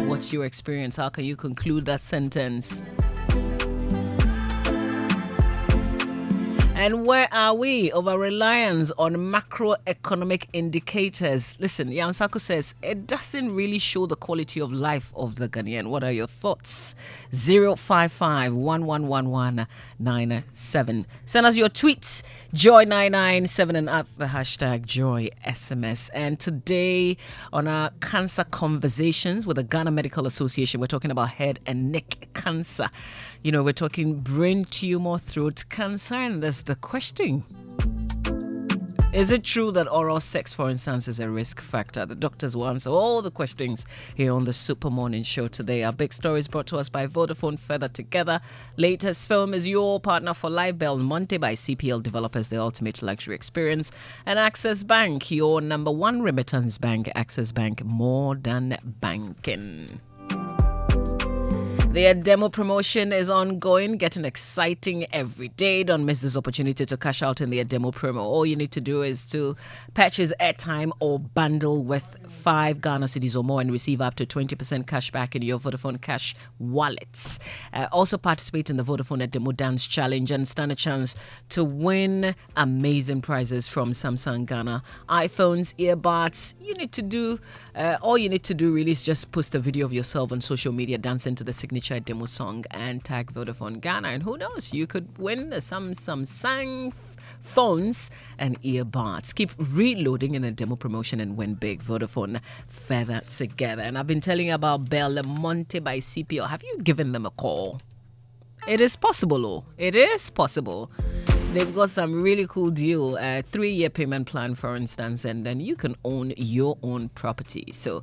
What's your experience? How can you conclude that sentence? And where are we? Over reliance on macroeconomic indicators. Listen, Yansako says it doesn't really show the quality of life of the Ghanaian. What are your thoughts? 055-1111-97. Send us your tweets, Joy997 and at the hashtag JoySMS. And today on our cancer conversations with the Ghana Medical Association, we're talking about head and neck cancer. You know, we're talking brain tumor, throat cancer, and there's the question. Is it true that oral sex, for instance, is a risk factor? The doctors will answer all the questions here on the Super Morning Show today. Our big story is brought to us by Vodafone Further Together. Latest film is your partner for life, Belmonte by CPL Developers, the ultimate luxury experience. And Access Bank, your number one remittance bank. Access Bank, more than banking. The demo promotion is ongoing, getting exciting every day. Don't miss this opportunity to cash out in the demo promo. All you need to do is to purchase airtime or bundle with 5 Ghana cedis or more and receive up to 20% cash back in your Vodafone Cash wallets. Also participate in the Vodafone Demo Dance Challenge and stand a chance to win amazing prizes from Samsung Ghana. iPhones, earbuds. All you need to do really is just post a video of yourself on social media dancing to the signature demo song and tag Vodafone Ghana, and who knows, you could win some Samsung phones and earbuds. Keep reloading in the demo promotion and win big. Vodafone Further Together. And I've been telling you about Belmonte by CPL. Have you given them a call? It is possible. It is possible. They've got some really cool deal, 3-year payment plan, for instance, and then you can own your own property. So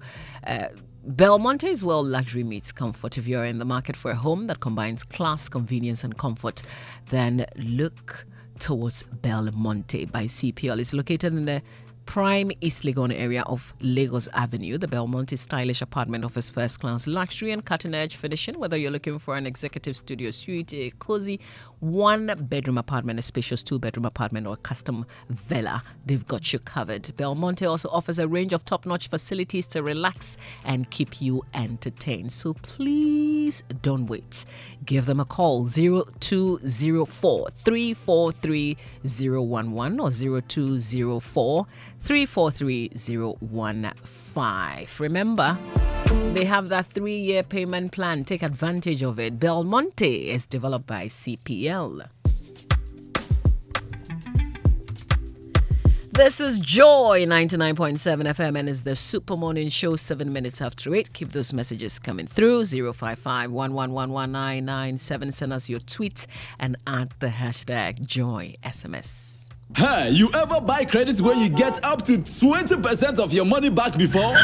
Belmonte is where luxury meets comfort. If you're in the market for a home that combines class, convenience, and comfort, then look towards Belmonte by CPL. It's located in the prime East Legon area of Lagos Avenue. The Belmonte stylish apartment offers first-class luxury and cutting-edge finishing. Whether you're looking for an executive studio suite, a cozy one-bedroom apartment, a spacious 2-bedroom apartment, or a custom villa, they've got you covered. Belmonte also offers a range of top-notch facilities to relax and keep you entertained. So please don't wait. Give them a call, 0204-343-011 or 0204-343-015. Remember, they have that 3-year payment plan. Take advantage of it. Belmonte is developed by CPL. This is Joy 99.7 FM and is the Super Morning Show, 7 minutes after 8. Keep those messages coming through. 055-111-1997. Send us your tweets and add the hashtag JoySMS. Hey, you ever buy credits where you get up to 20% of your money back before?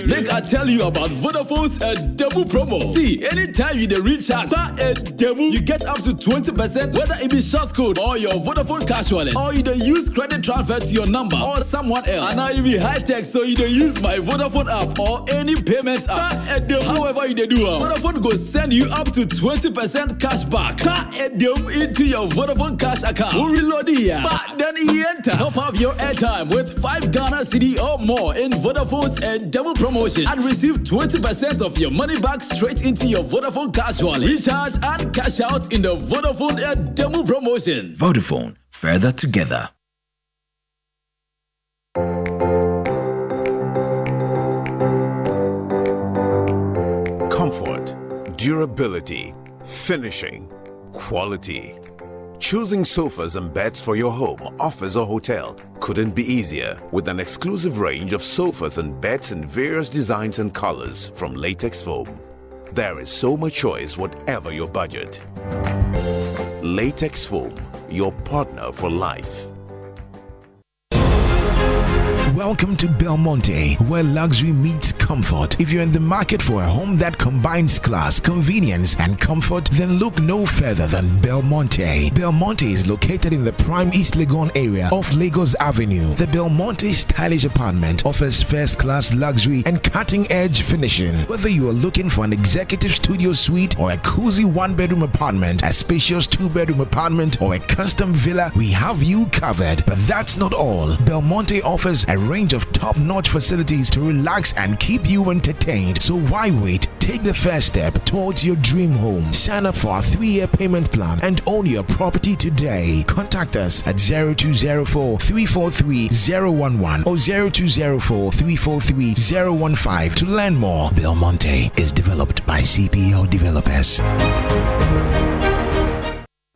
Make I tell you about Vodafone's demo promo. See, anytime you recharge a demo, you get up to 20%, whether it be short code or your Vodafone Cash wallet, or you don't use credit transfer to your number or someone else. And now you be high tech, so you don't use my Vodafone app or any payment app. However you do, Vodafone go send you up to 20% cash back into your Vodafone Cash account. We'll reload here, but then you enter. Top up your airtime with 5 Ghana cedi or more in Vodafone's demo promotion and receive 20% of your money back straight into your Vodafone Cash wallet. Recharge and cash out in the Vodafone demo promotion. Vodafone, further together. Comfort, durability, finishing, quality. Choosing sofas and beds for your home, office, or hotel couldn't be easier with an exclusive range of sofas and beds in various designs and colors from Latex Foam. There is so much choice, whatever your budget. Latex Foam, your partner for life. Welcome to Belmonte, where luxury meets comfort. If you're in the market for a home that combines class, convenience, and comfort, then look no further than Belmonte. Belmonte is located in the prime East Legon area of Lagos Avenue. The Belmonte stylish apartment offers first-class luxury and cutting-edge finishing. Whether you are looking for an executive studio suite or a cozy one-bedroom apartment, a spacious 2-bedroom apartment, or a custom villa, we have you covered. But that's not all. Belmonte offers a range of top-notch facilities to relax and keep you entertained. So why wait? Take Take the first step towards your dream home. Sign up for our 3-year payment plan and own your property today. Contact us at 0204 343 011 or 0204 343 015 to learn more. Belmonte is developed by CPL Developers.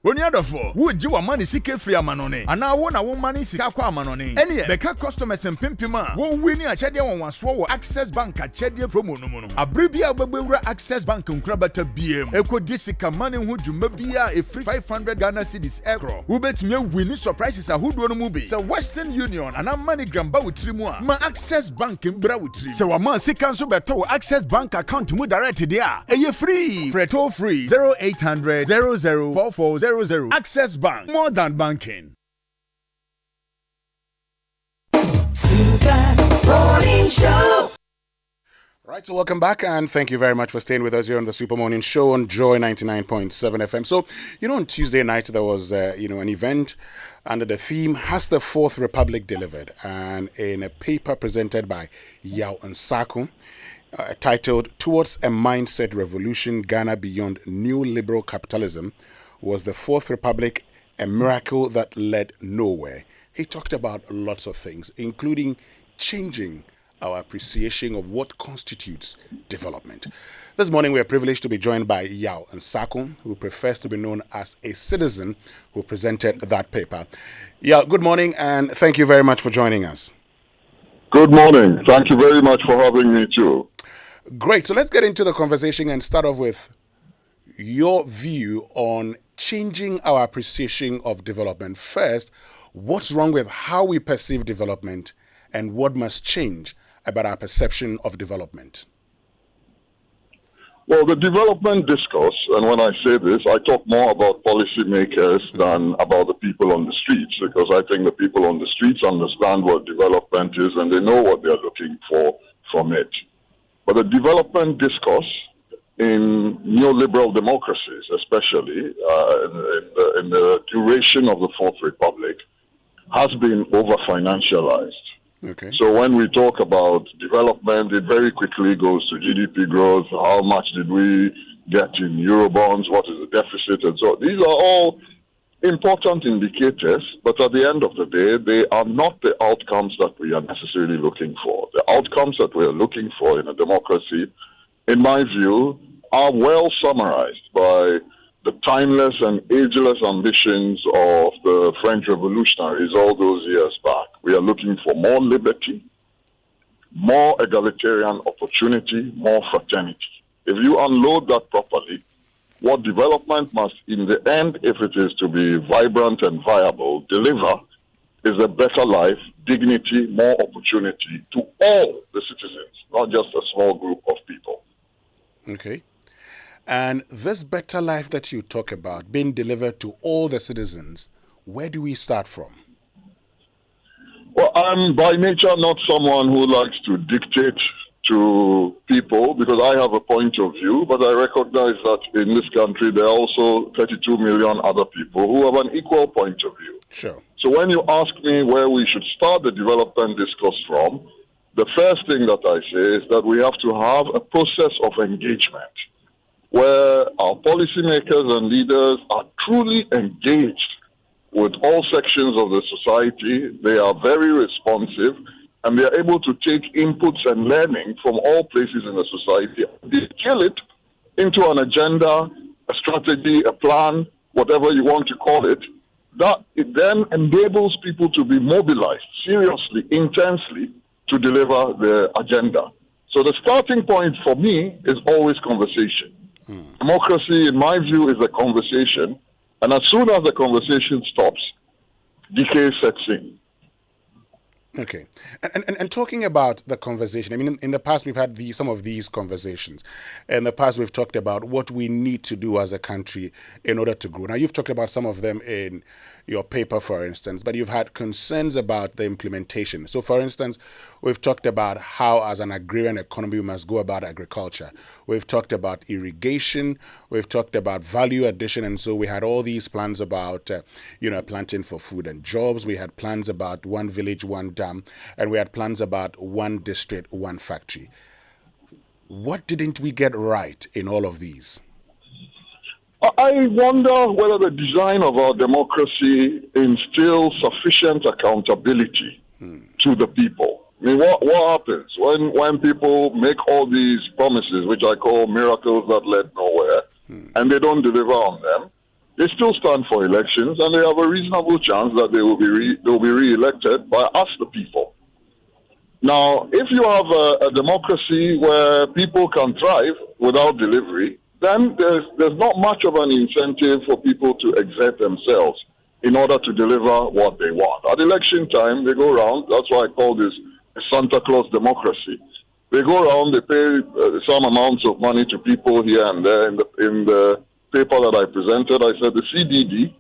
When you for would you want money seek free amanone and now one money seek aqua manone any beka customers and pimpima won't win a chedia one swallow access bank at chedia promo no a bribia babura access bank on crabata BM eco disika money who you mabia a free 500 Ghana cedis aircraft who bet me winning surprises a hood one movie so Western Union and a money gramba with trimua ma access bank in bra with three so a man seek cancel beto access bank account mu direct there a ye free freto free 0800 004400 Access Bank, more than banking. Super Morning Show. Right, so welcome back and thank you very much for staying with us here on the Super Morning Show on Joy 99.7 FM. So, on Tuesday night there was, an event under the theme, Has the Fourth Republic Delivered? And in a paper presented by Yao Nsako, titled Towards a Mindset Revolution, Ghana Beyond New Liberal Capitalism, was the Fourth Republic a miracle that led nowhere? He talked about lots of things, including changing our appreciation of what constitutes development. This morning, we are privileged to be joined by Yao Nsako, who prefers to be known as a citizen who presented that paper. Yao, good morning, and thank you very much for joining us. Good morning. Thank you very much for having me, too. Great. So let's get into the conversation and start off with your view on changing our appreciation of development. First, what's wrong with how we perceive development and what must change about our perception of development? Well, the development discourse, and when I say this, I talk more about policymakers than about the people on the streets, because I think the people on the streets understand what development is and they know what they're looking for from it. But the development discourse in neoliberal democracies, especially in the duration of the Fourth Republic, has been over-financialized. Okay. So when we talk about development, it very quickly goes to GDP growth. How much did we get in Eurobonds? What is the deficit? And so these are all important indicators, but at the end of the day, they are not the outcomes that we are necessarily looking for. The outcomes that we are looking for in a democracy, in my view, are well summarized by the timeless and ageless ambitions of the French revolutionaries all those years back. We are looking for more liberty, more egalitarian opportunity, more fraternity. If you unload that properly, what development must, in the end, if it is to be vibrant and viable, deliver is a better life, dignity, more opportunity to all the citizens, not just a small group of people. Okay. And this better life that you talk about being delivered to all the citizens, where do we start from? Well, I'm by nature not someone who likes to dictate to people because I have a point of view, but I recognize that in this country there are also 32 million other people who have an equal point of view. Sure. So when you ask me where we should start the development discourse from, the first thing that I say is that we have to have a process of engagement where our policymakers and leaders are truly engaged with all sections of the society. They are very responsive and they are able to take inputs and learning from all places in the society and distill it into an agenda, a strategy, a plan, whatever you want to call it, that it then enables people to be mobilized seriously, intensely to deliver their agenda. So the starting point for me is always conversation. Democracy, in my view, is a conversation, and as soon as the conversation stops, decay sets in. Okay. And talking about the conversation, I mean, in the past we've had some of these conversations. In the past we've talked about what we need to do as a country in order to grow. Now, you've talked about some of them in your paper, for instance, but you've had concerns about the implementation. So, for instance, we've talked about how, as an agrarian economy, we must go about agriculture. We've talked about irrigation. We've talked about value addition. And so we had all these plans about, planting for food and jobs. We had plans about one village, one dam. And we had plans about one district, one factory. What didn't we get right in all of these? I wonder whether the design of our democracy instills sufficient accountability to the people. I mean, what happens when people make all these promises, which I call miracles that led nowhere, and they don't deliver on them? They still stand for elections, and they have a reasonable chance that they will be re-elected by us, the people. Now, if you have a democracy where people can thrive without delivery, then there's not much of an incentive for people to exert themselves in order to deliver what they want. At election time, they go around. That's why I call this a Santa Claus democracy. They go around, they pay some amounts of money to people here and there. In the paper that I presented, I said the CDD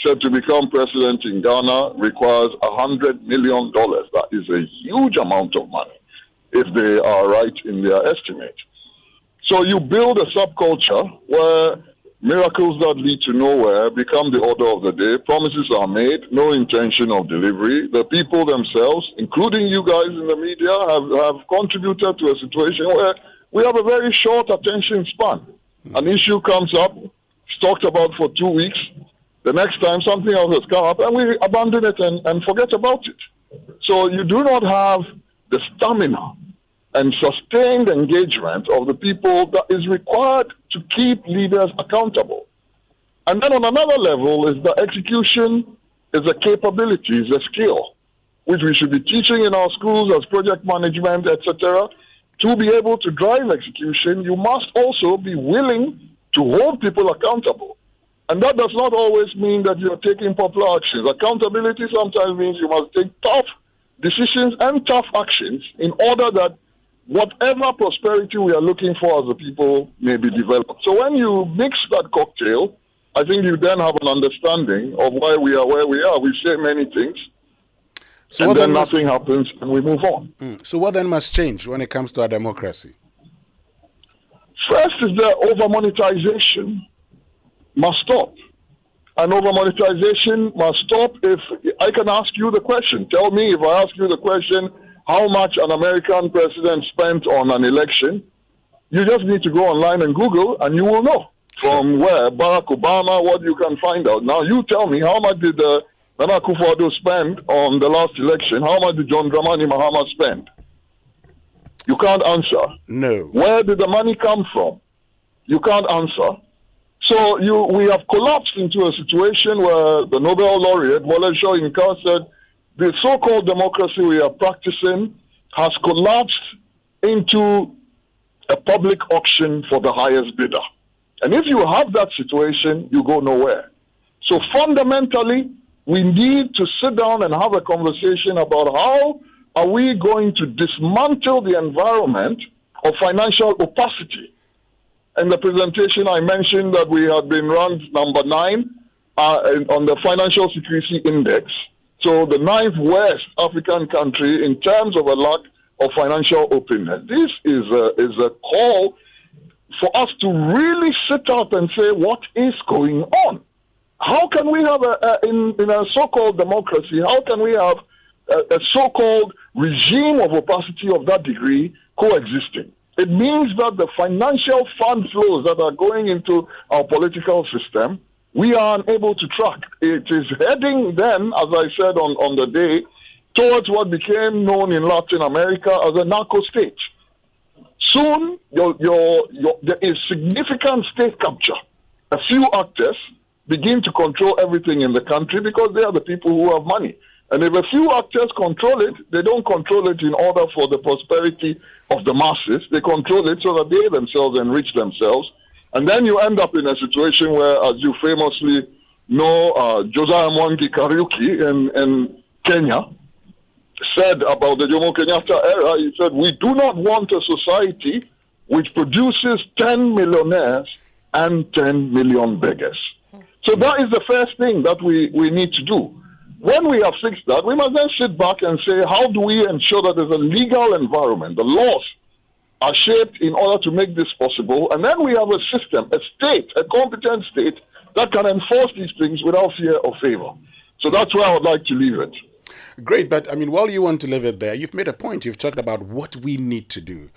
said to become president in Ghana requires $100 million. That is a huge amount of money if they are right in their estimate. So you build a subculture where miracles that lead to nowhere become the order of the day. Promises are made, no intention of delivery. The people themselves, including you guys in the media, have contributed to a situation where we have a very short attention span. An issue comes up, it's talked about for 2 weeks. The next time something else has come up, and we abandon it and forget about it. So you do not have the stamina and sustained engagement of the people that is required to keep leaders accountable. And then on another level is the execution is a capability, is a skill, which we should be teaching in our schools as project management, etc. To be able to drive execution, you must also be willing to hold people accountable. And that does not always mean that you're taking popular actions. Accountability sometimes means you must take tough decisions and tough actions in order that whatever prosperity we are looking for as a people may be developed. So when you mix that cocktail, I think you then have an understanding of why we are where we are. We say many things, so and then nothing happens, and we move on. So what then must change when it comes to our democracy? First is the over-monetization must stop. And over-monetization must stop. If I can ask you the question, tell me if I ask you the question, how much an American president spent on an election, you just need to go online and Google, and you will know from where Barack Obama, what you can find out. Now, you tell me, how much did Nana Akufo-Addo spend on the last election? How much did John Dramani Mahama spend? You can't answer. No. Where did the money come from? You can't answer. So we have collapsed into a situation where the Nobel laureate, Wole Soyinka, said, the so-called democracy we are practicing has collapsed into a public auction for the highest bidder. And if you have that situation, you go nowhere. So fundamentally, we need to sit down and have a conversation about how are we going to dismantle the environment of financial opacity. In the presentation, I mentioned that we had been ranked number 9 on the Financial Secrecy Index. So the 9th West African country in terms of a lack of financial openness. This is a call for us to really sit up and say, what is going on? How can we have, in a so-called democracy, how can we have a so-called regime of opacity of that degree coexisting? It means that the financial fund flows that are going into our political system, we are unable to track. It is heading then, as I said on the day, towards what became known in Latin America as a narco state. Soon, there is significant state capture. A few actors begin to control everything in the country because they are the people who have money. And if a few actors control it, they don't control it in order for the prosperity of the masses. They control it so that they themselves enrich themselves. And then you end up in a situation where, as you famously know, Josiah Mwangi Kariuki in Kenya said about the Jomo Kenyatta era, he said, we do not want a society which produces 10 millionaires and 10 million beggars. So that is the first thing that we need to do. When we have fixed that, we must then sit back and say, how do we ensure that there's a legal environment? The laws are shaped in order to make this possible. And then we have a system, a state, a competent state that can enforce these things without fear or favor. So that's where I would like to leave it. Great, but I mean, while you want to leave it there, you've made a point. You've talked about what we need to do.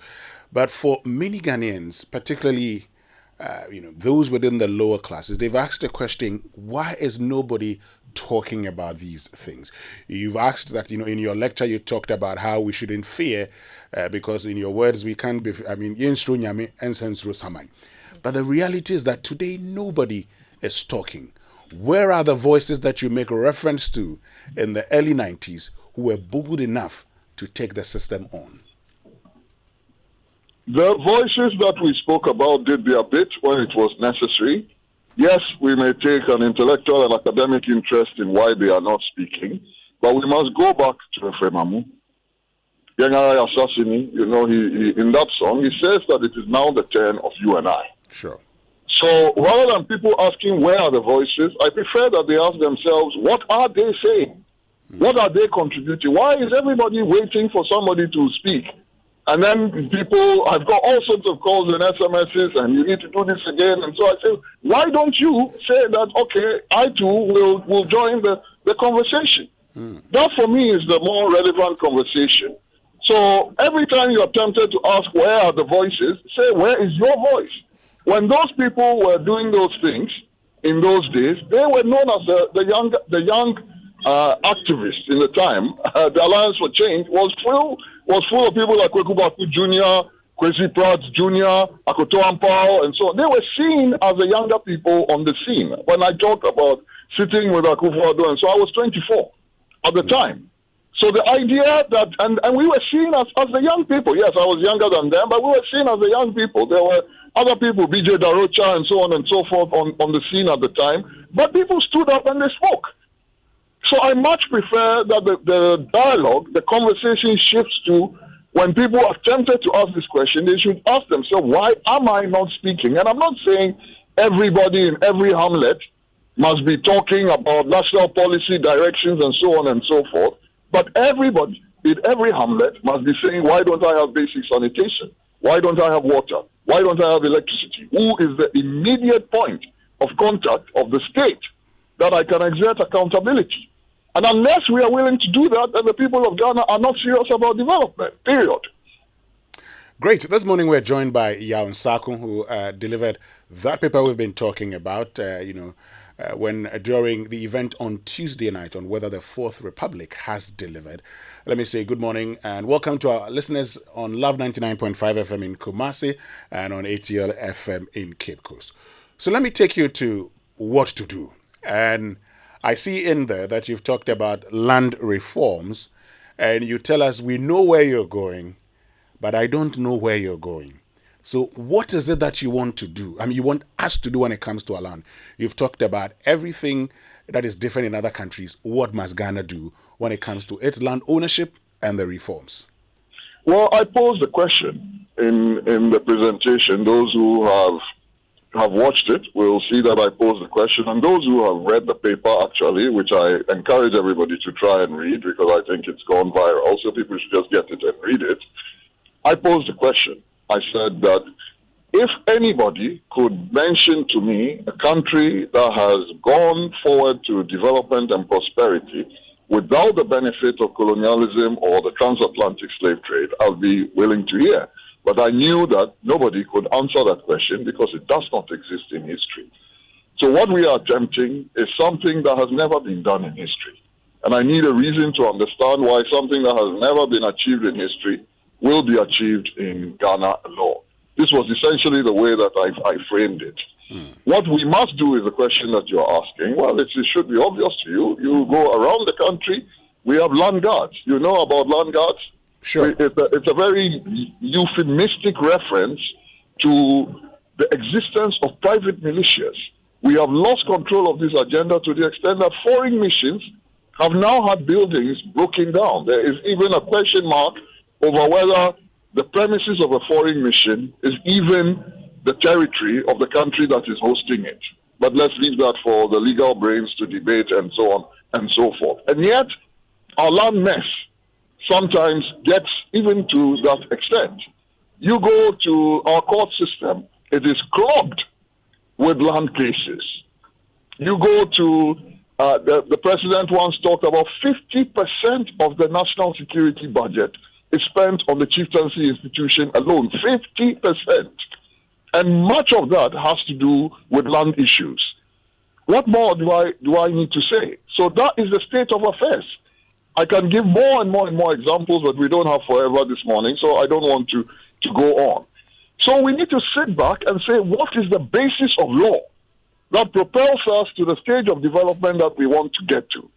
But for many Ghanaians, particularly those within the lower classes, they've asked the question, why is nobody talking about these things? You've asked that, in your lecture, you talked about how we shouldn't fear because in your words, we can't be, but the reality is that today, nobody is talking. Where are the voices that you make reference to in the early 90s who were bold enough to take the system on? The voices that we spoke about did their bit when it was necessary. Yes, we may take an intellectual and academic interest in why they are not speaking, but we must go back to Efremamu. Yengara Assassini, he in that song, he says that it is now the turn of you and I. Sure. So rather than people asking where are the voices, I prefer that they ask themselves, what are they saying? What are they contributing? Why is everybody waiting for somebody to speak? And then I've got all sorts of calls and SMSs, and you need to do this again. And so I say, why don't you say that, okay, I too will join the conversation? That for me is the more relevant conversation. So every time you're tempted to ask where are the voices, say where is your voice? When those people were doing those things in those days, they were known as the young activists in the time. The Alliance for Change was full of people like Kweku Baku Jr., Kwesi Pratt Jr., Akoto Ampao, and so on. They were seen as the younger people on the scene. When I talk about sitting with Akufo-Addo, and so I was 24 at the time. So the idea that, and we were seen as the young people. Yes, I was younger than them, but we were seen as the young people. There were other people, BJ Darocha and so on and so forth on the scene at the time. But people stood up and they spoke. So I much prefer that the dialogue, the conversation shifts to when people are tempted to ask this question, they should ask themselves, why am I not speaking? And I'm not saying everybody in every hamlet must be talking about national policy directions and so on and so forth. But everybody in every hamlet must be saying, why don't I have basic sanitation? Why don't I have water? Why don't I have electricity? Who is the immediate point of contact of the state that I can exert accountability? And unless we are willing to do that, then the people of Ghana are not serious about development, period. Great. This morning we're joined by Yaw Nsaku, who delivered that paper we've been talking about, during the event on Tuesday night on whether the Fourth Republic has delivered. Let me say good morning and welcome to our listeners on Love 99.5 FM in Kumasi and on ATL FM in Cape Coast. So let me take you to what to do. And I see in there that you've talked about land reforms and you tell us we know where you're going, but I don't know where you're going. So what is it that you want to do? I mean, you want us to do when it comes to our land. You've talked about everything that is different in other countries. What must Ghana do when it comes to its land ownership and the reforms? Well, I posed the question in the presentation. Those who have watched it will see that I posed the question. And those who have read the paper, actually, which I encourage everybody to try and read because I think it's gone viral, so people should just get it and read it. I posed the question. I said that if anybody could mention to me a country that has gone forward to development and prosperity without the benefit of colonialism or the transatlantic slave trade, I'll be willing to hear. But I knew that nobody could answer that question because it does not exist in history. So what we are attempting is something that has never been done in history. And I need a reason to understand why something that has never been achieved in history will be achieved in Ghana alone. This was essentially the way that I framed it. What we must do is the question that you're asking. Well, it should be obvious to you. You go around the country, we have land guards. You know about land guards? Sure. It's a very euphemistic reference to the existence of private militias. We have lost control of this agenda to the extent that foreign missions have now had buildings broken down. There is even a question mark over whether the premises of a foreign mission is even the territory of the country that is hosting it. But let's leave that for the legal brains to debate and so on and so forth. And yet, our land mess sometimes gets even to that extent. You go to our court system, it is clogged with land cases. You go to, the president once talked about 50% of the national security budget is spent on the chieftaincy institution alone, 50%. And much of that has to do with land issues. What more do I need to say? So that is the state of affairs. I can give more and more and more examples, but we don't have forever this morning, so I don't want to go on. So we need to sit back and say, what is the basis of law that propels us to the stage of development that we want to get to?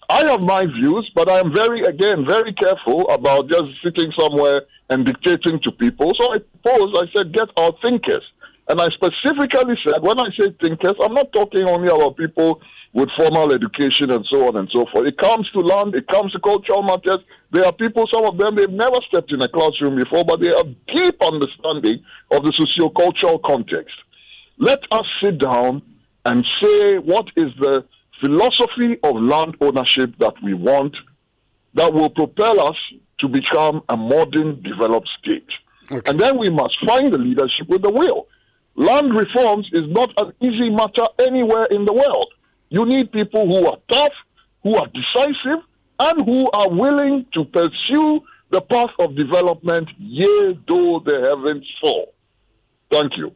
I have my views, but I am very careful about just sitting somewhere and dictating to people. So I said, get our thinkers. And I specifically said, when I say thinkers, I'm not talking only about people with formal education and so on and so forth. It comes to land, it comes to cultural matters. There are people, some of them, they've never stepped in a classroom before, but they have deep understanding of the sociocultural context. Let us sit down and say what is the philosophy of land ownership that we want that will propel us to become a modern developed state. Okay. And then we must find the leadership with the will. Land reforms is not an easy matter anywhere in the world. You need people who are tough, who are decisive, and who are willing to pursue the path of development, yea, though the heavens fall. Thank you.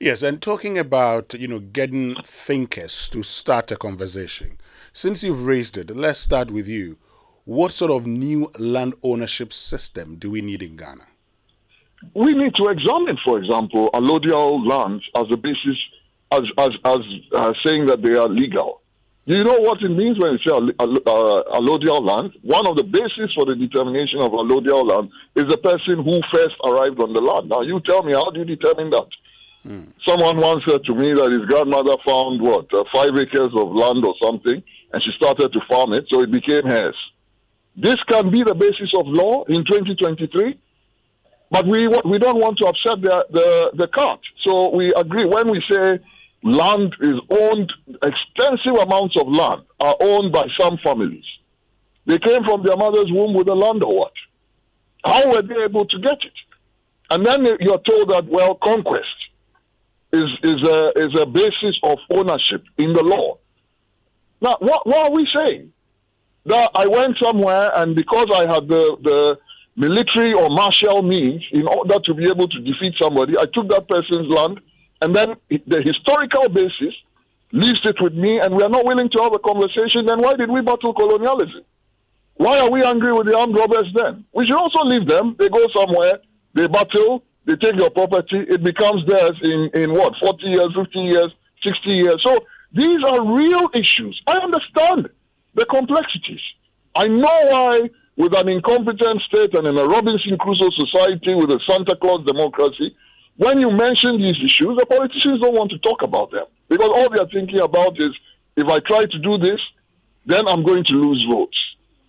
Yes, and talking about, getting thinkers to start a conversation. Since you've raised it, let's start with you. What sort of new land ownership system do we need in Ghana? We need to examine, for example, allodial lands as a basis, as saying that they are legal. Do you know what it means when you say allodial land? One of the bases for the determination of allodial land is the person who first arrived on the land. Now, you tell me, how do you determine that? Someone once said to me that his grandmother found 5 acres of land or something, and she started to farm it, so it became hers. This can be the basis of law in 2023, but we don't want to upset the cart. So we agree when we say land is owned, extensive amounts of land are owned by some families. They came from their mother's womb with the land or what? How were they able to get it? And then you're told that, well, conquest is a basis of ownership in the law. Now, what are we saying? That I went somewhere and because I had the military or martial means in order to be able to defeat somebody, I took that person's land, and then the historical basis leaves it with me, and we are not willing to have a conversation. Then why did we battle colonialism? Why are we angry with the armed robbers then? We should also leave them. They go somewhere, they battle, they take your property, it becomes theirs in 40 years, 50 years, 60 years. So these are real issues. I understand the complexities. I know why, with an incompetent state and in a Robinson Crusoe society with a Santa Claus democracy, when you mention these issues, the politicians don't want to talk about them. Because all they are thinking about is, if I try to do this, then I'm going to lose votes.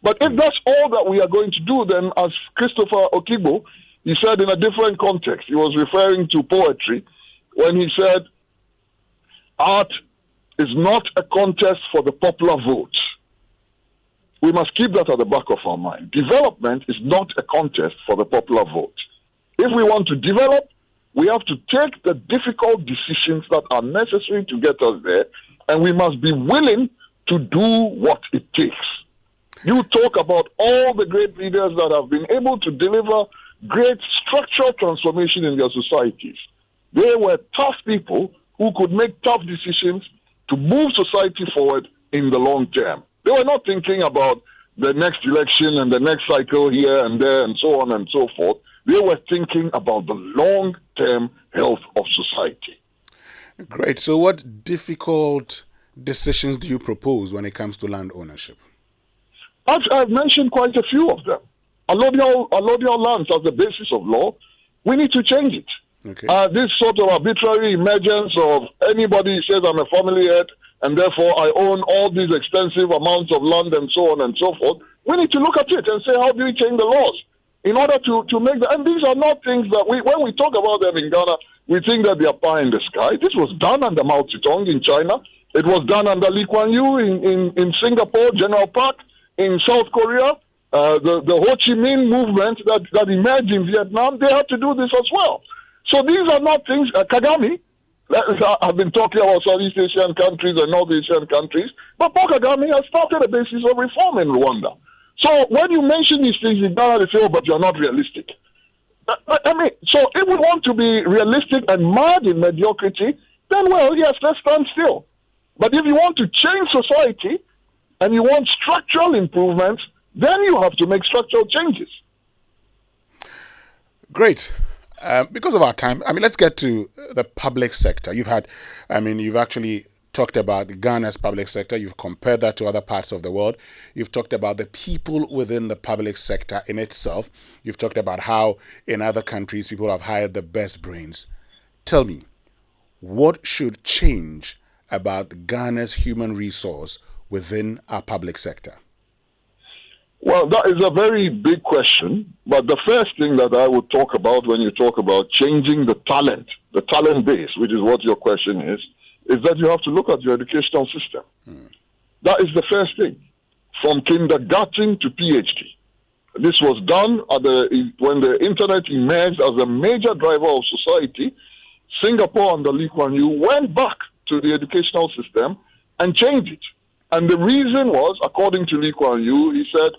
But if that's all that we are going to do, then as Christopher Okigbo, he said in a different context, he was referring to poetry, when he said, art is not a contest for the popular vote. We must keep that at the back of our mind. Development is not a contest for the popular vote. If we want to develop, we have to take the difficult decisions that are necessary to get us there, and we must be willing to do what it takes. You talk about all the great leaders that have been able to deliver great structural transformation in their societies. They were tough people who could make tough decisions to move society forward in the long term. They were not thinking about the next election and the next cycle here and there and so on and so forth. They were thinking about the long-term health of society. Great. So what difficult decisions do you propose when it comes to land ownership? I've mentioned quite a few of them. Allodial lands as the basis of law, we need to change it. Okay. This sort of arbitrary emergence of anybody says I'm a family head and therefore I own all these extensive amounts of land and so on and so forth, we need to look at it and say, how do we change the laws in order to make that? And these are not things that when we talk about them in Ghana, we think that they are pie in the sky. This was done under Mao Zedong in China. It was done under Lee Kuan Yew in Singapore, General Park in South Korea. The Ho Chi Minh movement that emerged in Vietnam, they had to do this as well. So these are not things, Kagame, I've been talking about Southeast Asian countries and North Asian countries, but Paul Kagame has started a basis of reform in Rwanda. So when you mention these things in Ghana, they say, oh, but you're not realistic. I mean, so if we want to be realistic and mad in mediocrity, then, well, yes, let's stand still. But if you want to change society and you want structural improvements, then you have to make structural changes. Great. Because of our time, I mean, let's get to the public sector. You've actually talked about Ghana's public sector. You've compared that to other parts of the world. You've talked about the people within the public sector in itself. You've talked about how in other countries people have hired the best brains. Tell me, what should change about Ghana's human resource within our public sector? Well, that is a very big question. But the first thing that I would talk about when you talk about changing the talent base, which is what your question is that you have to look at your educational system. That is the first thing, from kindergarten to PhD. This was done when the internet emerged as a major driver of society. Singapore under Lee Kuan Yew went back to the educational system and changed it. And the reason was, according to Lee Kuan Yew, he said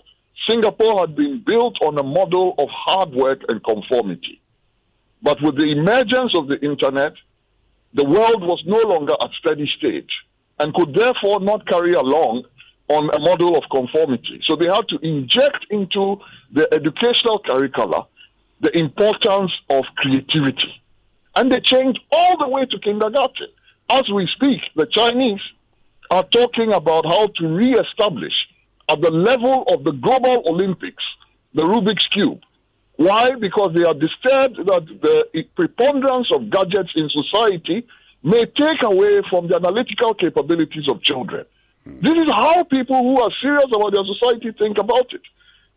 Singapore had been built on a model of hard work and conformity. But with the emergence of the internet, the world was no longer at steady state and could therefore not carry along on a model of conformity. So they had to inject into the educational curricula the importance of creativity. And they changed all the way to kindergarten. As we speak, the Chinese are talking about how to re-establish at the level of the global Olympics the Rubik's Cube. Why? Because they are disturbed that the preponderance of gadgets in society may take away from the analytical capabilities of children. This is how people who are serious about their society think about it.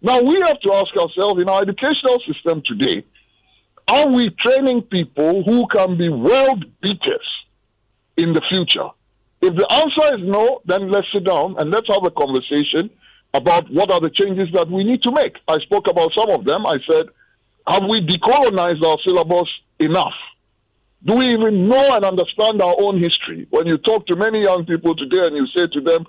Now, we have to ask ourselves, in our educational system today, are we training people who can be world beaters in the future? If the answer is no, then let's sit down and let's have a conversation about what are the changes that we need to make. I spoke about some of them. I said, have we decolonized our syllabus enough? Do we even know and understand our own history? When you talk to many young people today and you say to them,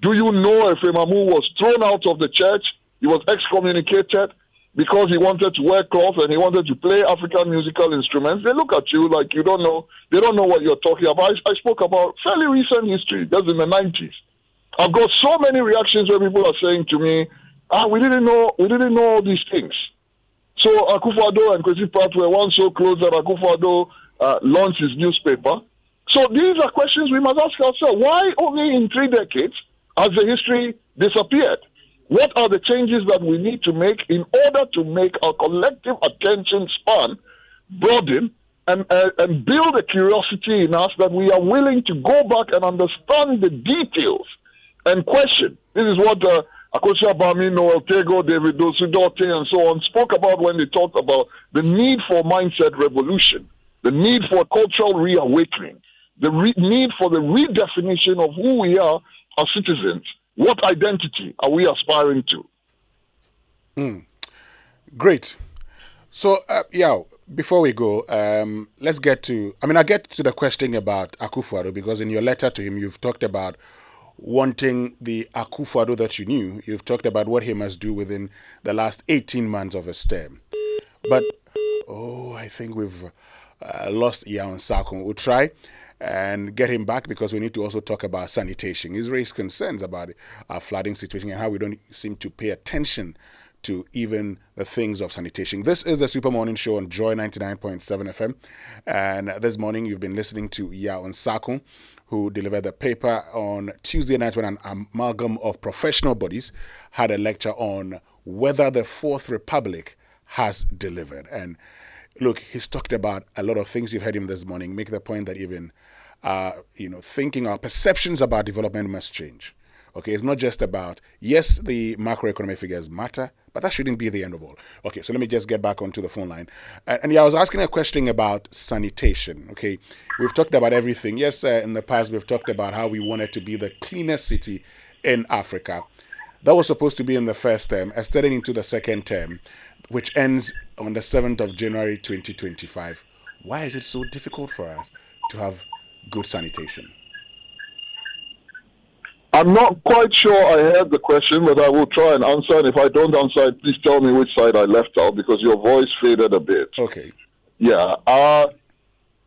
do you know Efemamu was thrown out of the church? He was excommunicated because he wanted to wear cloth and he wanted to play African musical instruments. They look at you like you don't know. They don't know what you're talking about. I spoke about fairly recent history, just in the 90s. I've got so many reactions where people are saying to me, we didn't know all these things. So Akufo-Addo and Kwesi Pratt were once so close that Akufo-Addo launched his newspaper. So these are questions we must ask ourselves. Why only in 3 decades has the history disappeared? What are the changes that we need to make in order to make our collective attention span broaden and build a curiosity in us that we are willing to go back and understand the details and question? This is what Akosha Bami, Noel Tego, David Dosudote, and so on spoke about when they talked about the need for mindset revolution, the need for cultural reawakening, the need for the redefinition of who we are as citizens. What identity are we aspiring to? Great. So, before we go, let's get to, I get to the question about Akufo-Addo, because in your letter to him, you've talked about wanting the Akufo-Addo that you knew. You've talked about what he must do within the last 18 months of his term. But, I think we've lost Yaw Nsakun. We'll try and get him back, because we need to also talk about sanitation. He's raised concerns about our flooding situation and how we don't seem to pay attention to even the things of sanitation. This is the Super Morning Show on Joy 99.7 FM. And this morning you've been listening to Yaw Nsakun, who delivered the paper on Tuesday night when an amalgam of professional bodies had a lecture on whether the Fourth Republic has delivered. And look, he's talked about a lot of things. You've heard him this morning make the point that even thinking our perceptions about development must change. Okay, it's not just about, yes, the macroeconomic figures matter, but that shouldn't be the end of all. Okay, so let me just get back onto the phone line. And I was asking a question about sanitation. Okay, we've talked about everything. Yes, in the past we've talked about how we wanted to be the cleanest city in Africa. That was supposed to be in the first term, extending into the second term, which ends on the 7th of January 2025. Why is it so difficult for us to have good sanitation? I'm not quite sure I heard the question, but I will try and answer. And if I don't answer it, please tell me which side I left out because your voice faded a bit. Okay. Yeah.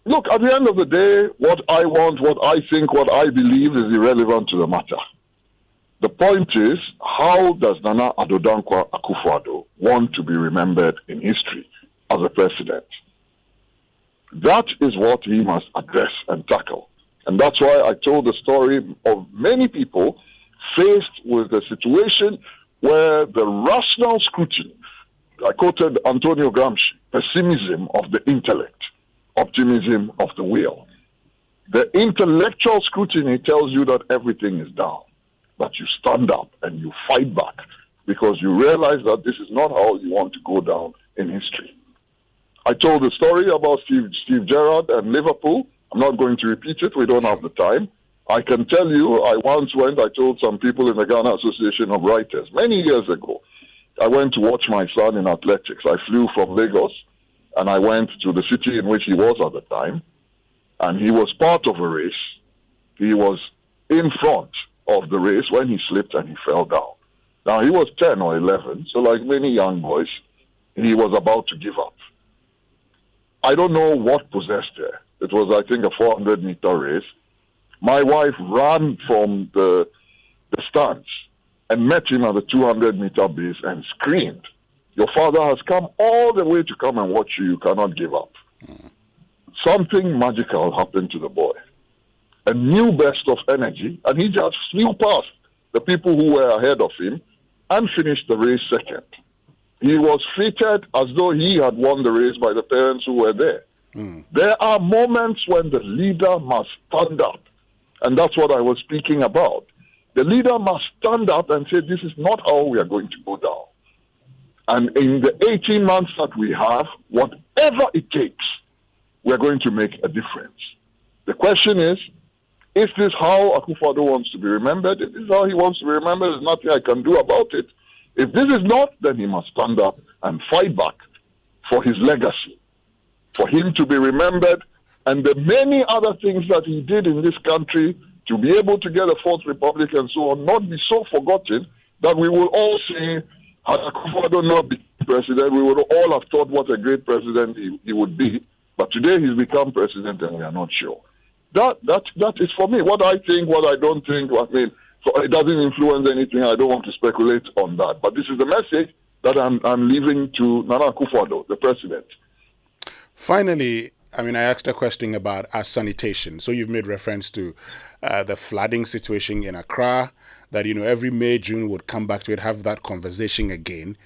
Look, at the end of the day, what I want, what I think, what I believe is irrelevant to the matter. The point is, how does Nana Addo Dankwa Akufo-Addo want to be remembered in history as a president? That is what he must address and tackle. And that's why I told the story of many people faced with a situation where the rational scrutiny, I quoted Antonio Gramsci, pessimism of the intellect, optimism of the will. The intellectual scrutiny tells you that everything is down, but you stand up and you fight back because you realize that this is not how you want to go down in history. I told the story about Steve Gerrard and Liverpool. I'm not going to repeat it. We don't have the time. I can tell you, I told some people in the Ghana Association of Writers many years ago, I went to watch my son in athletics. I flew from Lagos and I went to the city in which he was at the time, and he was part of a race. He was in front of the race when he slipped and he fell down. Now, he was 10 or 11, so like many young boys, he was about to give up. I don't know what possessed her. It was, I think, a 400-meter race. My wife ran from the stands and met him at the 200-meter base and screamed, "Your father has come all the way to come and watch you. You cannot give up." Something magical happened to the boy. A new burst of energy, and he just flew past the people who were ahead of him and finished the race second. He was treated as though he had won the race by the parents who were there. There are moments when the leader must stand up, and that's what I was speaking about. The leader must stand up and say, this is not how we are going to go down. And in the 18 months that we have, whatever it takes, we're going to make a difference. The question is this how Akufo-Addo wants to be remembered? If this is how he wants to be remembered, there's nothing I can do about it. If this is not, then he must stand up and fight back for his legacy, for him to be remembered, and the many other things that he did in this country to be able to get a Fourth Republic and so on, not be so forgotten that we will all say, had Akufo-Addo not be president, we would all have thought what a great president he would be. But today he's become president and we are not sure. That is for me. What I think, what I don't think, so it doesn't influence anything. I don't want to speculate on that. But this is the message that I'm leaving to Nana Akufo-Addo, the president. Finally, I asked a question about our sanitation. So you've made reference to the flooding situation in Accra, that, every May, June would come back to it, have that conversation again.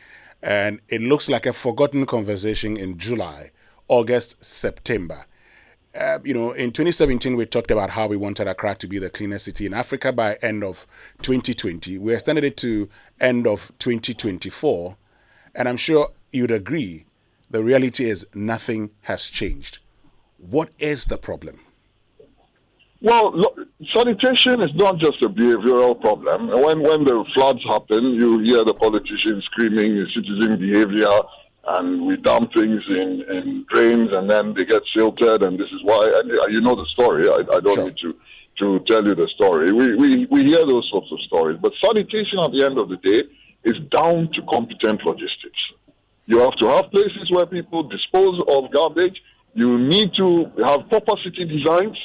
And it looks like a forgotten conversation in July, August, September. In 2017, we talked about how we wanted Accra to be the cleanest city in Africa by end of 2020. We extended it to end of 2024. And I'm sure you'd agree, the reality is nothing has changed. What is the problem? Well, look, sanitation is not just a behavioral problem. When the floods happen, you hear the politicians screaming citizen behavior, and we dump things in drains, and then they get silted, and this is why. And you know the story. I don't need to tell you the story. We hear those sorts of stories. But sanitation, at the end of the day, is down to competent logistics. You have to have places where people dispose of garbage. You need to have proper city designs.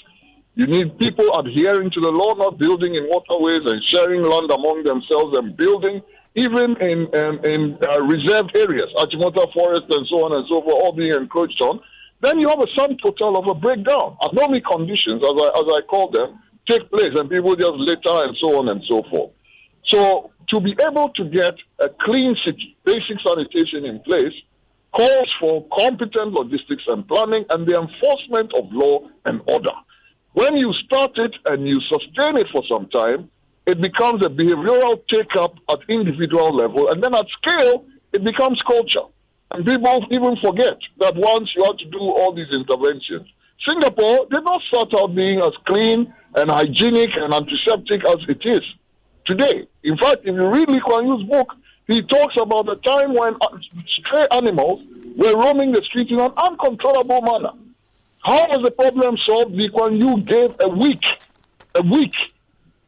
You need people adhering to the law, not building in waterways and sharing land among themselves and building even in reserved areas, Achimota Forest and so on and so forth, all being encroached on. Then you have a sum total of a breakdown. Abnormal conditions, as I call them, take place, and people just litter and so on and so forth. So to be able to get a clean city, basic sanitation in place, calls for competent logistics and planning and the enforcement of law and order. When you start it and you sustain it for some time, it becomes a behavioral take-up at individual level, and then at scale, it becomes culture. And people even forget that once you have to do all these interventions. Singapore did not start out being as clean and hygienic and antiseptic as it is today. In fact, if you read Lee Kuan Yew's book, he talks about the time when stray animals were roaming the streets in an uncontrollable manner. How was the problem solved? Lee Kuan Yew gave a week.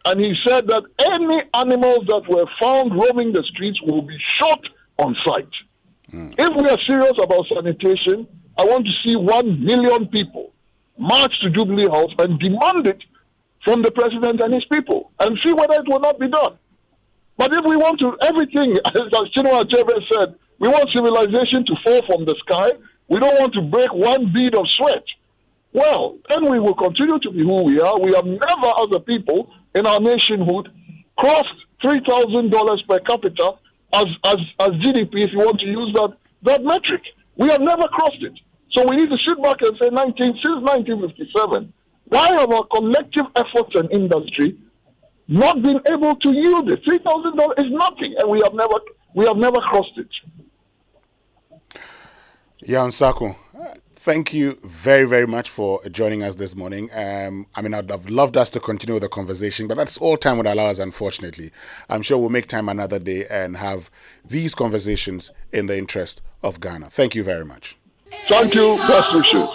and he said that any animals that were found roaming the streets will be shot on sight. If we are serious about sanitation, I want to see 1 million people march to Jubilee House and demand it from the president and his people, and see whether it will not be done. But if we want to, everything, as Chinua Achebe said, we want civilization to fall from the sky, we don't want to break one bead of sweat. Well, then we will continue to be who we are. We have never, as a people, in our nationhood, crossed $3,000 per capita as GDP, if you want to use that metric. We have never crossed it. So we need to sit back and say, since 1957, why have our collective efforts and industry not been able to yield it? $3,000 is nothing, and we have never crossed it. Yaw Nsako, thank you very, very much for joining us this morning. I'd have loved us to continue the conversation, but that's all time would allow us, unfortunately. I'm sure we'll make time another day and have these conversations in the interest of Ghana. Thank you very much. Thank you. Best wishes.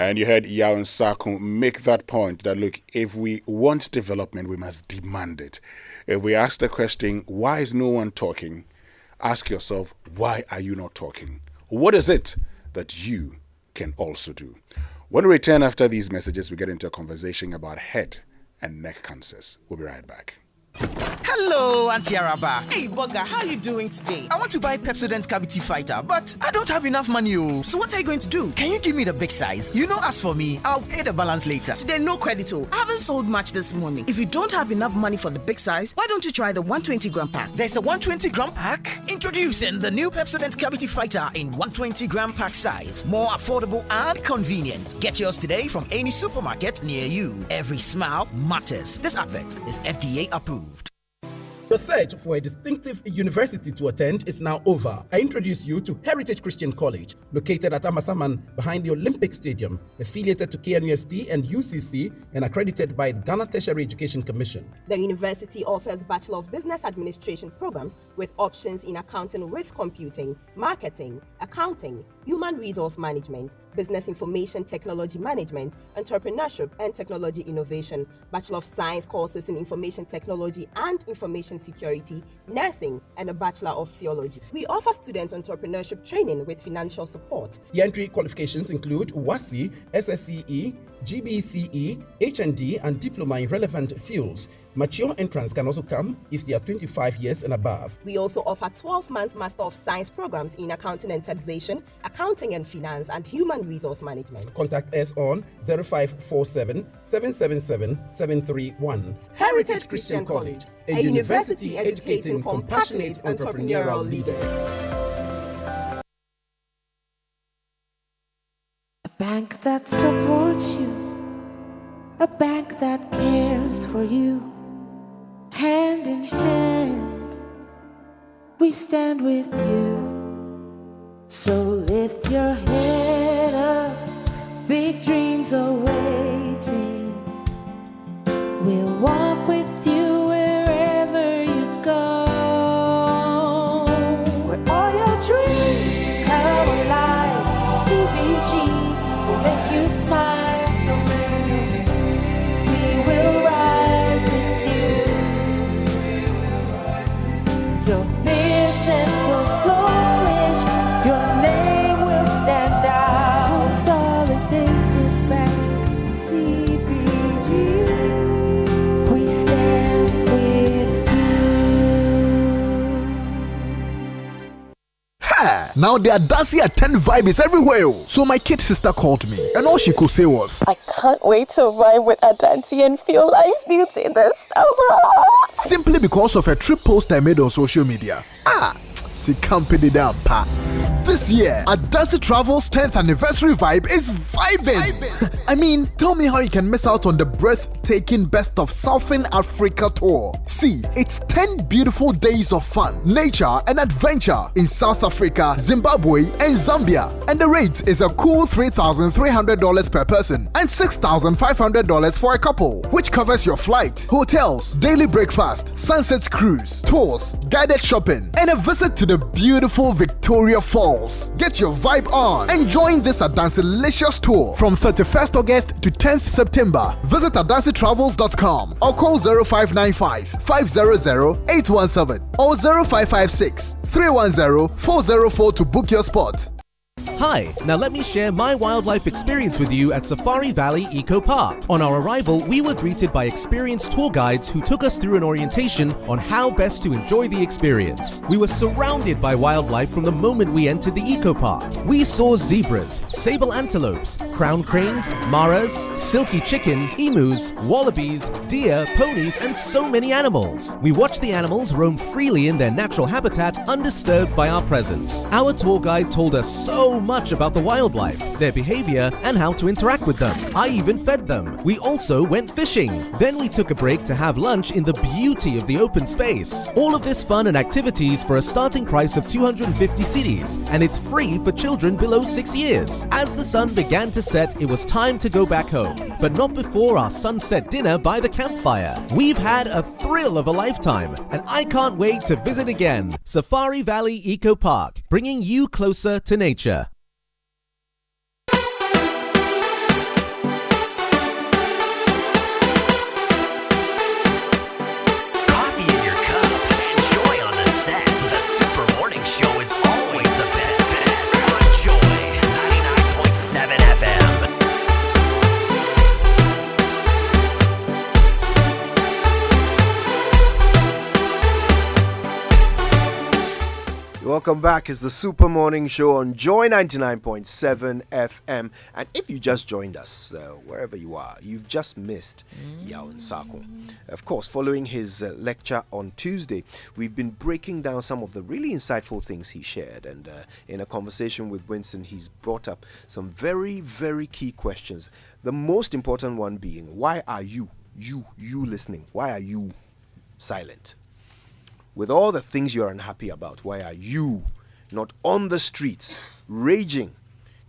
And you heard Yaw Nsako make that point that, look, if we want development, we must demand it. If we ask the question, why is no one talking? Ask yourself, why are you not talking? What is it that you can also do? When we return after these messages, we get into a conversation about head and neck cancers. We'll be right back. Hello, Auntie Araba. Hey, Bugger, how are you doing today? I want to buy Pepsodent Cavity Fighter, but I don't have enough money. So what are you going to do? Can you give me the big size? You know, as for me, I'll pay the balance later. Today, no credit. I haven't sold much this morning. If you don't have enough money for the big size, why don't you try the 120-gram pack? There's a 120-gram pack? Introducing the new Pepsodent Cavity Fighter in 120-gram pack size. More affordable and convenient. Get yours today from any supermarket near you. Every smile matters. This advert is FDA approved. The search for a distinctive university to attend is now over. I introduce you to Heritage Christian College, located at Amasaman behind the Olympic Stadium, affiliated to KNUST and UCC, and accredited by the Ghana Tertiary Education Commission. The university offers Bachelor of Business Administration programs with options in accounting with computing, marketing, accounting, human resource management, business information technology management, entrepreneurship and technology innovation, Bachelor of Science courses in information technology and information security, nursing, and a Bachelor of Theology. We offer student entrepreneurship training with financial support. The entry qualifications include WASSCE, SSCE, GBCE, HND, and diploma in relevant fields. Mature entrants can also come if they are 25 years and above. We also offer 12-month Master of Science programs in accounting and taxation, accounting and finance, and human resource management. Contact us on 0547 777 731. Heritage Christian College, a university educating compassionate entrepreneurial leaders. A bank that supports you, a bank that cares for you. Hand in hand, we stand with you. So lift your head up, big dreams are waiting. We'll walk with you wherever you go. Where all your dreams come alive, CBG will make you smile. We will rise with you. Your business will flourish, your name will stand out. Consolidated Bank, CBG, we stand with you. Ha! Now the Adansi at 10 vibe is everywhere. So my kid sister called me, and all she could say was, I can't wait to ride with Adansi and feel life's beauty this summer. Simply because of a trip post I made on social media. She can't put it down, pa. This year, Adansi Travel's 10th anniversary vibe is vibing. I mean, tell me how you can miss out on the breathtaking Best of Southern Africa tour. See, it's 10 beautiful days of fun, nature, and adventure in South Africa, Zimbabwe, and Zambia. And the rate is a cool $3,300 per person and $6,500 for a couple, which covers your flight, hotels, daily breakfast, sunset cruise, tours, guided shopping, and a visit to the beautiful Victoria Falls. Get your vibe on and join this Adansi-licious tour from 31st August to 10th September. Visit AdansiTravels.com or call 0595 500 817 or 0556 310 404 to book your spot. Hi, now let me share my wildlife experience with you at Safari Valley Eco Park. On our arrival, we were greeted by experienced tour guides who took us through an orientation on how best to enjoy the experience. We were surrounded by wildlife from the moment we entered the eco park. We saw zebras, sable antelopes, crown cranes, maras, silky chicken, emus, wallabies, deer, ponies, and so many animals. We watched the animals roam freely in their natural habitat, undisturbed by our presence. Our tour guide told us so much about the wildlife, their behavior, and how to interact with them. I even fed them. We also went fishing. Then we took a break to have lunch in the beauty of the open space. All of this fun and activities for a starting price of 250 cedis, and it's free for children below 6 years. As the sun began to set, it was time to go back home, but not before our sunset dinner by the campfire. We've had a thrill of a lifetime, and I can't wait to visit again. Safari Valley Eco Park, bringing you closer to nature. Welcome back. It's the Super Morning Show on Joy 99.7 FM. And if you just joined us, wherever you are, you've just missed Yao Nsako. Of course, following his lecture on Tuesday, we've been breaking down some of the really insightful things he shared. And in a conversation with Winston, he's brought up some very, very key questions. The most important one being, why are you listening? Why are you silent? With all the things you're unhappy about, why are you not on the streets raging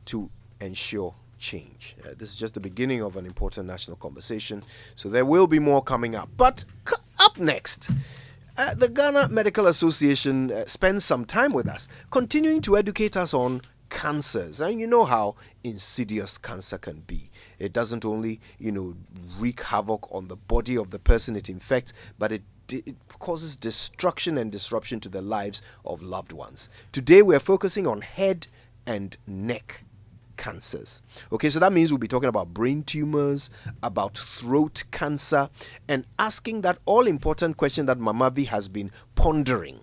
to ensure change? This is just the beginning of an important national conversation, so there will be more coming up. But up next, the Ghana Medical Association spends some time with us, continuing to educate us on cancers. And you know how insidious cancer can be. It doesn't only, wreak havoc on the body of the person it infects, but it causes destruction and disruption to the lives of loved ones. Today we are focusing on head and neck cancers. Okay, so that means we'll be talking about brain tumors, about throat cancer, and asking that all-important question that Mama V has been pondering.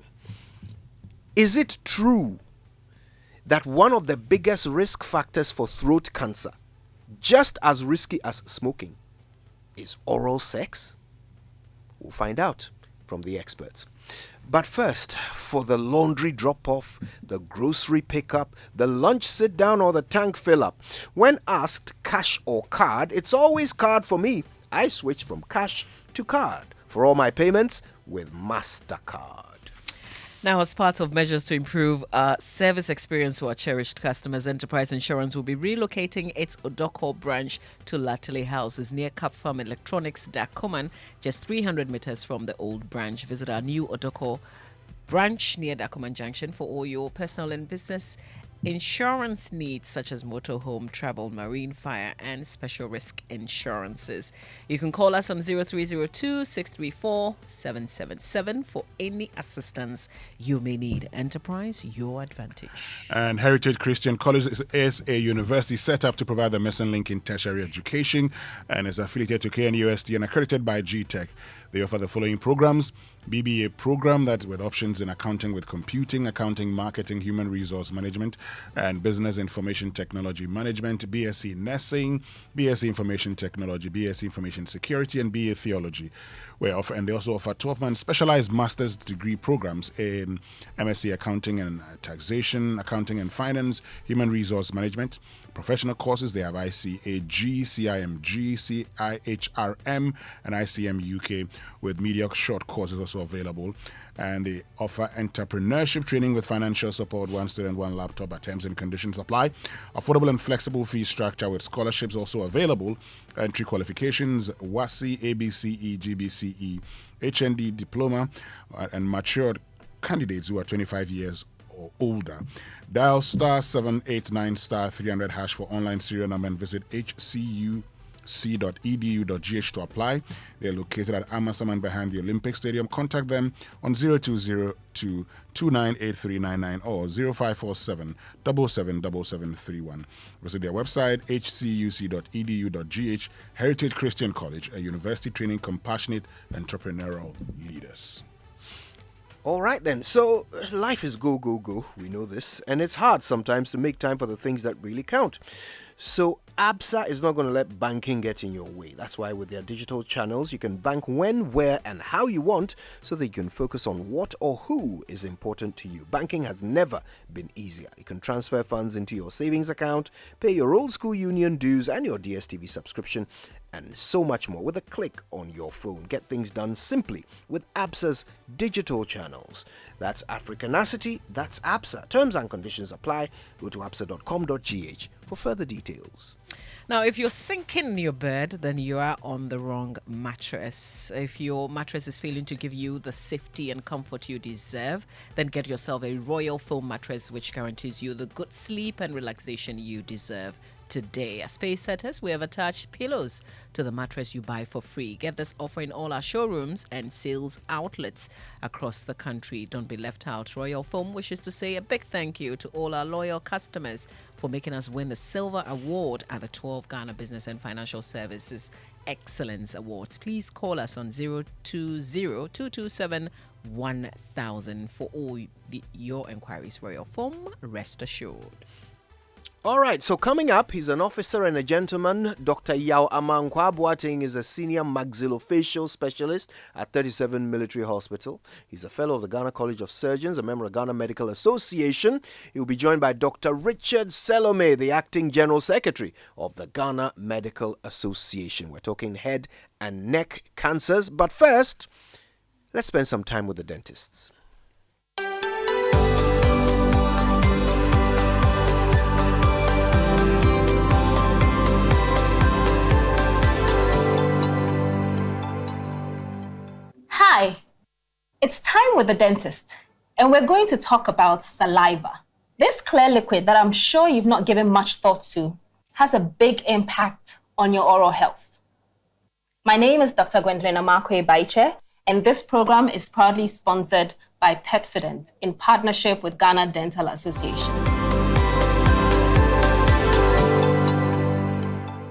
Is it true that one of the biggest risk factors for throat cancer, just as risky as smoking, is oral sex? We'll find out from the experts. But first, for the laundry drop-off, the grocery pickup, the lunch sit-down, or the tank fill-up, when asked cash or card, it's always card for me. I switch from cash to card for all my payments with MasterCard. Now, as part of measures to improve service experience to our cherished customers, Enterprise Insurance will be relocating its Odoko branch to Latile Houses near Cap Farm Electronics, Dacoman, just 300 meters from the old branch. Visit our new Odoko branch near Dacoman Junction for all your personal and business insurance needs, such as motorhome, travel, marine, fire, and special risk insurances. You can call us on 0302-634-777 for any assistance you may need. Enterprise, your advantage. And Heritage Christian College is a university set up to provide the missing link in tertiary education and is affiliated to KNUST and accredited by GTech. They offer the following programs: BBA program that with options in accounting with computing, accounting, marketing, human resource management, and business information technology management, BSc nursing, BSc information technology, BSc information security, and BA theology. And they also offer 12-month specialized master's degree programs in MSc accounting and taxation, accounting and finance, human resource management. Professional courses, they have ICAG, CIMG, CIHRM, and ICM UK, with media short courses also available. And they offer entrepreneurship training with financial support, 1 student, 1 laptop, but terms and conditions apply. Affordable and flexible fee structure with scholarships also available. Entry qualifications: WASI, ABCE, GBCE, HND diploma, and matured candidates who are 25 years or older. Dial *789*300# for online serial number and visit hcuc.edu.gh to apply. They're located at Amasaman behind the Olympic Stadium. Contact them on 0202-298399 or 0547-777731. Visit their website, hcuc.edu.gh. Heritage Christian College, a university training compassionate entrepreneurial leaders. All right then, so life is go, go, go, we know this, and it's hard sometimes to make time for the things that really count. So ABSA is not going to let banking get in your way. That's why with their digital channels, you can bank when, where, and how you want, so that you can focus on what or who is important to you. Banking has never been easier. You can transfer funds into your savings account, pay your old school union dues and your DSTV subscription, and so much more with a click on your phone. Get things done simply with ABSA's digital channels. That's Africanacity, that's ABSA. Terms and conditions apply. Go to absa.com.gh for further details. Now, if you're sinking in your bed, then you are on the wrong mattress. If your mattress is failing to give you the safety and comfort you deserve, then get yourself a Royal Foam mattress, which guarantees you the good sleep and relaxation you deserve today. As Space Setters, we have attached pillows to the mattress you buy for free. Get this offer in all our showrooms and sales outlets across the country. Don't be left out. Royal Foam wishes to say a big thank you to all our loyal customers for making us win the Silver Award at the 12 Ghana Business and Financial Services Excellence Awards. Please call us on 020-227-1000 for all your inquiries. Royal Foam, rest assured. All right, so coming up, he's an officer and a gentleman. Dr. Yao Amankwa Boateng is a senior maxillofacial specialist at 37 Military Hospital. He's a fellow of the Ghana College of Surgeons, a member of Ghana Medical Association. He will be joined by Dr. Richard Selome, the acting general secretary of the Ghana Medical Association. We're talking head and neck cancers. But first, let's spend some time with the dentists. Hi, it's time with the dentist, and we're going to talk about saliva. This clear liquid that I'm sure you've not given much thought to has a big impact on your oral health. My name is Dr. Gwendolyn Amakwe Baiche, and this program is proudly sponsored by Pepsodent in partnership with Ghana Dental Association.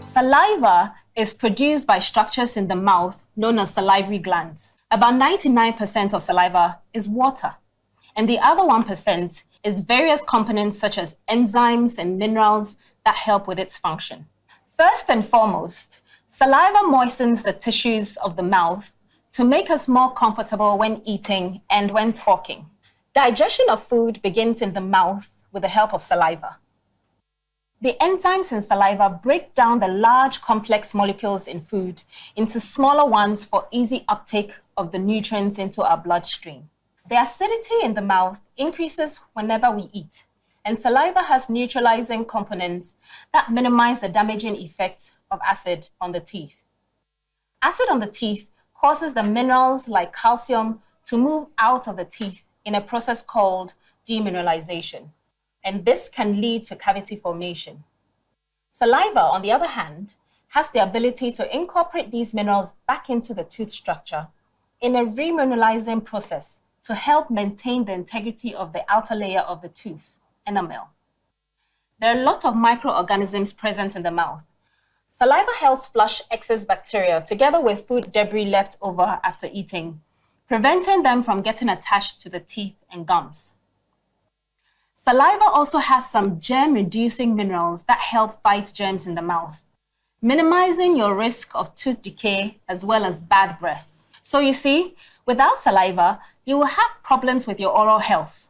Saliva is produced by structures in the mouth known as salivary glands. About 99% of saliva is water, and the other 1% is various components such as enzymes and minerals that help with its function. First and foremost, saliva moistens the tissues of the mouth to make us more comfortable when eating and when talking. Digestion of food begins in the mouth with the help of saliva. The enzymes in saliva break down the large complex molecules in food into smaller ones for easy uptake of the nutrients into our bloodstream. The acidity in the mouth increases whenever we eat, and saliva has neutralizing components that minimize the damaging effect of acid on the teeth. Acid on the teeth causes the minerals like calcium to move out of the teeth in a process called demineralization, and this can lead to cavity formation. Saliva, on the other hand, has the ability to incorporate these minerals back into the tooth structure in a remineralizing process to help maintain the integrity of the outer layer of the tooth, enamel. There are a lot of microorganisms present in the mouth. Saliva helps flush excess bacteria together with food debris left over after eating, preventing them from getting attached to the teeth and gums. Saliva also has some germ-reducing minerals that help fight germs in the mouth, minimizing your risk of tooth decay as well as bad breath. So you see, without saliva, you will have problems with your oral health.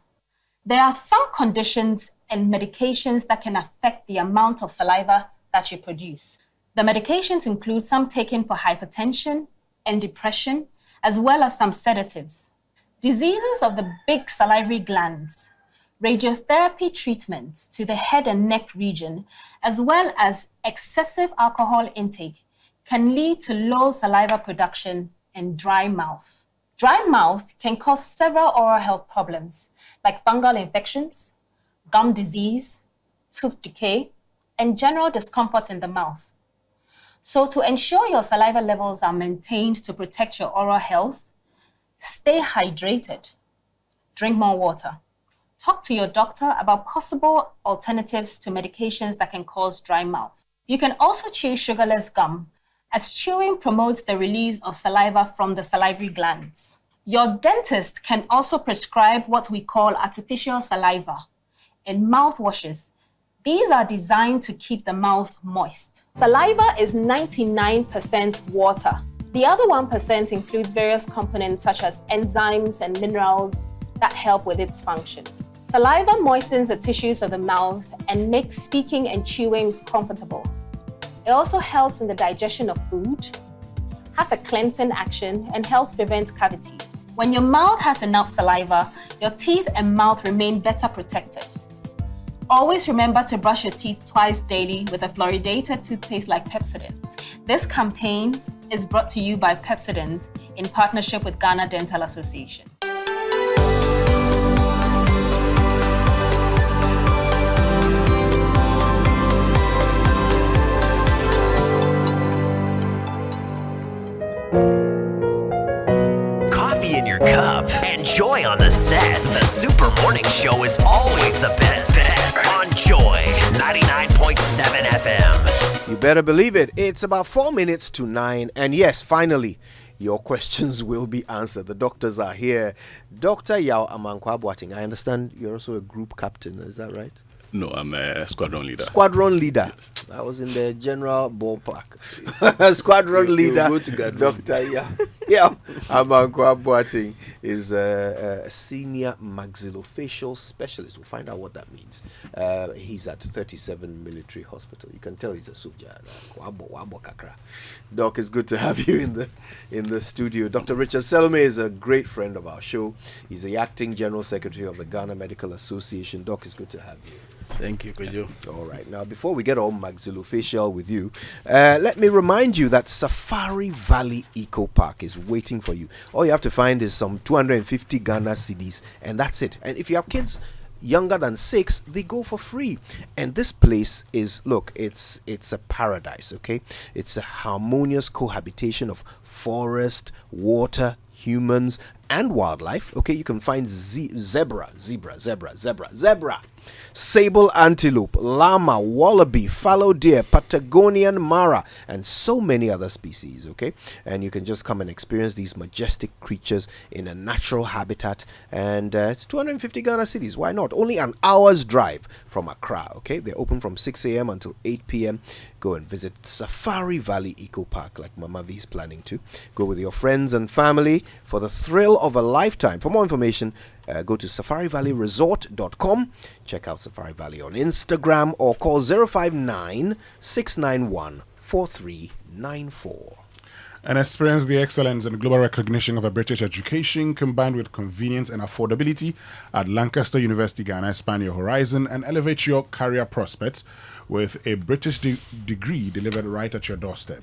There are some conditions and medications that can affect the amount of saliva that you produce. The medications include some taken for hypertension and depression, as well as some sedatives. Diseases of the big salivary glands, radiotherapy treatments to the head and neck region, as well as excessive alcohol intake can lead to low saliva production and dry mouth. Dry mouth can cause several oral health problems like fungal infections, gum disease, tooth decay, and general discomfort in the mouth. So to ensure your saliva levels are maintained to protect your oral health, stay hydrated, drink more water. Talk to your doctor about possible alternatives to medications that can cause dry mouth. You can also chew sugarless gum, as chewing promotes the release of saliva from the salivary glands. Your dentist can also prescribe what we call artificial saliva and mouthwashes. These are designed to keep the mouth moist. Saliva is 99% water. The other 1% includes various components such as enzymes and minerals that help with its function. Saliva moistens the tissues of the mouth and makes speaking and chewing comfortable. It also helps in the digestion of food, has a cleansing action, and helps prevent cavities. When your mouth has enough saliva, your teeth and mouth remain better protected. Always remember to brush your teeth twice daily with a fluoridated toothpaste like Pepsodent. This campaign is brought to you by Pepsodent in partnership with Ghana Dental Association. Coffee in your cup and joy on the set. The Super Morning Show is always the best bet on Joy 99.7 FM. You better believe it. It's about 4 minutes to 9. And yes, finally, your questions will be answered. The doctors are here. Dr. Yao Amankwa Boating, I understand you're also a group captain. Is that right? No, I'm a squadron leader. Squadron leader. Yes. I was in the general ballpark. Squadron leader, Dr. Yeah, Amankwa Boating is a senior maxillofacial specialist. We'll find out what that means. He's at 37 Military Hospital. You can tell he's a soldier. Doc, it's good to have you in the studio. Dr. Richard Salome is a great friend of our show. He's the acting general secretary of the Ghana Medical Association. Doc, it's good to have you. Thank you, Kojo. All right. Now, before we get all maxillofacial with you, let me remind you that Safari Valley Eco Park is waiting for you. All you have to find is some 250 Ghana cedis, and that's it. And if you have kids younger than 6, they go for free. And this place is, look, it's a paradise, okay? It's a harmonious cohabitation of forest, water, humans, and wildlife. Okay, you can find zebra, sable antelope, llama, wallaby, fallow deer, Patagonian mara, and so many other species. Okay, and you can just come and experience these majestic creatures in a natural habitat. And it's 250 Ghana cedis. Why not? Only an hour's drive from Accra. Okay, they're open from 6 a.m. until 8 p.m. Go and visit Safari Valley Eco Park, like Mama V is planning to. Go with your friends and family for the thrill of a lifetime. For more information, go to safarivalleyresort.com. Check out Safari Valley on Instagram or call 059 691 4394. And experience the excellence and global recognition of a British education combined with convenience and affordability at Lancaster University, Ghana. Expand your horizon and elevate your career prospects with a British degree delivered right at your doorstep.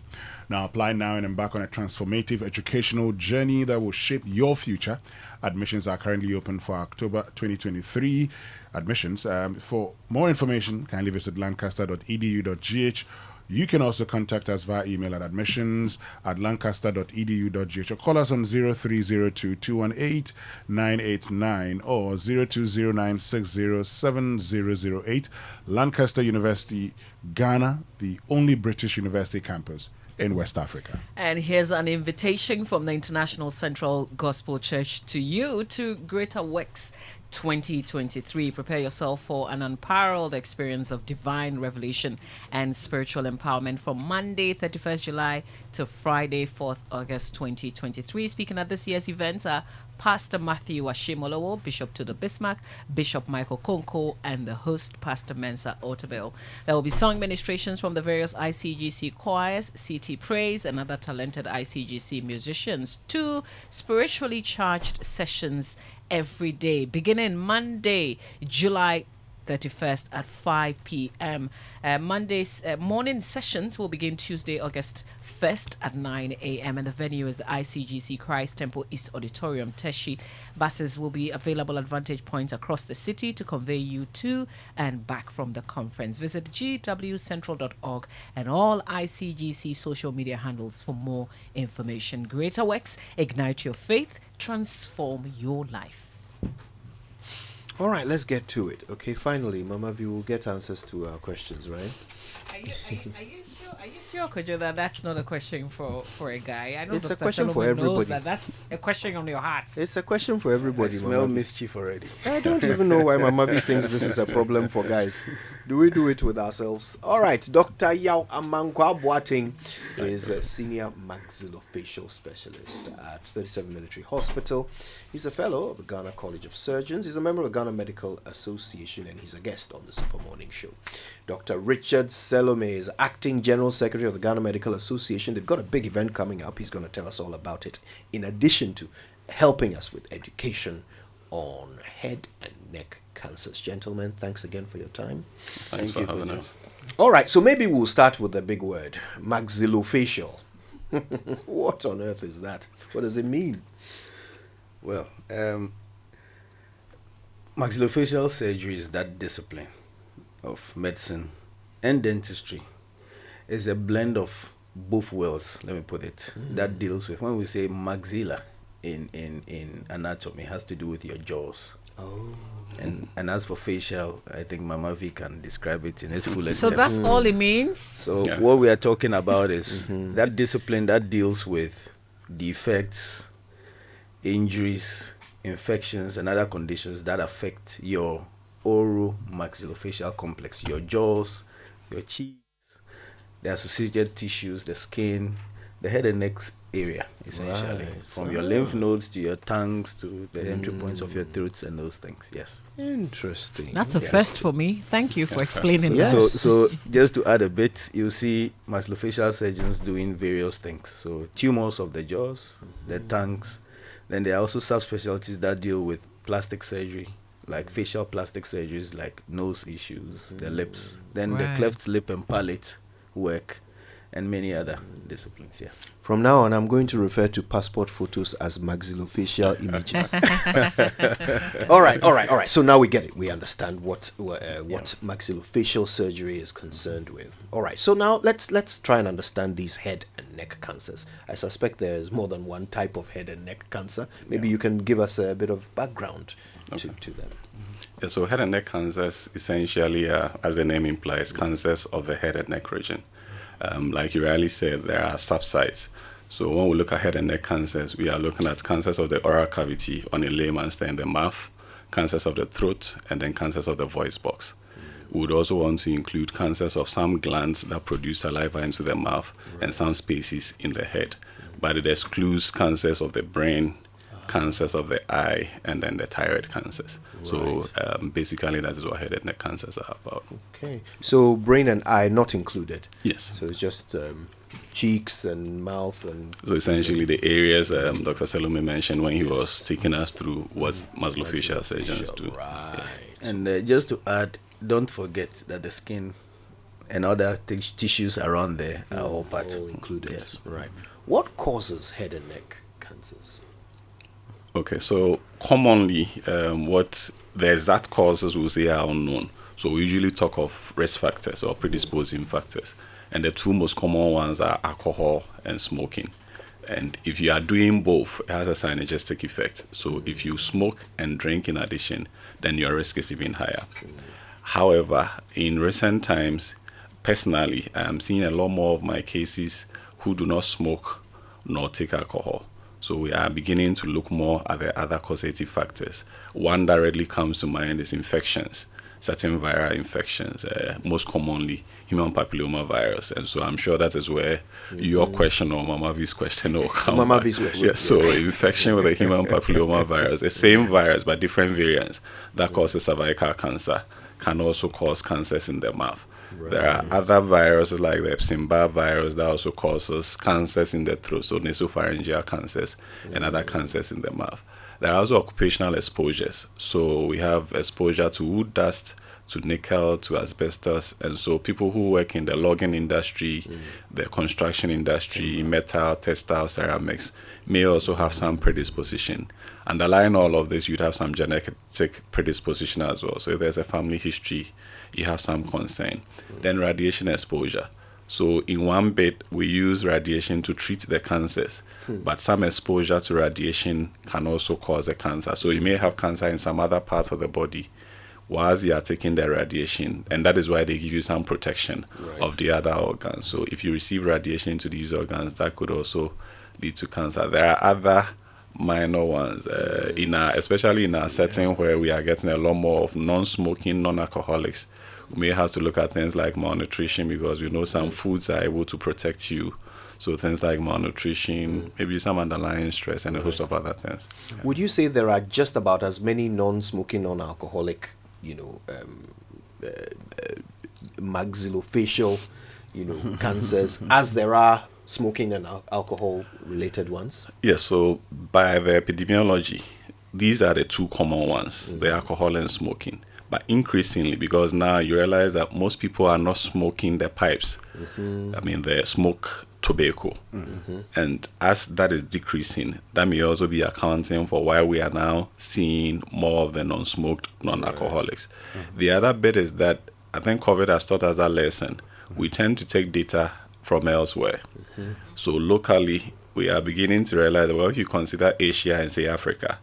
Now apply now and embark on a transformative educational journey that will shape your future. Admissions are currently open for October 2023 admissions. For more information, kindly visit lancaster.edu.gh You can also contact us via email at admissions@lancaster.edu.gh or call us on 0302-218-989 or 0209607008. Lancaster University, Ghana, the only British university campus in West Africa. And here's an invitation from the International Central Gospel Church to you to Greater Works 2023. Prepare yourself for an unparalleled experience of divine revelation and spiritual empowerment from Monday, 31st July to Friday, 4th August 2023. Speaking at this year's events are Pastor Matthew Ashimolowo, Bishop Tudo Bismarck, Bishop Michael Konko, and the host, Pastor Mensa Otabil. There will be song ministrations from the various ICGC choirs, CT Praise, and other talented ICGC musicians. 2 spiritually charged sessions every day, beginning Monday, July 31st at 5 p.m. Monday's morning sessions will begin Tuesday, August 1st at 9 a.m. and the venue is the ICGC Christ Temple East Auditorium, Teshi. Buses will be available at vantage points across the city to convey you to and back from the conference. Visit gwcentral.org and all ICGC social media handles for more information. Greater Works, ignite your faith, transform your life. All right, let's get to it. Okay, finally, Mama V will get answers to our questions, right? Are you sure, Kojo, that that's not a question for a guy? I know It's a Dr. question for Solomon knows everybody. that's a question on your hearts. It's a question for everybody. I smell Mama V. mischief already. I don't even know why Mama V thinks this is a problem for guys. Do we do it with ourselves? All right, Dr. Yao Amankwa Boateng is a senior maxillofacial specialist at 37 Military Hospital. He's a fellow of the Ghana College of Surgeons. He's a member of the Ghana Medical Association, and he's a guest on the Super Morning Show. Dr. Richard Selome is acting General Secretary of the Ghana Medical Association. They've got a big event coming up. He's going to tell us all about it, in addition to helping us with education on head and neck cancers. Gentlemen, thanks again for your time. Thanks for having us. All right, so maybe we'll start with the big word, maxillofacial. What on earth is that? What does it mean? Well, maxillofacial surgery is that discipline of medicine and dentistry. It's a blend of both worlds, let me put it, that deals with, when we say maxilla in anatomy, it has to do with your jaws. Oh. And as for facial, I think Mama V can describe it in its full extent. So that's all it means? So what we are talking about is that discipline that deals with defects, injuries, infections, and other conditions that affect your oral maxillofacial complex, your jaws, your cheeks, the associated tissues, the skin, the head and neck area, essentially, from your lymph nodes to your tongues to the entry points of your throats and those things. Yes. Interesting. That's a first for me. Thank you for explaining that. So just to add a bit, you see maxillofacial surgeons doing various things. So tumors of the jaws, the tongues. Then there are also subspecialties that deal with plastic surgery, like facial plastic surgeries, like nose issues, the lips. Then the cleft lip and palate work, and many other disciplines. Yeah. From now on, I'm going to refer to passport photos as maxillofacial images. All right. So now we get it. We understand what maxillofacial surgery is concerned with. All right. So now let's try and understand these head and neck cancers. I suspect there's more than one type of head and neck cancer. Maybe you can give us a bit of background to them. Yeah, so head and neck cancers essentially, as the name implies, cancers of the head and neck region. Like you rightly said, there are subsites. So when we look at head and neck cancers, we are looking at cancers of the oral cavity, on a layman's term, the mouth, cancers of the throat, and then cancers of the voice box. We would also want to include cancers of some glands that produce saliva into the mouth and some spaces in the head. But it excludes cancers of the brain, cancers of the eye, and then the thyroid cancers. So basically that is what head and neck cancers are about. Okay. So brain and eye not included? Yes. So it's just cheeks and mouth and... So essentially the areas Dr. Salome mentioned when he was taking us through what maxillofacial surgeons do. Right. Yeah. And just to add, don't forget that the skin and other tissues around there are all part included. Yes. Right. What causes head and neck cancers? Okay, so commonly what the exact causes we'll say are unknown. So we usually talk of risk factors or predisposing factors. And the two most common ones are alcohol and smoking. And if you are doing both, it has a synergistic effect. So if you smoke and drink in addition, then your risk is even higher. However, in recent times, personally, I am seeing a lot more of my cases who do not smoke nor take alcohol. So we are beginning to look more at the other causative factors. One directly comes to mind is infections, certain viral infections, most commonly human papilloma virus. And so I'm sure that is where your question or Mama V's question will come. Mama V's question. Yes, so infection with the human papilloma virus, the same virus but different variants that causes cervical cancer, can also cause cancers in the mouth. Right. There are other viruses like the Epstein-Barr virus that also causes cancers in the throat, so nasopharyngeal cancers and other cancers in the mouth. There are also occupational exposures. So we have exposure to wood dust, to nickel, to asbestos, and so people who work in the logging industry, the construction industry, metal, textile, ceramics, may also have some predisposition. Underlying all of this, you'd have some genetic predisposition as well. So if there's a family history, you have some concern. Then radiation exposure. So in one bit, we use radiation to treat the cancers, but some exposure to radiation can also cause a cancer. So you may have cancer in some other parts of the body whilst you are taking the radiation, and that is why they give you some protection of the other organs. So if you receive radiation to these organs, that could also lead to cancer. There are other minor ones, especially in a setting where we are getting a lot more of non-smoking, non-alcoholics. We may have to look at things like malnutrition, because we know some foods are able to protect you. So things like malnutrition, maybe some underlying stress, and a host of other things. Would you say there are just about as many non-smoking, non-alcoholic, maxillofacial, cancers as there are smoking and alcohol-related ones? Yes, so by the epidemiology, these are the two common ones, the alcohol and smoking. But increasingly, because now you realize that most people are not smoking the pipes, I mean, they smoke tobacco. And as that is decreasing, that may also be accounting for why we are now seeing more of the non-smoked non-alcoholics. The other bit is that I think COVID has taught us that lesson. We tend to take data from elsewhere. So locally, we are beginning to realize that, well, if you consider Asia and say Africa,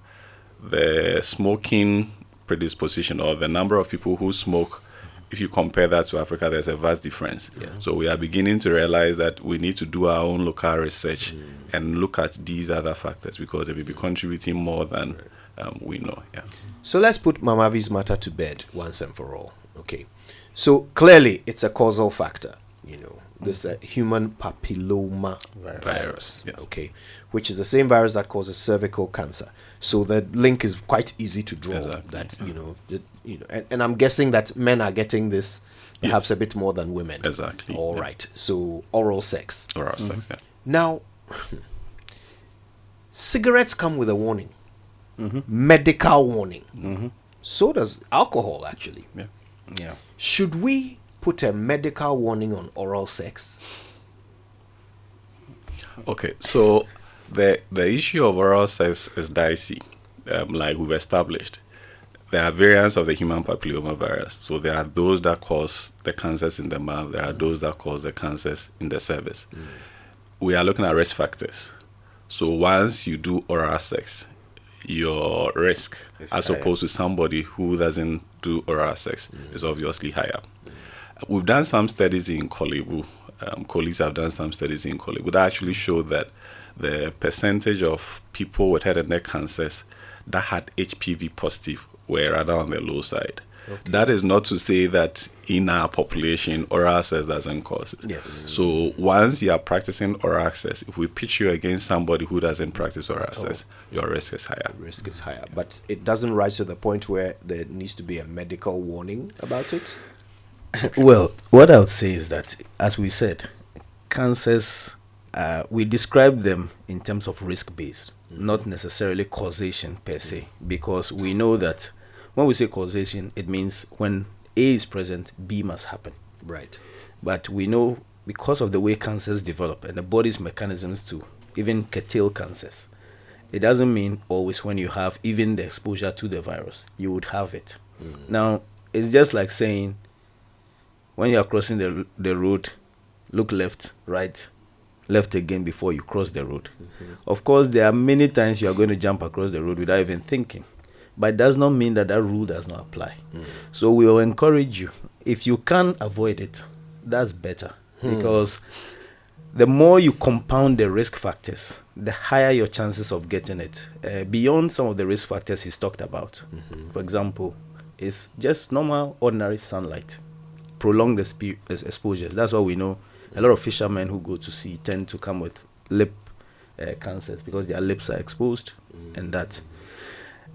the smoking predisposition or the number of people who smoke, if you compare that to Africa, there's a vast difference. So we are beginning to realize that we need to do our own local research and look at these other factors, because they will be contributing more than we know. So let's put Mama V's matter to bed once and for all. Okay. So clearly it's a causal factor, this human papilloma virus, okay, which is the same virus that causes cervical cancer. So the link is quite easy to draw. And I'm guessing that men are getting this perhaps a bit more than women. Exactly. All right. So oral sex. Oral sex. Yeah. Now, cigarettes come with a warning, medical warning. So does alcohol, actually. Yeah. Should we put a medical warning on oral sex? Okay, so the issue of oral sex is dicey, like we've established. There are variants of the human papilloma virus. So there are those that cause the cancers in the mouth. There are those that cause the cancers in the cervix. We are looking at risk factors. So once you do oral sex, your risk, as opposed to somebody who doesn't do oral sex, is obviously higher. We've done some studies in Korle Bu. Colleagues have done some studies in Korle Bu that actually show that the percentage of people with head and neck cancers that had HPV positive were rather on the low side. That is not to say that in our population, oral sex doesn't cause it. Yes. So once you are practicing oral sex, if we pitch you against somebody who doesn't practice oral sex, your risk is higher. Risk is higher. But it doesn't rise to the point where there needs to be a medical warning about it? Well, what I would say is that, as we said, cancers, we describe them in terms of risk-based, not necessarily causation per se, because we know that when we say causation, it means when A is present, B must happen. Right. But we know, because of the way cancers develop and the body's mechanisms to even curtail cancers, it doesn't mean always when you have even the exposure to the virus, you would have it. Now, it's just like saying, when you are crossing the road, look left, right, left again before you cross the road. Of course, there are many times you are going to jump across the road without even thinking. But it does not mean that that rule does not apply. So we will encourage you. If you can avoid it, that's better. Because the more you compound the risk factors, the higher your chances of getting it. Beyond some of the risk factors he's talked about, for example, is just normal, ordinary sunlight, prolonged exposures. That's what we know. A lot of fishermen who go to sea tend to come with lip cancers because their lips are exposed and that.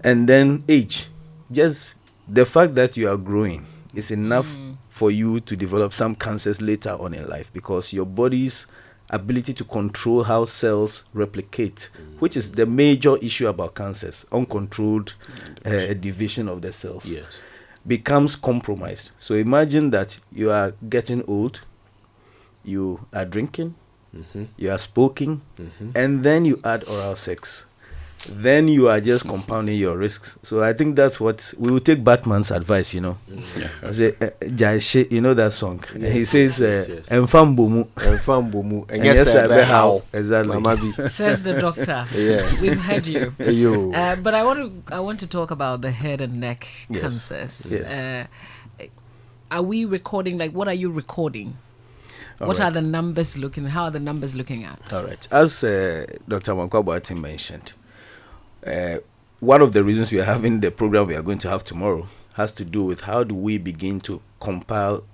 And then age. Just the fact that you are growing is enough for you to develop some cancers later on in life, because your body's ability to control how cells replicate, which is the major issue about cancers, uncontrolled division of the cells, becomes compromised. So imagine that you are getting old, you are drinking, you are smoking, and then you add oral sex. Then you are just compounding your risks. So I think that's what we will take Batman's advice, you know. You know that song. Yes. He says, Enfambomu. And yes, how. Exactly. Says the doctor. Yes. We've heard you. But I want to talk about the head and neck cancers. Yes. Are we recording? Like, what are you recording? What are the numbers looking? How are the numbers looking at? All right. As Dr. Wankwabati mentioned, one of the reasons we are having the program we are going to have tomorrow has to do with how do we begin to compile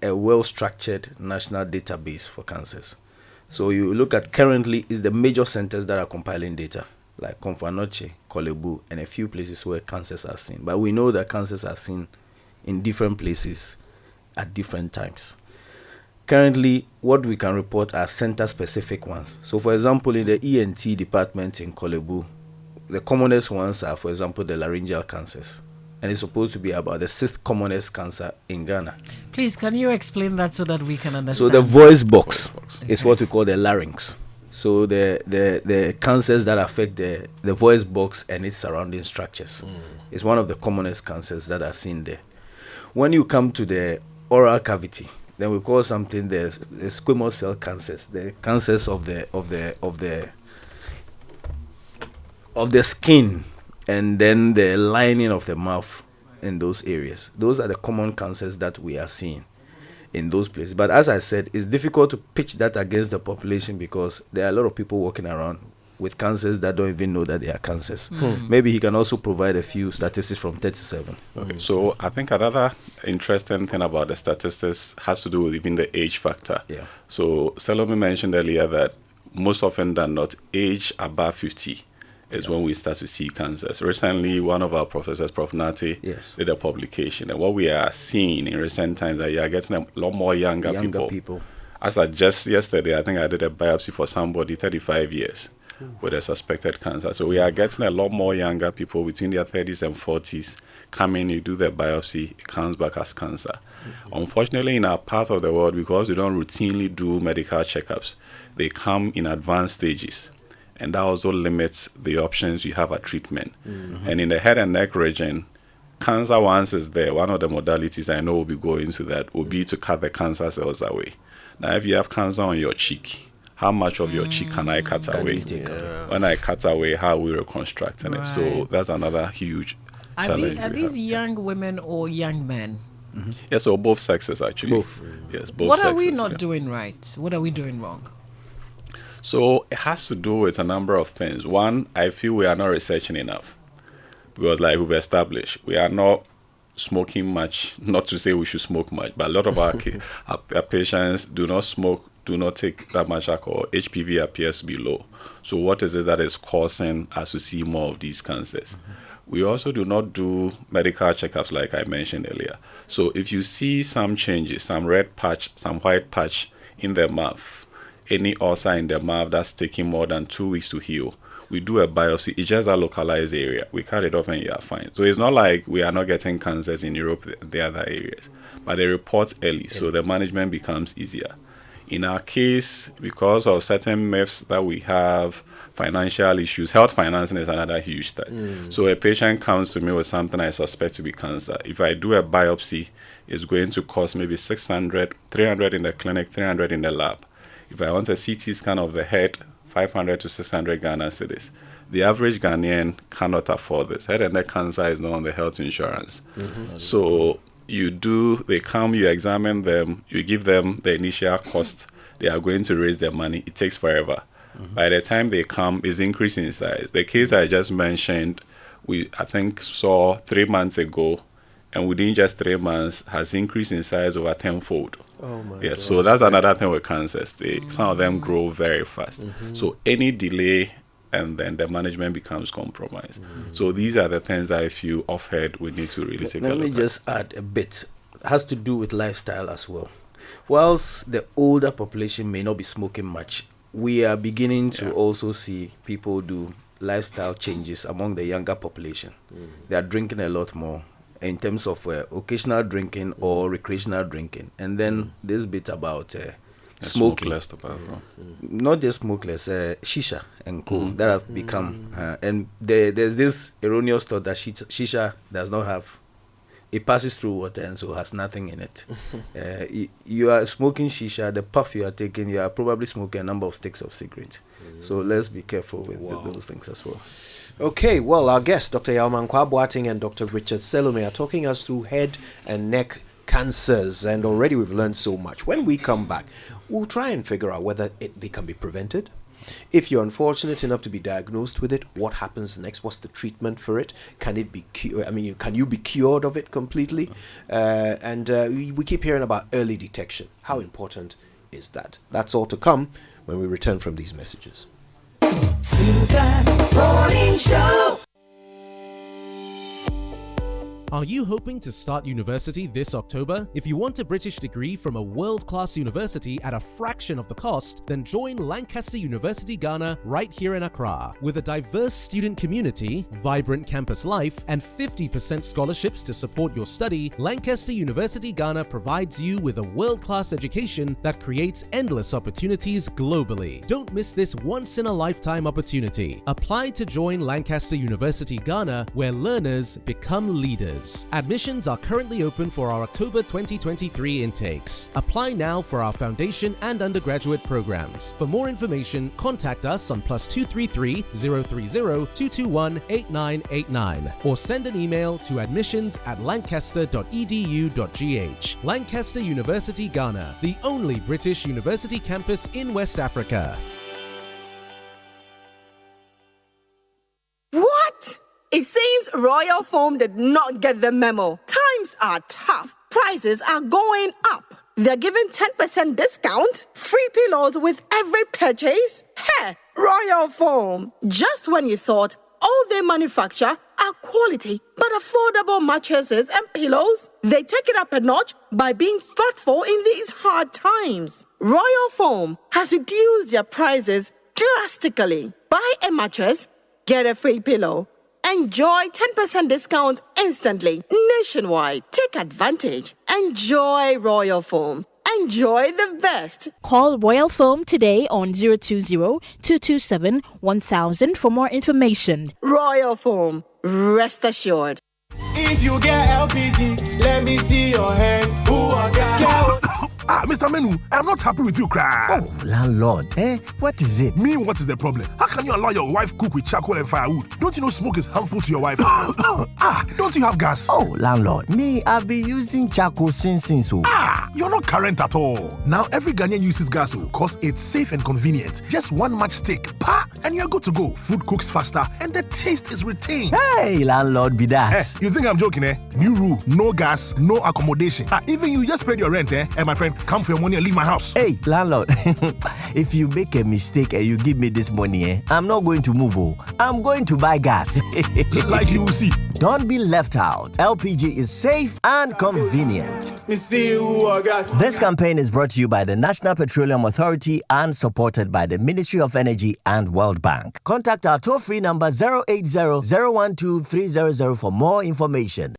a well-structured national database for cancers. So you look at currently is the major centers that are compiling data, like Komfo-Anokye, Korle Bu, and a few places where cancers are seen. But we know that cancers are seen in different places at different times. Currently, what we can report are center-specific ones. So, for example, in the ENT department in Korle Bu, the commonest ones are, for example, the laryngeal cancers. And it's supposed to be about the 6th commonest cancer in Ghana. Please, can you explain that so that we can understand? So the voice box is what we call the larynx. So the cancers that affect the voice box and its surrounding structures is one of the commonest cancers that are seen there. When you come to the oral cavity, then we call something the squamous cell cancers, the cancers of the skin and then the lining of the mouth in those areas. Those are the common cancers that we are seeing in those places. But as I said, it's difficult to pitch that against the population because there are a lot of people walking around with cancers that don't even know that they are cancers. Maybe he can also provide a few statistics from 37. Okay, so I think another interesting thing about the statistics has to do with even the age factor. So Salome mentioned earlier that most often than not, age above 50 is when we start to see cancers. Recently, one of our professors, Prof. Nati, did a publication. And what we are seeing in recent times that you are getting a lot more younger people. As I just yesterday, I think I did a biopsy for somebody 35 years with a suspected cancer. So we are getting a lot more younger people between their 30s and 40s coming, you do the biopsy, it comes back as cancer. Unfortunately, in our part of the world, because we don't routinely do medical checkups, they come in advanced stages. And that also limits the options you have at treatment. And in the head and neck region, cancer once is there, one of the modalities I know will be going to that will be to cut the cancer cells away. Now, if you have cancer on your cheek, how much of your cheek can I cut away? When I cut away, how are we reconstructing it? So that's another huge challenge. Are these young women or young men? Yes, so both sexes actually. Both. Yes, both What sexes. are we not doing right? What are we doing wrong? So it has to do with a number of things. One, I feel we are not researching enough because, like we've established, we are not smoking much. Not to say we should smoke much, but a lot of our patients do not smoke, do not take that much alcohol. HPV appears to be low. So what is it that is causing us to see more of these cancers? We also do not do medical checkups like I mentioned earlier. So if you see some changes, some red patch, some white patch in the mouth, any ulcer in the mouth that's taking more than 2 weeks to heal, we do a biopsy. It's just a localized area. We cut it off and you are fine. So it's not like we are not getting cancers in Europe, the other areas. But they report early, so the management becomes easier. In our case, because of certain myths that we have, financial issues, health financing is another huge thing. So a patient comes to me with something I suspect to be cancer. If I do a biopsy, it's going to cost maybe 600, 300 in the clinic, 300 in the lab. If I want a CT scan of the head, 500 to 600 Ghana cedis. The average Ghanaian cannot afford this. Head and neck cancer is not on the health insurance. So they come, you examine them, you give them the initial cost. They are going to raise their money. It takes forever. By the time they come, it's increasing in size. The case I just mentioned, I think saw 3 months ago, and within just 3 months has increased in size over 10-fold. Oh my yes, God. so that's another thing with cancers. Some of them grow very fast. So any delay, and then the management becomes compromised. So these are the things I feel off head we need to really take a look at. Let me just add a bit. It has to do with lifestyle as well. Whilst the older population may not be smoking much, we are beginning to also see people do lifestyle changes among the younger population. They are drinking a lot more in terms of occasional drinking or recreational drinking. And then this bit about smoking. Smoke less tobacco. Not just smokeless, shisha and cool that have become, and there's this erroneous thought that shisha does not have, it passes through water and so has nothing in it. You are smoking shisha, the puff you are taking, you are probably smoking a number of sticks of cigarette. So let's be careful with those things as well. Okay, well, our guests, Dr. Yaomankwa Boateng and Dr. Richard Selome, are talking us through head and neck cancers, and already we've learned so much. When we come back, we'll try and figure out whether they can be prevented. If you're unfortunate enough to be diagnosed with it, what happens next? What's the treatment for it? Can it be can you be cured of it completely? We keep hearing about early detection. How important is that? That's all to come when we return from these messages. Super Morning Show. Are you hoping to start university this October? If you want a British degree from a world-class university at a fraction of the cost, then join Lancaster University Ghana right here in Accra. With a diverse student community, vibrant campus life, and 50% scholarships to support your study, Lancaster University Ghana provides you with a world-class education that creates endless opportunities globally. Don't miss this once-in-a-lifetime opportunity. Apply to join Lancaster University Ghana, where learners become leaders. Admissions are currently open for our October 2023 intakes. Apply now for our foundation and undergraduate programs. For more information, contact us on +233 030 221 8989 or send an email to admissions@lancaster.edu.gh. Lancaster University Ghana, the only British university campus in West Africa. What? It seems Royal Foam did not get the memo. Times are tough. Prices are going up. They're giving 10% discount, free pillows with every purchase. Hey, Royal Foam. Just when you thought all they manufacture are quality but affordable mattresses and pillows, they take it up a notch by being thoughtful in these hard times. Royal Foam has reduced their prices drastically. Buy a mattress, get a free pillow. Enjoy 10% discount instantly, nationwide. Take advantage. Enjoy Royal Foam. Enjoy the best. Call Royal Foam today on 020-227-1000 for more information. Royal Foam. Rest assured. If you get LPG, let me see your hand. Who are gas? Mr. Menu, I'm not happy with you, cry. Oh, landlord, what is it? Me, what is the problem? How can you allow your wife cook with charcoal and firewood? Don't you know smoke is harmful to your wife? Don't you have gas? Oh, landlord, me, I've been using charcoal since. You're not current at all. Now every Ghanaian uses gas because it's safe and convenient. Just one matchstick, and you're good to go. Food cooks faster and the taste is retained. Hey, landlord, be that. You think I'm joking, New rule, no gas, no accommodation. Even you just paid your rent, And my friend, come for your money and leave my house. Hey, landlord, if you make a mistake and you give me this money, I'm not going to move. I'm going to buy gas. Like you will see. Don't be left out. LPG is safe and convenient. This campaign is brought to you by the National Petroleum Authority and supported by the Ministry of Energy and World Bank. Contact our toll-free number 080-012-300 for more information.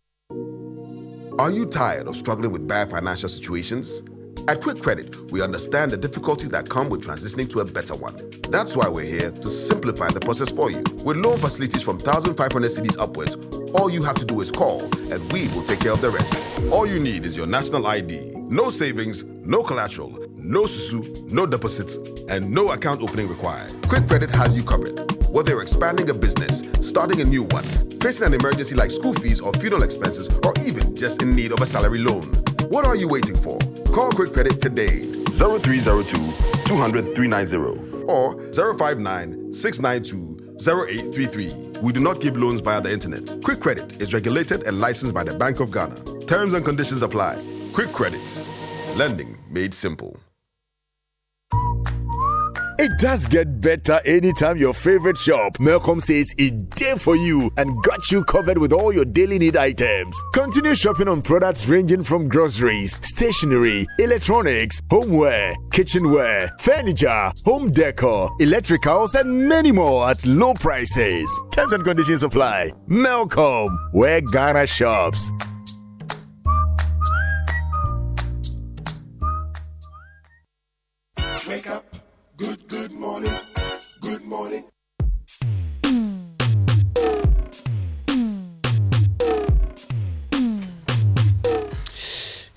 Are you tired of struggling with bad financial situations? At Quick Credit, we understand the difficulties that come with transitioning to a better one. That's why we're here to simplify the process for you. With loan facilities from 1,500 cedis upwards, all you have to do is call and we will take care of the rest. All you need is your national ID. No savings, no collateral, no susu, no deposits, and no account opening required. Quick Credit has you covered. Whether you're expanding a business, starting a new one, facing an emergency like school fees or funeral expenses, or even just in need of a salary loan. What are you waiting for? Call Quick Credit today. 0302 200 390 or 059 692 0833. We do not give loans via the internet. Quick Credit is regulated and licensed by the Bank of Ghana. Terms and conditions apply. Quick Credit. Lending made simple. It does get better anytime your favorite shop, Malcolm, says it's there for you and got you covered with all your daily need items. Continue shopping on products ranging from groceries, stationery, electronics, homeware, kitchenware, furniture, home decor, electricals, and many more at low prices. Terms and conditions apply. Malcolm, where Ghana shops. Wake up. Good morning. Good morning.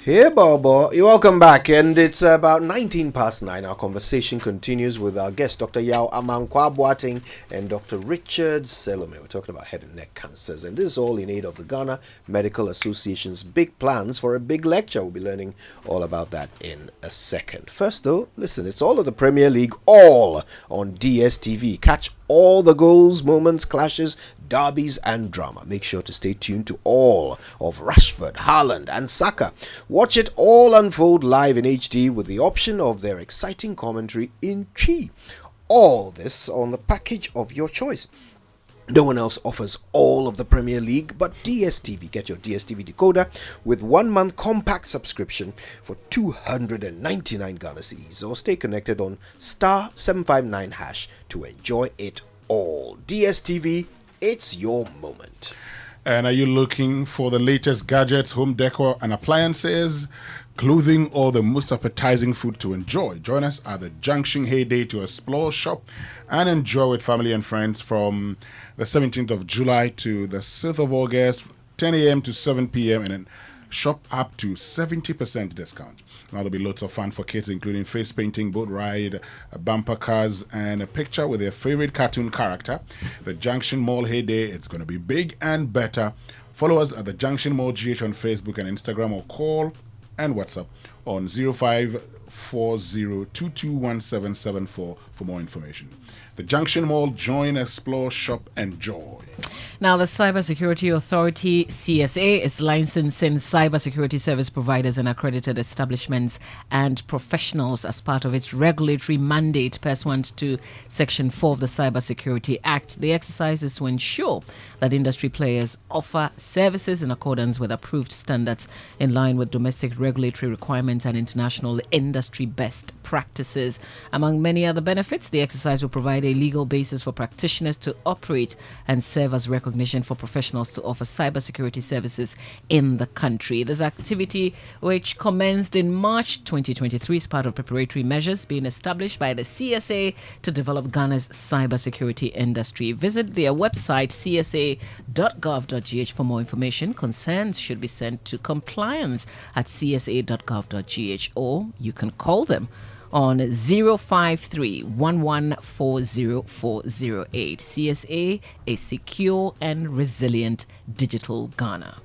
Hey, Bobo. You're welcome back, and it's about 19 past 9. Our conversation continues with our guests, Dr. Yao Amankwa Boateng and Dr. Richard Selome. We're talking about head and neck cancers, and this is all in aid of the Ghana Medical Association's big plans for a big lecture. We'll be learning all about that in a second. First, though, listen, it's all of the Premier League, all on DSTV. Catch all the goals, moments, clashes, derbies and drama. Make sure to stay tuned to all of Rashford, Haaland and Saka. Watch it all unfold live in HD with the option of their exciting commentary in Chi. All this on the package of your choice. No one else offers all of the Premier League but DSTV. Get your DSTV decoder with 1 month compact subscription for 299 Ghana cedis, or stay connected on *759# to enjoy it all. DSTV, it's your moment. And are you looking for the latest gadgets, home decor, and appliances, clothing, or the most appetizing food to enjoy? Join us at the Junction Heyday to explore, shop, and enjoy with family and friends from the 17th of July to the 6th of August, 10 a.m. to 7 p.m. and then shop up to 70% discount. Now there'll be lots of fun for kids, including face painting, boat ride, bumper cars, and a picture with their favorite cartoon character. The Junction Mall Heyday, it's going to be big and better. Follow us at the Junction Mall GH on Facebook and Instagram, or call and WhatsApp on 0540221774 for more information. The Junction Mall, join, explore, shop, enjoy. Now, the Cybersecurity Authority, CSA, is licensing cybersecurity service providers and accredited establishments and professionals as part of its regulatory mandate pursuant to Section 4 of the Cybersecurity Act. The exercise is to ensure that industry players offer services in accordance with approved standards in line with domestic regulatory requirements and international industry best practices. Among many other benefits, the exercise will provide a legal basis for practitioners to operate and serve as recognition for professionals to offer cybersecurity services in the country. This activity, which commenced in March 2023, is part of preparatory measures being established by the CSA to develop Ghana's cybersecurity industry. Visit their website, csa.gov.gh, for more information. Concerns should be sent to compliance@csa.gov.gh, or you can call them on 053-1140-408. CSA, a secure and resilient digital Ghana.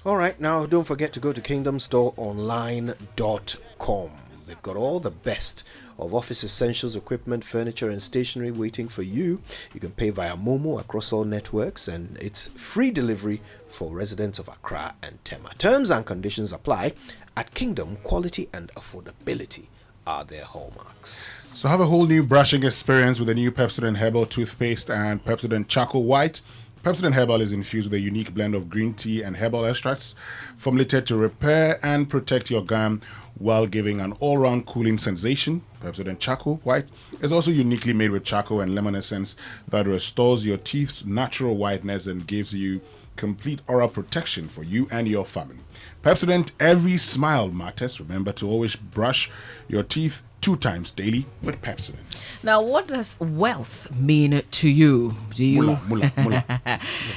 All right, now don't forget to go to kingdomstoreonline.com. They've got all the best of office essentials, equipment, furniture, and stationery waiting for you. You can pay via Momo across all networks, and it's free delivery for residents of Accra and Tema. Terms and conditions apply. At Kingdom, quality and affordability are their hallmarks. So have a whole new brushing experience with the new Pepsodent Herbal toothpaste and Pepsodent Charcoal White. Pepsodent Herbal is infused with a unique blend of green tea and herbal extracts formulated to repair and protect your gum while giving an all-round cooling sensation. Pepsodent Charcoal White is also uniquely made with charcoal and lemon essence that restores your teeth's natural whiteness and gives you complete oral protection for you and your family. Pepsodent, every smile matters. Remember to always brush your teeth 2 times daily with Pepsodent. Now, what does wealth mean to you? Do you Mullah.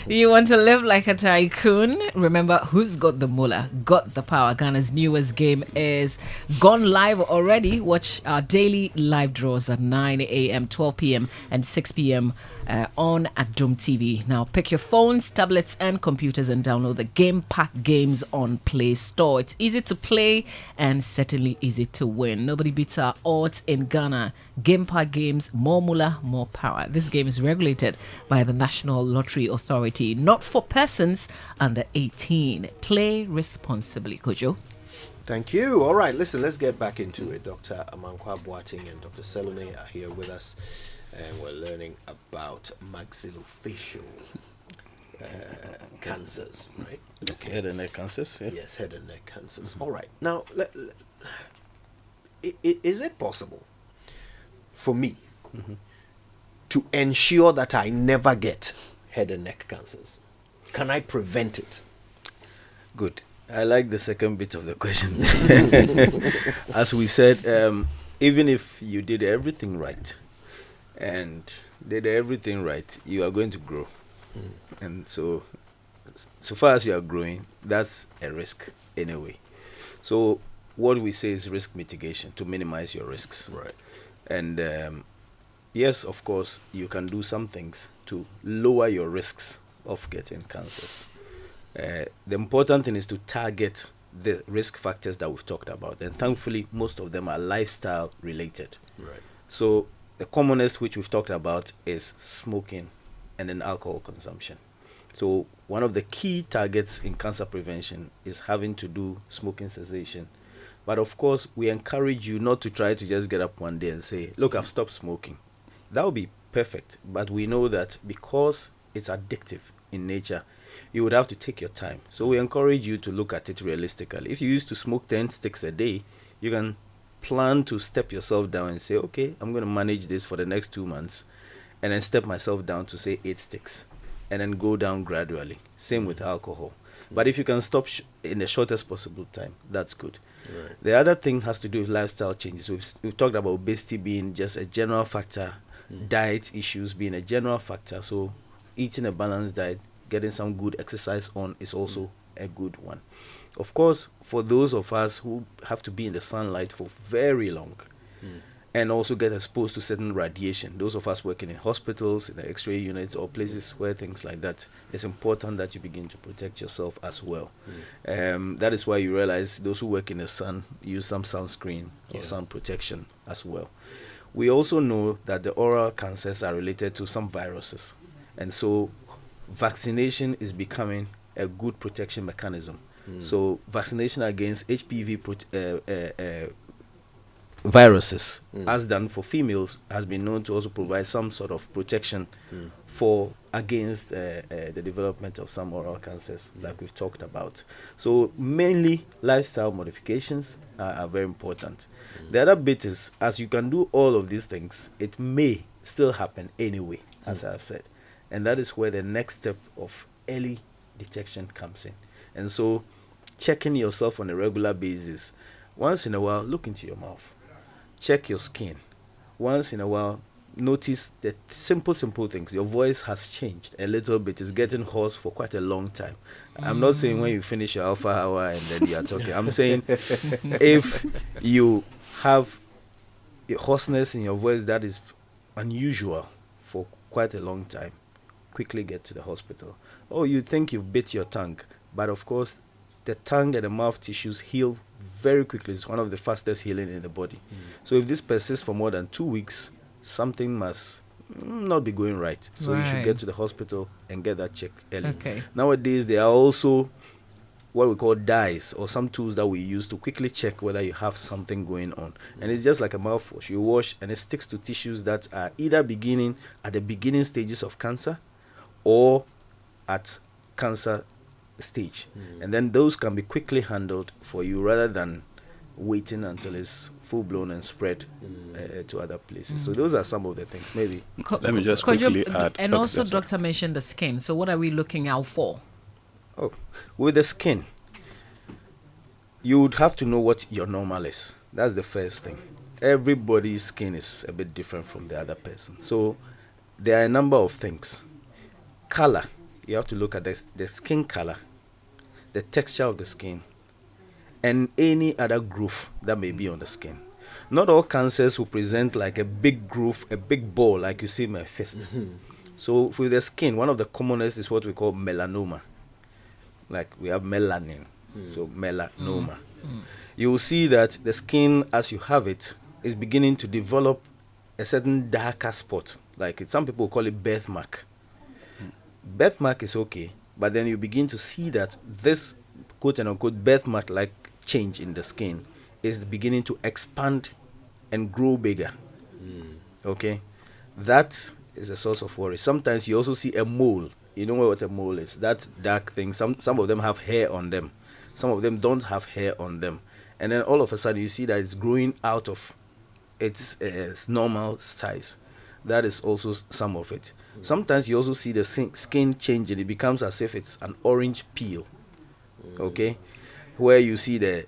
Do you want to live like a tycoon? Remember, who's got the mullah, got the power. Ghana's newest game is gone live already. Watch our daily live draws at 9 a.m., 12 p.m. and 6 p.m. On at Dome TV. Now, pick your phones, tablets, and computers and download the Game Pack games on Play Store. It's easy to play and certainly easy to win. Nobody beats our odds in Ghana. Game Pack games, more mullah, more power. This game is regulated by the National Lottery Authority, not for persons under 18. Play responsibly. Kojo. Thank you. All right, listen, let's get back into it. Dr. Amankwa Boateng and Dr. Salome are here with us, and we're learning about maxillofacial cancers, right? Okay. Head and neck cancers. Yeah. Yes, head and neck cancers. All right. Now, is it possible for me to ensure that I never get head and neck cancers? Can I prevent it? Good. I like the second bit of the question. As we said, even if you did everything right, you are going to grow. And so far as you are growing, that's a risk anyway. So what we say is risk mitigation, to minimize your risks. Right. And yes, of course, you can do some things to lower your risks of getting cancers. The important thing is to target the risk factors that we've talked about. And thankfully, most of them are lifestyle related. Right. So the commonest which we've talked about is smoking and then alcohol consumption. So one of the key targets in cancer prevention is having to do smoking cessation. But of course, we encourage you not to try to just get up one day and say, look, I've stopped smoking. That would be perfect. But we know that because it's addictive in nature, you would have to take your time. So we encourage you to look at it realistically. If you used to smoke 10 sticks a day, you can plan to step yourself down and say, okay, I'm going to manage this for the next 2 months, and then step myself down to say 8 sticks, and then go down gradually. Same with alcohol. But if you can stop in the shortest possible time, that's good. Right. The other thing has to do with lifestyle changes. We've talked about obesity being just a general factor, diet issues being a general factor. So eating a balanced diet, getting some good exercise on is also a good one. Of course, for those of us who have to be in the sunlight for very long and also get exposed to certain radiation, those of us working in hospitals, in the X-ray units or places where things like that, it's important that you begin to protect yourself as well. That is why you realize those who work in the sun use some sunscreen or sun protection as well. We also know that the oral cancers are related to some viruses, and so vaccination is becoming a good protection mechanism. So vaccination against HPV viruses, as done for females, has been known to also provide some sort of protection for against the development of some oral cancers, like we've talked about. So mainly lifestyle modifications are very important. The other bit is, as you can do all of these things, it may still happen anyway, as I've said. And that is where the next step of early detection comes in. And so checking yourself on a regular basis, once in a while, look into your mouth. Check your skin. Once in a while, notice the simple things. Your voice has changed a little bit. It's getting hoarse for quite a long time. I'm not saying when you finish your alpha hour and then you are talking. I'm saying if you have a hoarseness in your voice that is unusual for quite a long time, quickly get to the hospital. Oh, you think you've bit your tongue, but of course the tongue and the mouth tissues heal very quickly. It's one of the fastest healing in the body. So if this persists for more than 2 weeks, something must not be going right. So you should get to the hospital and get that checked early. Okay. Nowadays there are also what we call dyes, or some tools that we use to quickly check whether you have something going on. And it's just like a mouthwash. You wash and it sticks to tissues that are either beginning at the beginning stages of cancer or at cancer stage. And then those can be quickly handled for you rather than waiting until it's full-blown and spread to other places. So those are some of the things. Maybe let me just quickly add. And also, doctor mentioned the skin. So what are we looking out for? Oh, with the skin, you would have to know what your normal is. That's the first thing. Everybody's skin is a bit different from the other person. So there are a number of things. Color, you have to look at the skin color, the texture of the skin, and any other groove that may be on the skin. Not all cancers will present like a big groove, a big ball like you see in my fist. So for the skin, one of the commonest is what we call melanoma. Like we have melanin, so melanoma. You will see that the skin, as you have it, is beginning to develop a certain darker spot. Like some people call it birthmark. Birthmark is okay, but then you begin to see that this quote and unquote birthmark like change in the skin is beginning to expand and grow bigger. Okay, that is a source of worry. Sometimes you also see a mole. You know what a mole is? That dark thing. Some of them have hair on them, some of them don't have hair on them, and then all of a sudden you see that it's growing out of its normal size. That is also some of it. Sometimes you also see the skin changing. It becomes as if it's an orange peel. Okay, where you see the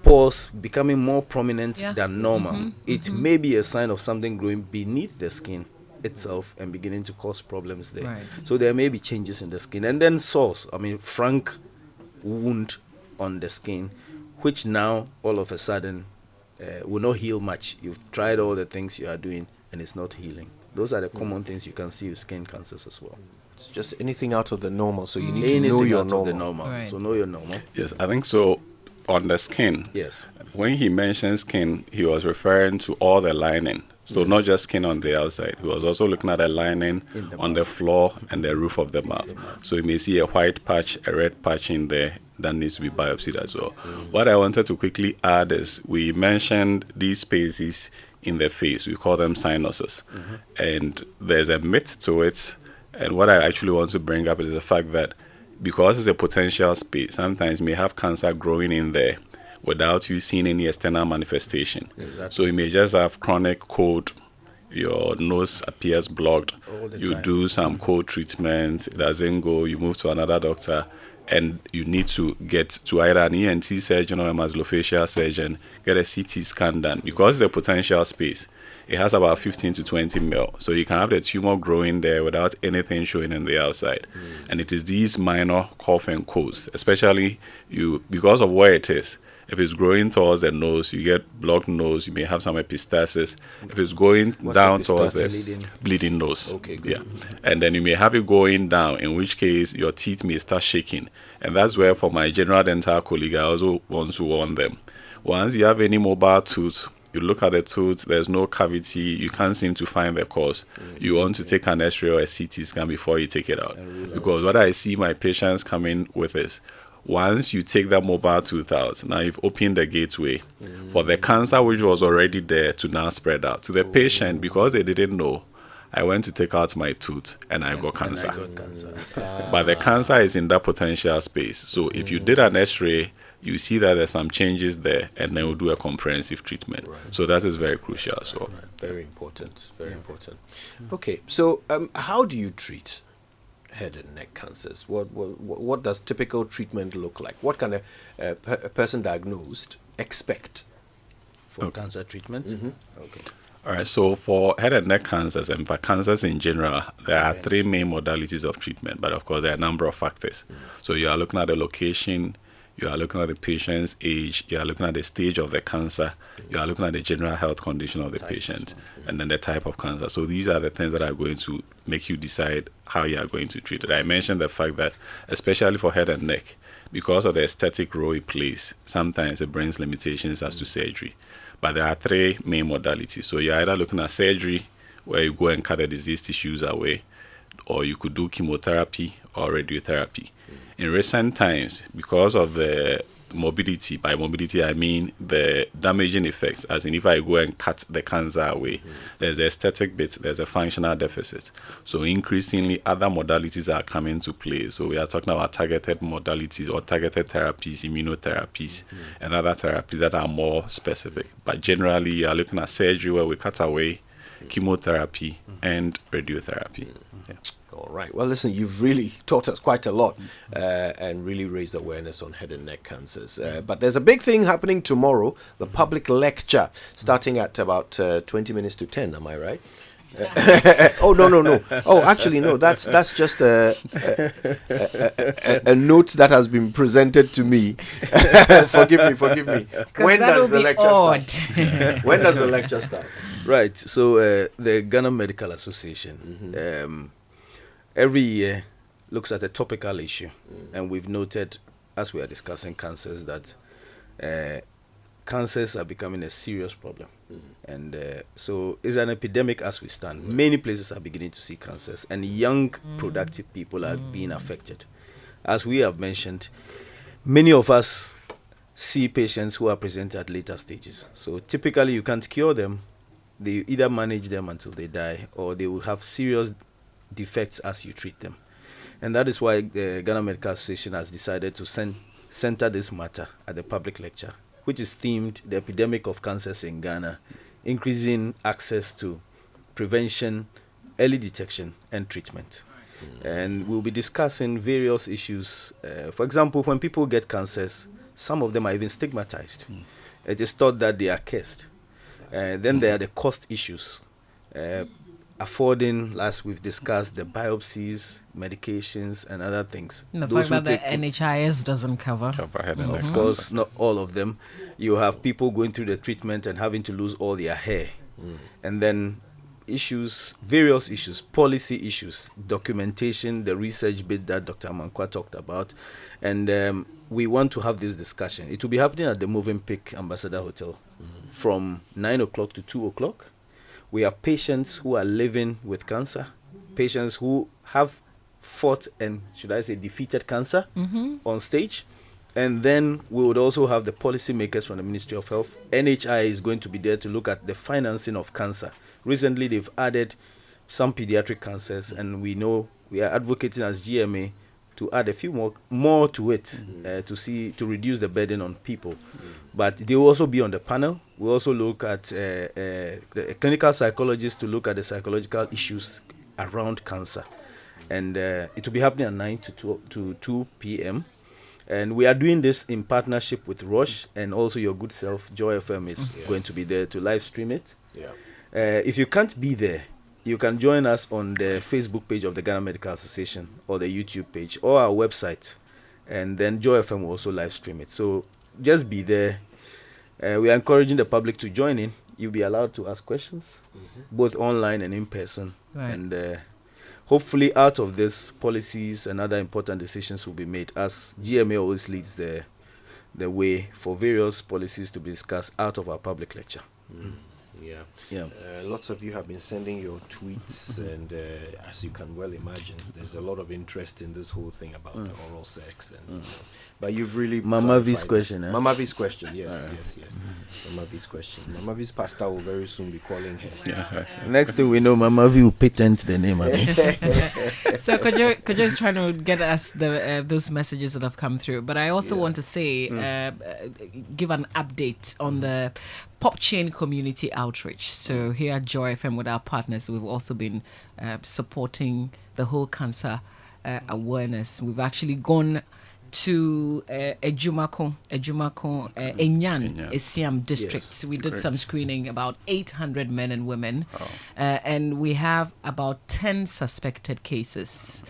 pores becoming more prominent than normal. It may be a sign of something growing beneath the skin itself and beginning to cause problems there. Right. So there may be changes in the skin. And then sores, frank wound on the skin, which now all of a sudden will not heal much. You've tried all the things you are doing and it's not healing. Those are the common things you can see with skin cancers as well. It's just anything out of the normal, so you need to know your normal. Right. So know your normal. Yes, I think so. On the skin, yes. When he mentioned skin, he was referring to all the lining. So not just skin on the outside. He was also looking at the lining on the floor and the roof of the mouth. So you may see a white patch, a red patch in there that needs to be biopsied as well. What I wanted to quickly add is we mentioned these spaces in the face. We call them sinuses. And there's a myth to it. And what I actually want to bring up is the fact that because it's a potential space, sometimes you may have cancer growing in there without you seeing any external manifestation. Exactly. So you may just have chronic cold, your nose appears blocked, you do some cold treatment, it doesn't go, you move to another doctor, and you need to get to either an ENT surgeon or a maxillofacial surgeon, get a CT scan done. Because it's a potential space, it has about 15 to 20 mil. So you can have the tumor growing there without anything showing on the outside. And it is these minor cough and colds, especially because of where it is. If it's growing towards the nose, you get blocked nose, you may have some epistaxis. If it's going down towards the bleeding nose. Okay, good. Yeah. And then you may have it going down, in which case your teeth may start shaking. And that's where, for my general dental colleague, I also want to warn them. Once you have any mobile tooth, you look at the tooth, there's no cavity, you can't seem to find the cause. You want to take an X-ray or a CT scan before you take it out. Because what I see my patients coming with is, once you take that mobile tooth out, now you've opened the gateway for the cancer which was already there to now spread out. To the patient, because they didn't know, I went to take out my tooth and I got cancer. But the cancer is in that potential space. So if you did an X-ray, you see that there's some changes there, and then we'll do a comprehensive treatment. So that is very crucial as well. Very important, very important. Okay, so how do you treat head and neck cancers? What does typical treatment look like? What can a person diagnosed expect for cancer treatment? Okay. All right, so for head and neck cancers and for cancers in general, there are three main modalities of treatment, but of course there are a number of factors. So you are looking at the location, you are looking at the patient's age, you are looking at the stage of the cancer, you are looking at the general health condition of the patient, and then the type of cancer. So these are the things that are going to make you decide how you are going to treat it. I mentioned the fact that, especially for head and neck, because of the aesthetic role it plays, sometimes it brings limitations as to surgery. But there are three main modalities. So you're either looking at surgery, where you go and cut the diseased tissues away, or you could do chemotherapy or radiotherapy. In recent times, because of the morbidity, by morbidity I mean the damaging effects, as in if I go and cut the cancer away, there's the aesthetic bit, there's a functional deficit. So increasingly other modalities are coming to play. So we are talking about targeted modalities or targeted therapies, immunotherapies, and other therapies that are more specific. But generally you are looking at surgery where we cut away, chemotherapy and radiotherapy. All right. Well, listen, you've really taught us quite a lot and really raised awareness on head and neck cancers. But there's a big thing happening tomorrow, the public lecture, starting at about 20 minutes to 10. Am I right? Oh, no. Oh, actually, no. That's just a note that has been presented to me. Forgive me. When does the lecture start? When does the lecture start? Right. So the Ghana Medical Association every year looks at a topical issue, and we've noted, as we are discussing cancers, that cancers are becoming a serious problem. And so it's an epidemic as we stand. Many places are beginning to see cancers, and young, productive people are being affected. As we have mentioned, many of us see patients who are present at later stages. So typically you can't cure them. They either manage them until they die, or they will have serious defects as you treat them. And that is why the Ghana Medical Association has decided to center this matter at the public lecture, which is themed the epidemic of cancers in Ghana, increasing access to prevention, early detection, and treatment. And we'll be discussing various issues. For example, when people get cancers, some of them are even stigmatized. It is thought that they are cursed. Then there are the cost issues. Affording, as we've discussed, the biopsies, medications, and other things. The fact that the NHIS doesn't cover. Of course, not all of them. You have people going through the treatment and having to lose all their hair. And then issues, various issues, policy issues, documentation, the research bit that Dr. Amankwa talked about. And we want to have this discussion. It will be happening at the Moving Peak Ambassador Hotel from 9 o'clock to 2 o'clock. We have patients who are living with cancer, patients who have fought and, should I say, defeated cancer on stage. And then we would also have the policymakers from the Ministry of Health. NHI is going to be there to look at the financing of cancer. Recently, they've added some pediatric cancers, and we know we are advocating as GMA to add a few more to it to reduce the burden on people. But they will also be on the panel. We also look at the clinical psychologists to look at the psychological issues around cancer. And it will be happening at 9 to 2 p.m. And we are doing this in partnership with Roche, and also your good self, Joy FM, is going to be there to live stream it. If you can't be there, you can join us on the Facebook page of the Ghana Medical Association, or the YouTube page, or our website. And then Joy FM will also live stream it. So just be there. We are encouraging the public to join in. You'll be allowed to ask questions, both online and in person. Right. And hopefully out of this, policies and other important decisions will be made, as GMA always leads the way for various policies to be discussed out of our public lecture. Lots of you have been sending your tweets, and as you can well imagine, there's a lot of interest in this whole thing about the oral sex. And but you've really Mama V's question. Mama V's question, yes. Mama V's question. Mama V's pastor will very soon be calling her. Next thing we know, Mama V will patent the name. So Kojo is trying to get us those messages that have come through. But I also want to say, give an update on the Pop Chain community outreach. So here at Joy FM with our partners, we've also been supporting the whole cancer awareness. We've actually gone to Ejumako, Enyan, Esiam district. Yes, we did correct. some screening, about 800 men and women, and we have about 10 suspected cases.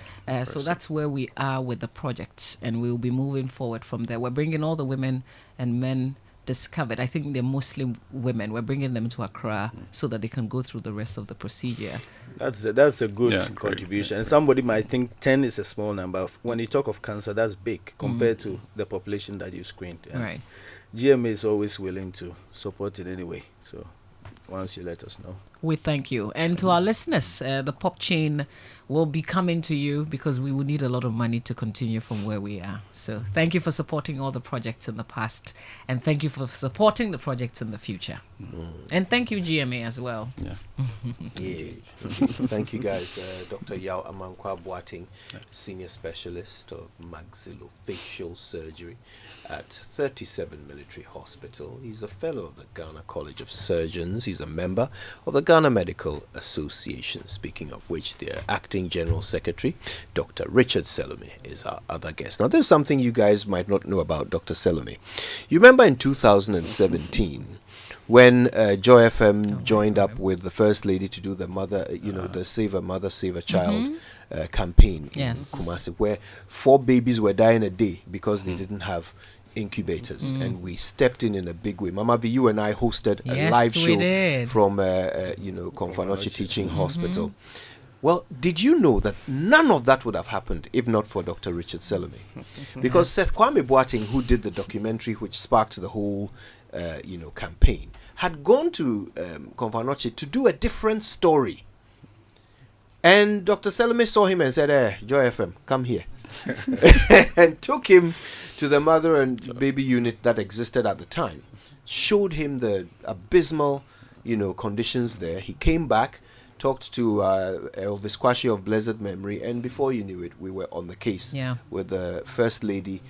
So that's where we are with the project, and we will be moving forward from there. We're bringing all the women and men discovered. I think they're Muslim women. We're bringing them to Accra so that they can go through the rest of the procedure. That's a good contribution. And somebody might think 10 is a small number. When you talk of cancer, that's big compared to the population that you screened. And Right. GMA is always willing to support in any way. So once you let us know. We thank you. And to our listeners, the Pop Chain will be coming to you because we will need a lot of money to continue from where we are. So thank you for supporting all the projects in the past, and thank you for supporting the projects in the future. And thank you, GMA, as well. Thank you, guys. Dr. Yao Amankwa Boateng, Senior Specialist of Maxillofacial Surgery at 37 Military Hospital. He's a fellow of the Ghana College of Surgeons. He's a member of the Ghana Medical Association, speaking of which, their acting general secretary, Dr. Richard Salome, is our other guest. Now, there's something you guys might not know about Dr. Salome. You remember in 2017, when Joy FM joined up with the First Lady to do the mother, the Save a Mother, Save a Child campaign in Kumasi, where 4 babies were dying a day because they didn't have incubators, and we stepped in a big way. Mama V, you and I hosted a live show from Konfanochi Teaching Hospital. Well, did you know that none of that would have happened if not for Dr. Richard Salome? Because Seth Kwame Boateng, who did the documentary which sparked the whole campaign, had gone to Konfanochi to do a different story. And Dr. Salome saw him and said, Joy FM, come here. And took him to the mother and baby unit that existed at the time. Showed him the abysmal, conditions there. He came back, talked to Elvis Kwashi of blessed memory, and before you knew it, we were on the case with the First Lady,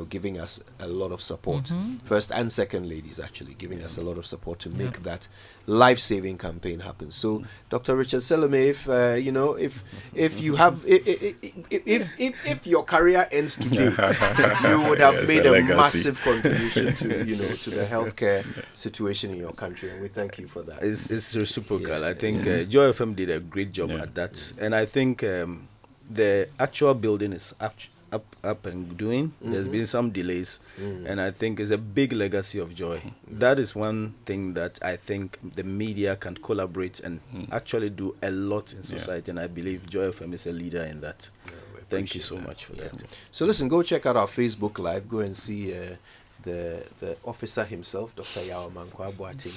giving us a lot of support. First and Second Ladies actually giving us a lot of support to make that life-saving campaign happen. So, Dr. Richard Salome, if you have, if your career ends today, you would have made a massive contribution to the healthcare situation in your country, and we thank you for that. It's reciprocal. I think Joy FM did a great job at that, and I think the actual building is up and doing. There's been some delays, and I think it's a big legacy of Joy. That is one thing that I think the media can collaborate and actually do a lot in society, and I believe Joy FM is a leader in that. Thank you so much for that. So listen, go check out our Facebook Live. Go and see the officer himself, Dr. Yao Amankwa Boateng.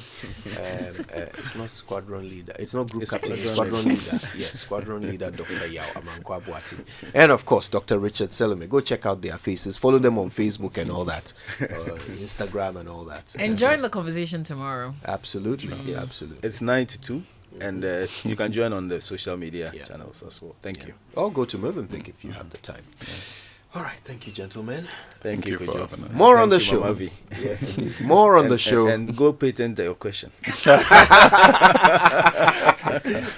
It's not squadron leader. It's not group captain. It's squadron leader. Yes, squadron leader, Dr. Yao Amankwa Boateng. And of course, Dr. Richard Salome. Go check out their faces. Follow them on Facebook and all that. Instagram and all that. And join the conversation tomorrow. Absolutely. Absolutely. It's 9 to 2. And you can join on the social media channels as well. Thank you. Or go to Movenpick if you have the time. All right, thank you, gentlemen. Thank you for having us. More on the show. Yes, more on the show. And go patent your question.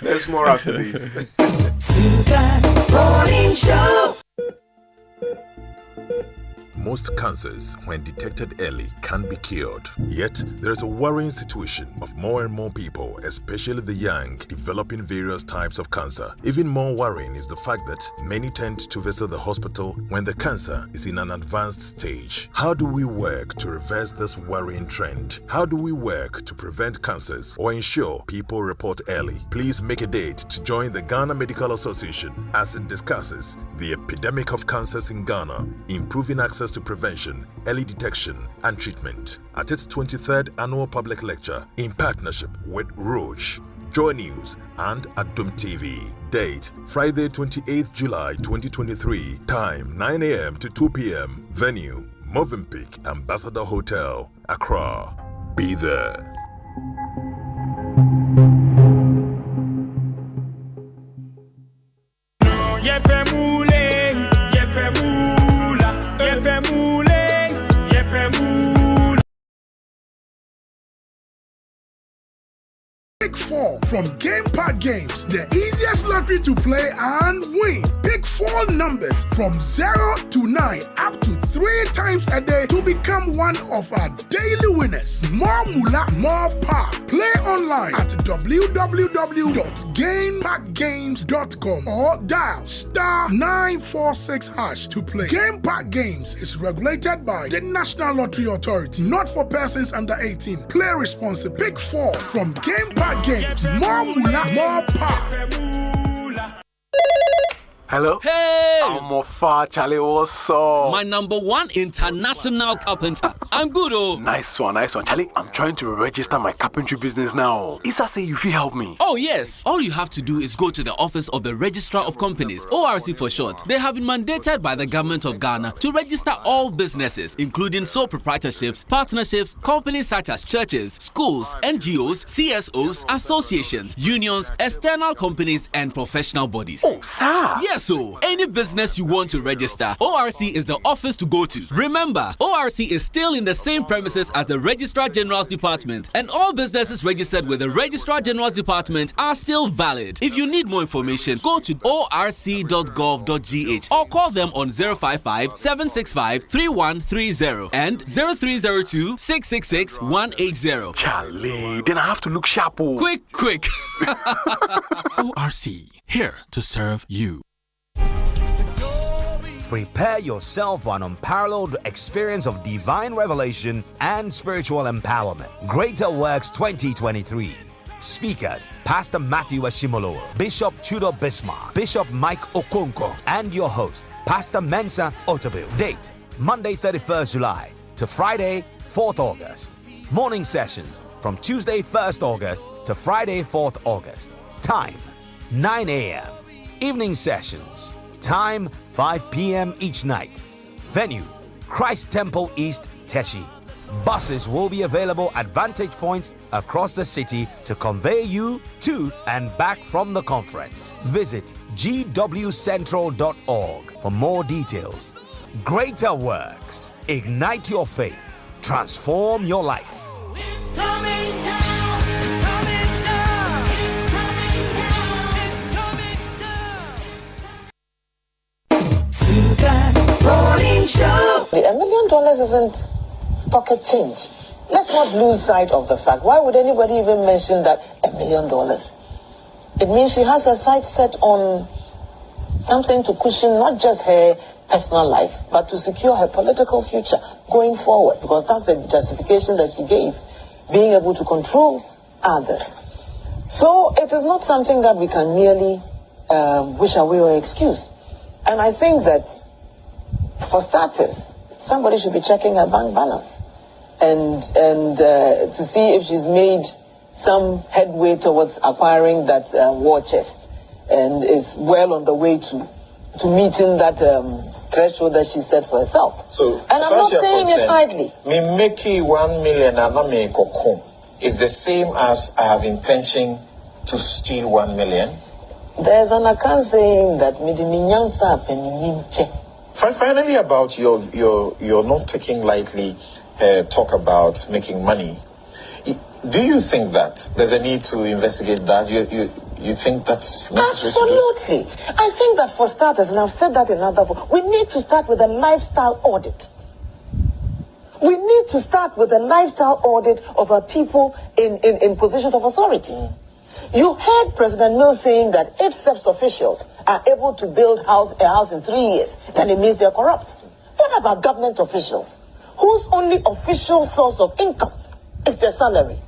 There's more after these. Super Morning Show. Most cancers, when detected early, can be cured. Yet, there is a worrying situation of more and more people, especially the young, developing various types of cancer. Even more worrying is the fact that many tend to visit the hospital when the cancer is in an advanced stage. How do we work to reverse this worrying trend? How do we work to prevent cancers or ensure people report early? Please make a date to join the Ghana Medical Association as it discusses the epidemic of cancers in Ghana, improving access to prevention, early detection, and treatment at its 23rd annual public lecture in partnership with Roche, Joy News, and Adum TV. Date Friday 28th July 2023. Time 9 a.m. to 2 p.m. Venue Movenpick Ambassador Hotel, Accra. Be there. Pick 4 from Game Park Games, the easiest lottery to play and win. Pick 4 numbers from 0 to 9 up to 3 times a day to become one of our daily winners. More moolah, more power. Play online at www.gameparkgames.com or dial *946# to play. Game Park Games is regulated by the National Lottery Authority, not for persons under 18. Play responsibly. Pick 4 from Game Park Games. More moolah, more power. Hello? Hey! I'm Mofa, Charlie, what's up? My #1 international carpenter. I'm good, oh. Nice one. Charlie, I'm trying to register my carpentry business now. Isa say you feel help me. Oh, yes. All you have to do is go to the office of the Registrar of Companies, ORC for short. They have been mandated by the government of Ghana to register all businesses, including sole proprietorships, partnerships, companies such as churches, schools, NGOs, CSOs, associations, unions, external companies, and professional bodies. Oh, sir. Yes, Yes, so any business you want to register, ORC is the office to go to. Remember, ORC is still in the same premises as the Registrar General's Department, and all businesses registered with the Registrar General's Department are still valid. If you need more information, go to orc.gov.gh or call them on 055 765 3130 and 0302 666 180. Charlie, then I have to look sharp. Quick. ORC, here to serve you. Prepare yourself for an unparalleled experience of divine revelation and spiritual empowerment. Greater Works 2023. Speakers, Pastor Matthew Ashimolowo, Bishop Tudor Bismarck, Bishop Mike Okonkwo, and your host, Pastor Mensa Otabil. Date, Monday 31st July to Friday 4th August. Morning sessions from Tuesday 1st August to Friday 4th August. Time, 9 a.m. Evening sessions. Time, 5 p.m. each night. Venue, Christ Temple East, Teshi. Buses will be available at vantage points across the city to convey you to and back from the conference. Visit gwcentral.org for more details. Greater Works. Ignite your faith. Transform your life. It's coming down. It's coming down. It's coming down. It's coming down. Super Morning Show. $1 million isn't pocket change. Let's not lose sight of the fact. Why would anybody even mention that $1 million? It means she has her sights set on something to cushion not just her personal life, but to secure her political future going forward, because that's the justification that she gave, being able to control others. So it is not something that we can merely wish away or excuse. And I think that, for starters, somebody should be checking her bank balance and to see if she's made some headway towards acquiring that war chest and is well on the way to meeting that threshold that she set for herself. So, and I'm not saying it idly. Me make 1 million and not make a is the same as I have intention to steal 1 million. There's an account saying that Finally, about you're not taking lightly talk about making money. Do you think that there's a need to investigate that? You think that's necessary? Absolutely. I think that for starters, and I've said that in other words, we need to start with a lifestyle audit. We need to start with a lifestyle audit of our people in positions of authority. You heard President Mills saying that if SEPS officials are able to build a house in 3 years, then it means they're corrupt. What about government officials whose only official source of income is their salary,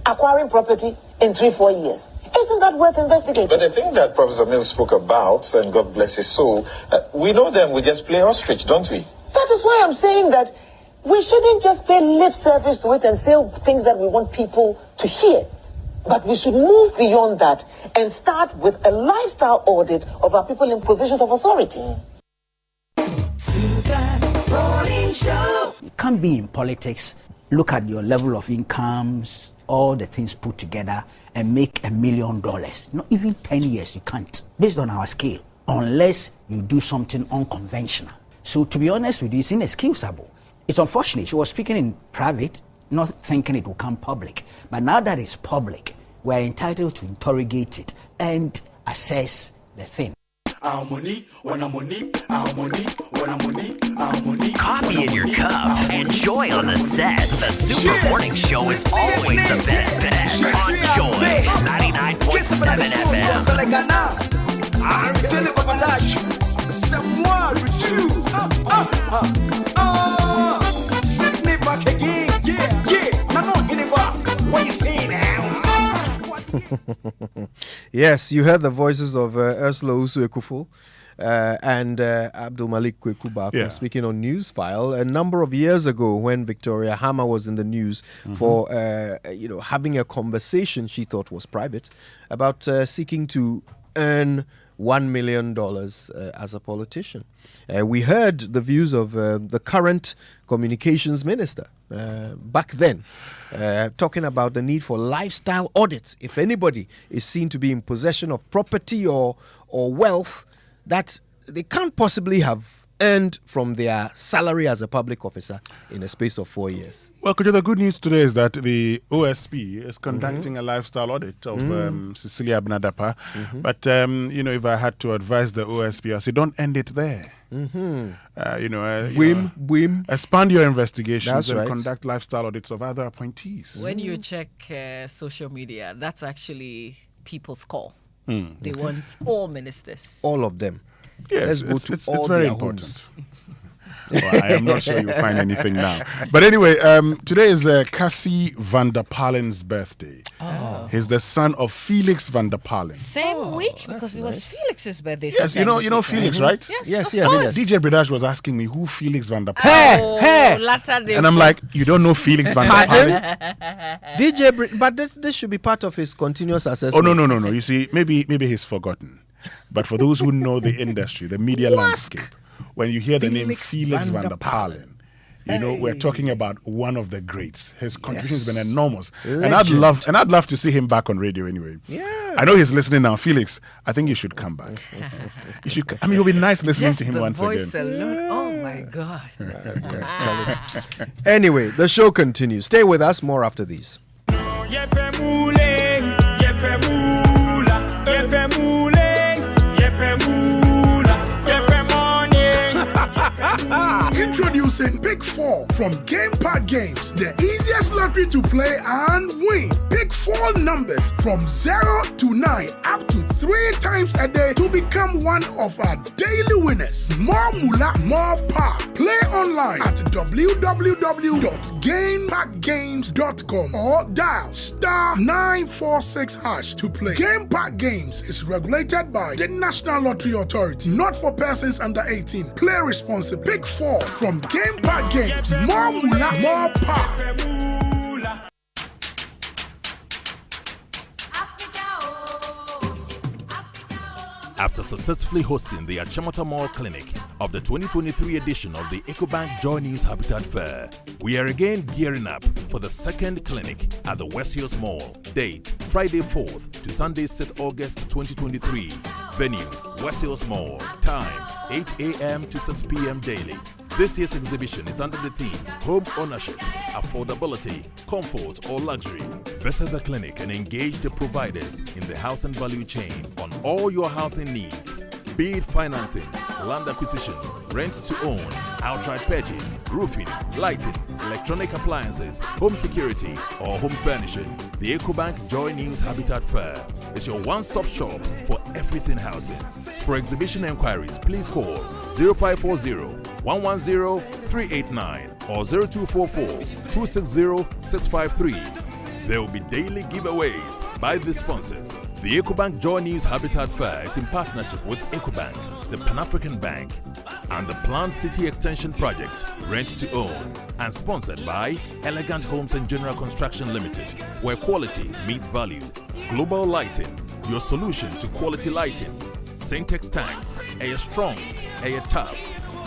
acquiring property in 3-4 years? Isn't that worth investigating? But the thing that Professor Mills spoke about, and God bless his soul, we know them, we just play ostrich, don't we? That is why I'm saying that we shouldn't just pay lip service to it and say things that we want people to hear. But we should move beyond that and start with a lifestyle audit of our people in positions of authority. You can't be in politics, look at your level of incomes, all the things put together, and make $1 million. Not even 10 years, you can't, based on our scale, unless you do something unconventional. So to be honest with you, it's inexcusable. It's unfortunate. She was speaking in private, not thinking it will come public. But now that it's public, we're entitled to interrogate it and assess the thing. Our money, when I'm money, our money, when I'm money, our money. Coffee in your cup and joy on the set. The Super Morning Show is always the best on Joy 99.7 FM. What you say now? Yes, you heard the voices of Ursula Usu-Ekuful and Abdul Malik Kwekubako speaking on Newsfile a number of years ago when Victoria Hammer was in the news for having a conversation she thought was private about seeking to earn $1 million as a politician. We heard the views of the current communications minister back then, talking about the need for lifestyle audits. If anybody is seen to be in possession of property or wealth that they can't possibly have earned from their salary as a public officer in a space of 4 years. Well, Kojo, the good news today is that the OSP is conducting a lifestyle audit of Cecilia Abnadapa. But, if I had to advise the OSP, I say don't end it there. Expand your investigations and conduct lifestyle audits of other appointees. When you check social media, that's actually people's call. They want all ministers. All of them. Yes, Let's go to it's all very their important. homes. Well, I am not sure you'll find anything now. But anyway, today is Cassie van der Palen's birthday. Oh. He's the son of Felix van der Palen. Same week, because it was Felix's birthday. Yes, you know Felix, right? Yes, of course. DJ Bredash was asking me who Felix van der Palen. Hey! And I'm like, you don't know Felix van der Palen? DJ, but this should be part of his continuous assessment. Oh no. You see, maybe he's forgotten. But for those who know the industry, the media landscape, when you hear the name Felix van der Palen, we're talking about one of the greats. His contribution has been enormous, and I'd love to see him back on radio anyway. Yeah, I know he's listening now. Felix, I think you should come back. You should. It'll be nice listening to him once voice again. alone. Oh my God. Anyway, the show continues. Stay with us. More after these. Introducing Pick 4 from Game Park Games, the easiest lottery to play and win. Pick 4 numbers from 0 to 9 up to 3 times a day to become one of our daily winners. More moolah, more power. Play online at www.gameparkgames.com or dial *946# to play. Game Park Games is regulated by the National Lottery Authority, not for persons under 18. Play responsibly. Pick 4 from Game Park Games. More moolah, more power. After successfully hosting the Achimota Mall Clinic of the 2023 edition of the EcoBank Joy News Habitat Fair, we are again gearing up for the second clinic at the West Hills Mall. Date, Friday 4th to Sunday 6th August 2023. Venue, West Hills Mall. Time, 8 a.m. to 6 p.m. daily. This year's exhibition is under the theme Home Ownership, Affordability, Comfort or Luxury. Visit the clinic and engage the providers in the housing value chain on all your housing needs. Be it financing, land acquisition, rent to own, outright purchase, roofing, lighting, electronic appliances, home security, or home furnishing. The EcoBank Joy News Habitat Fair is your one-stop shop for everything housing. For exhibition enquiries, please call 0540-110-389 or 0244-260-653. There will be daily giveaways by the sponsors. The EcoBank Joy News Habitat Fair is in partnership with EcoBank, the Pan-African Bank, and the Plant City Extension Project, Rent to Own, and sponsored by Elegant Homes and General Construction Limited, where quality meets value. Global Lighting, your solution to quality lighting. Syntex Tanks, Air Strong, Air Tough.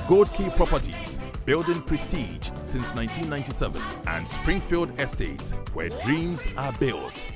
Gold Key Properties, building prestige since 1997, and Springfield Estates, where dreams are built.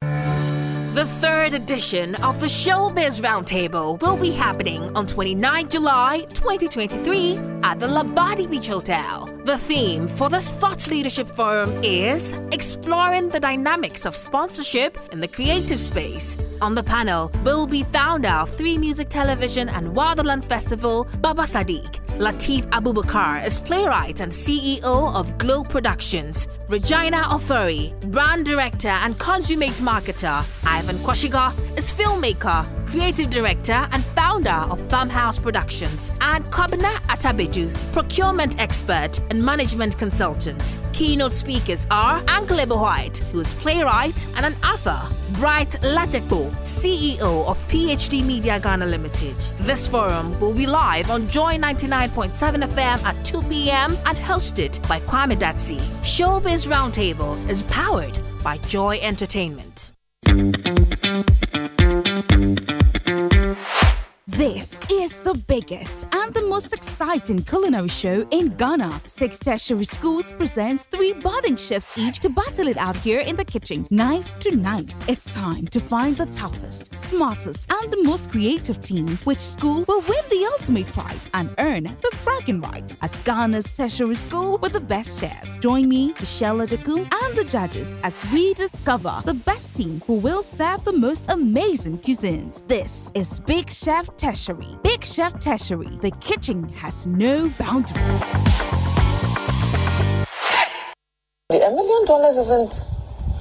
The third edition of the Showbiz Roundtable will be happening on 29 July 2023 at the Labadi Beach Hotel. The theme for this Thought Leadership Forum is Exploring the Dynamics of Sponsorship in the Creative Space. On the panel will be founder of 3 Music Television and Wonderland Festival, Baba Sadiq. Latif Abubakar is playwright and CEO of Glow Productions. Regina Ofori, brand director and consummate marketer. Ivan Kwashiga is filmmaker, creative director and founder of Farmhouse Productions. And Kobna Atabeju, procurement expert and management consultant. Keynote speakers are Anklebo White, who is playwright and an author. Bright Latekpo, CEO of PhD Media Ghana Limited. This forum will be live on Joy 99.7 FM at 2 p.m. and hosted by Kwame Datsi. Showbiz Roundtable is powered by Joy This is the biggest and the most exciting culinary show in Ghana. 6 tertiary schools presents 3 budding chefs each to battle it out here in the kitchen, knife to knife. It's time to find the toughest, smartest, and the most creative team. Which school will win the ultimate prize and earn the bragging rights as Ghana's tertiary school with the best chefs? Join me, Michelle Adeku, and the judges as we discover the best team who will serve the most amazing cuisines. This is Big Chef Tertiary. Big Chef Tertiary. The kitchen has no boundary. $1 million isn't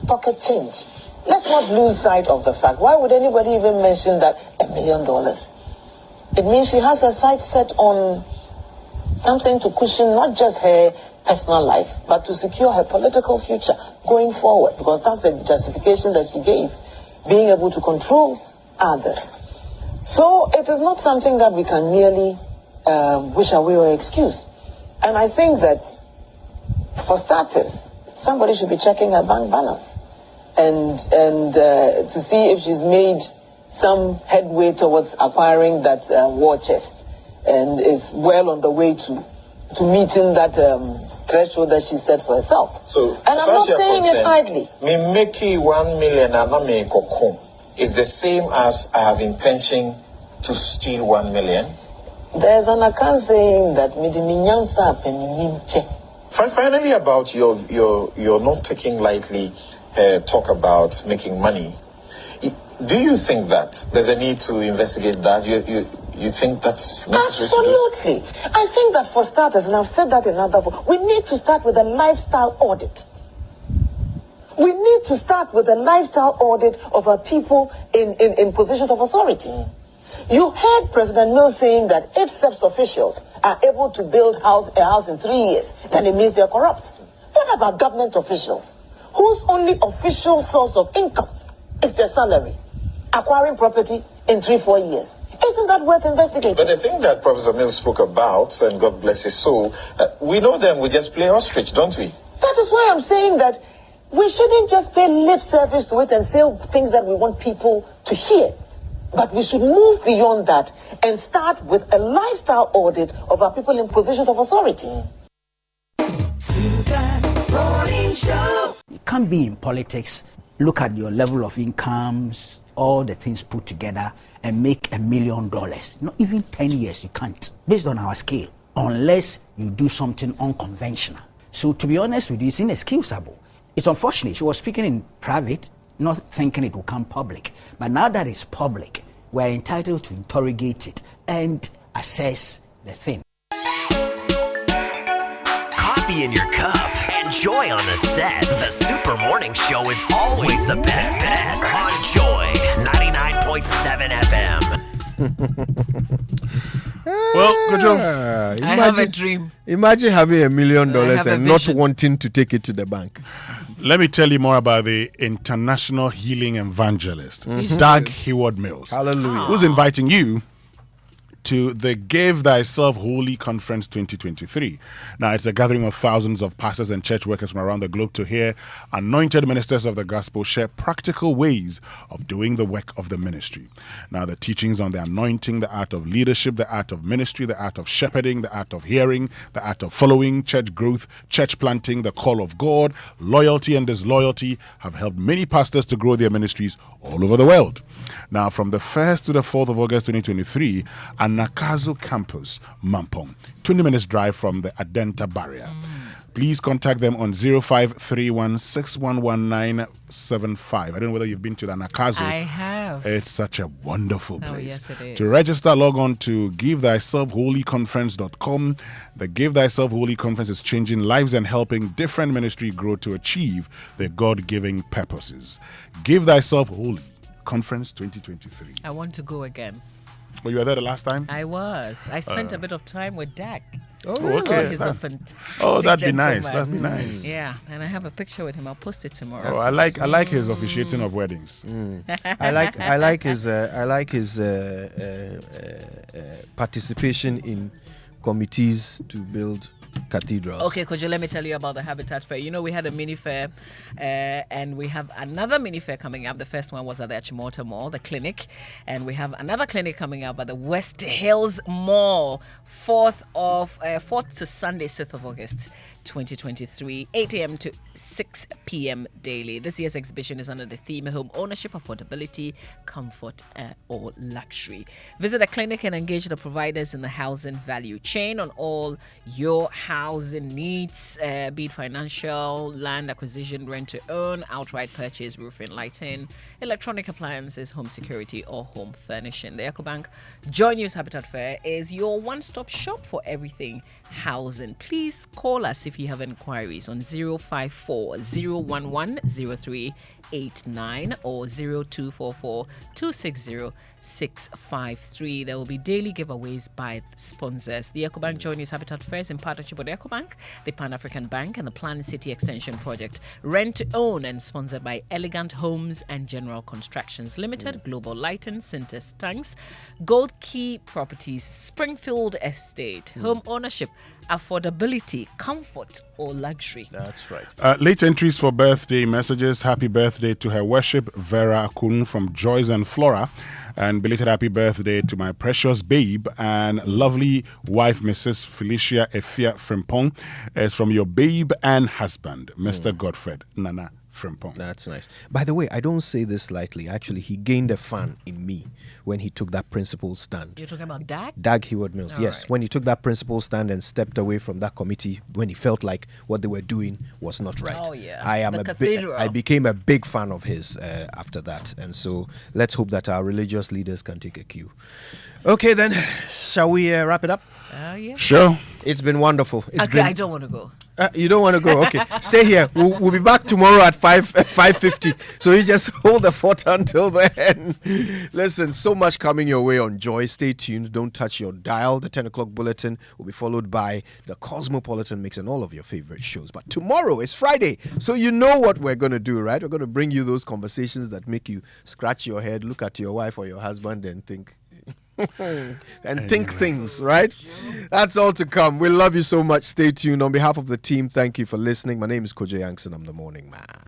pocket change. Let's not lose sight of the fact. Why would anybody even mention that $1 million? It means she has her sights set on something to cushion not just her personal life, but to secure her political future going forward, because that's the justification that she gave, being able to control others. So it is not something that we can merely wish away or excuse. And I think that, for starters, somebody should be checking her bank balance and to see if she's made some headway towards acquiring that war chest and is well on the way to meeting that threshold that she set for herself. So, and I'm not saying it idly. Me make 1 million and not make a is the same as I have intention to steal 1 million. There's an account saying that Finally, about your not taking lightly talk about making money. Do you think that there's a need to investigate that? You think that's necessary? Absolutely. I think that for starters, and I've said that in other words, we need to start with a lifestyle audit. We need to start with a lifestyle audit of our people in positions of authority. You heard President Mills saying that if SEPS officials are able to build a house in 3 years, then it means they're corrupt. What about government officials whose only official source of income is their salary, acquiring property in 3-4 years? Isn't that worth investigating? But the thing that Professor Mills spoke about, and God bless his soul, we know them, we just play ostrich, don't we? That is why I'm saying that we shouldn't just pay lip service to it and say things that we want people to hear. But we should move beyond that and start with a lifestyle audit of our people in positions of authority. You can't be in politics, look at your level of incomes, all the things put together, and make $1 million. Not even 10 years, you can't, based on our scale, unless you do something unconventional. So to be honest with you, it's inexcusable. It's unfortunate. She was speaking in private, not thinking it will come public. But now that it's public, we're entitled to interrogate it and assess the thing. Coffee in your cup and joy on the set. The Super Morning Show is always the best bet on Joy 99.7 FM. Well, Kojo, I have a dream. Imagine having $1 million have a and not vision. wanting to take it to the bank. Let me tell you more about the international healing evangelist, Mhm. Doug Hayward Mills. Hallelujah. Who's inviting you to the Give Thyself Holy Conference 2023. Now, it's a gathering of thousands of pastors and church workers from around the globe to hear anointed ministers of the gospel share practical ways of doing the work of the ministry. Now, the teachings on the anointing, the art of leadership, the art of ministry, the art of shepherding, the art of hearing, the art of following, church growth, church planting, the call of God, loyalty and disloyalty have helped many pastors to grow their ministries all over the world. Now, from the 1st to the 4th of August 2023, at Nakazo Campus, Mampong, 20 minutes drive from the Adenta barrier. Please contact them on 0531611975. I don't know whether you've been to the Nakazo. I have. It's such a wonderful place. Oh, yes, it is. To register, log on to givethyselfholyconference.com. The Give Thyself Holy Conference is changing lives and helping different ministry grow to achieve their God-giving purposes. Give Thyself Holy Conference 2023. I want to go again. Well, you were there the last time? I was. I spent a bit of time with Dak. Oh, okay. He's a fantastic Oh, that'd be nice. gentleman. That'd be nice. Yeah, and I have a picture with him. I'll post it tomorrow. Oh, I like his officiating of weddings. I like his participation in committees to build cathedrals. Okay, Koji, let me tell you about the Habitat Fair. You know, we had a mini fair and we have another mini fair coming up. The first one was at the Achimota Mall, the clinic. And we have another clinic coming up at the West Hills Mall, 4th to Sunday, 6th of August, 2023, 8 a.m. to 6 p.m. daily. This year's exhibition is under the theme Home Ownership, Affordability, Comfort, or Luxury. Visit the clinic and engage the providers in the housing value chain on all your housing needs, be it financial, land acquisition, rent to own, outright purchase, roofing, lighting, electronic appliances, home security, or home furnishing. The EcoBank Joy News Habitat Fair is your one-stop shop for everything housing. Please call us if you have inquiries on 054 011 0389 or 0244 260 653. There will be daily giveaways by sponsors. The EcoBank Joy News Habitat Fair is in partnership with EcoBank, the Pan African Bank, and the Plan City Extension Project. Rent to own and sponsored by Elegant Homes and General Constructions Limited, Global Lighting, Sintes Tanks, Gold Key Properties, Springfield Estate. Home ownership, affordability, comfort, or luxury. That's right. Late entries for birthday messages. Happy birthday to Her Worship Vera Akun from Joyce and Flora. And belated happy birthday to my precious babe and lovely wife, Mrs. Felicia Efia Frimpong. It's from your babe and husband, Mr. Godfred Nana Frimpong. That's nice. By the way, I don't say this lightly. Actually, he gained a fan in me when he took that principal stand. You're talking about Dag? Dag Heward Mills, yes. Right. When he took that principal stand and stepped away from that committee when he felt like what they were doing was not right. Oh, yeah. I became a big fan of his after that. And so let's hope that our religious leaders can take a cue. Okay, then, shall we wrap it up? Yeah. Sure. It's been wonderful. I don't want to go. You don't want to go? Okay. Stay here. We'll be back tomorrow at 5:50. So you just hold the fort until then. Listen, so much coming your way on Joy. Stay tuned. Don't touch your dial. The 10 o'clock bulletin will be followed by the Cosmopolitan Mix and all of your favorite shows. But tomorrow is Friday. So you know what we're going to do, right? We're going to bring you those conversations that make you scratch your head, look at your wife or your husband and think... and think things, right? That's all to come. We love you so much. Stay tuned. On behalf of the team, thank you for listening. My name is Koje Yankson. I'm the Morning Man.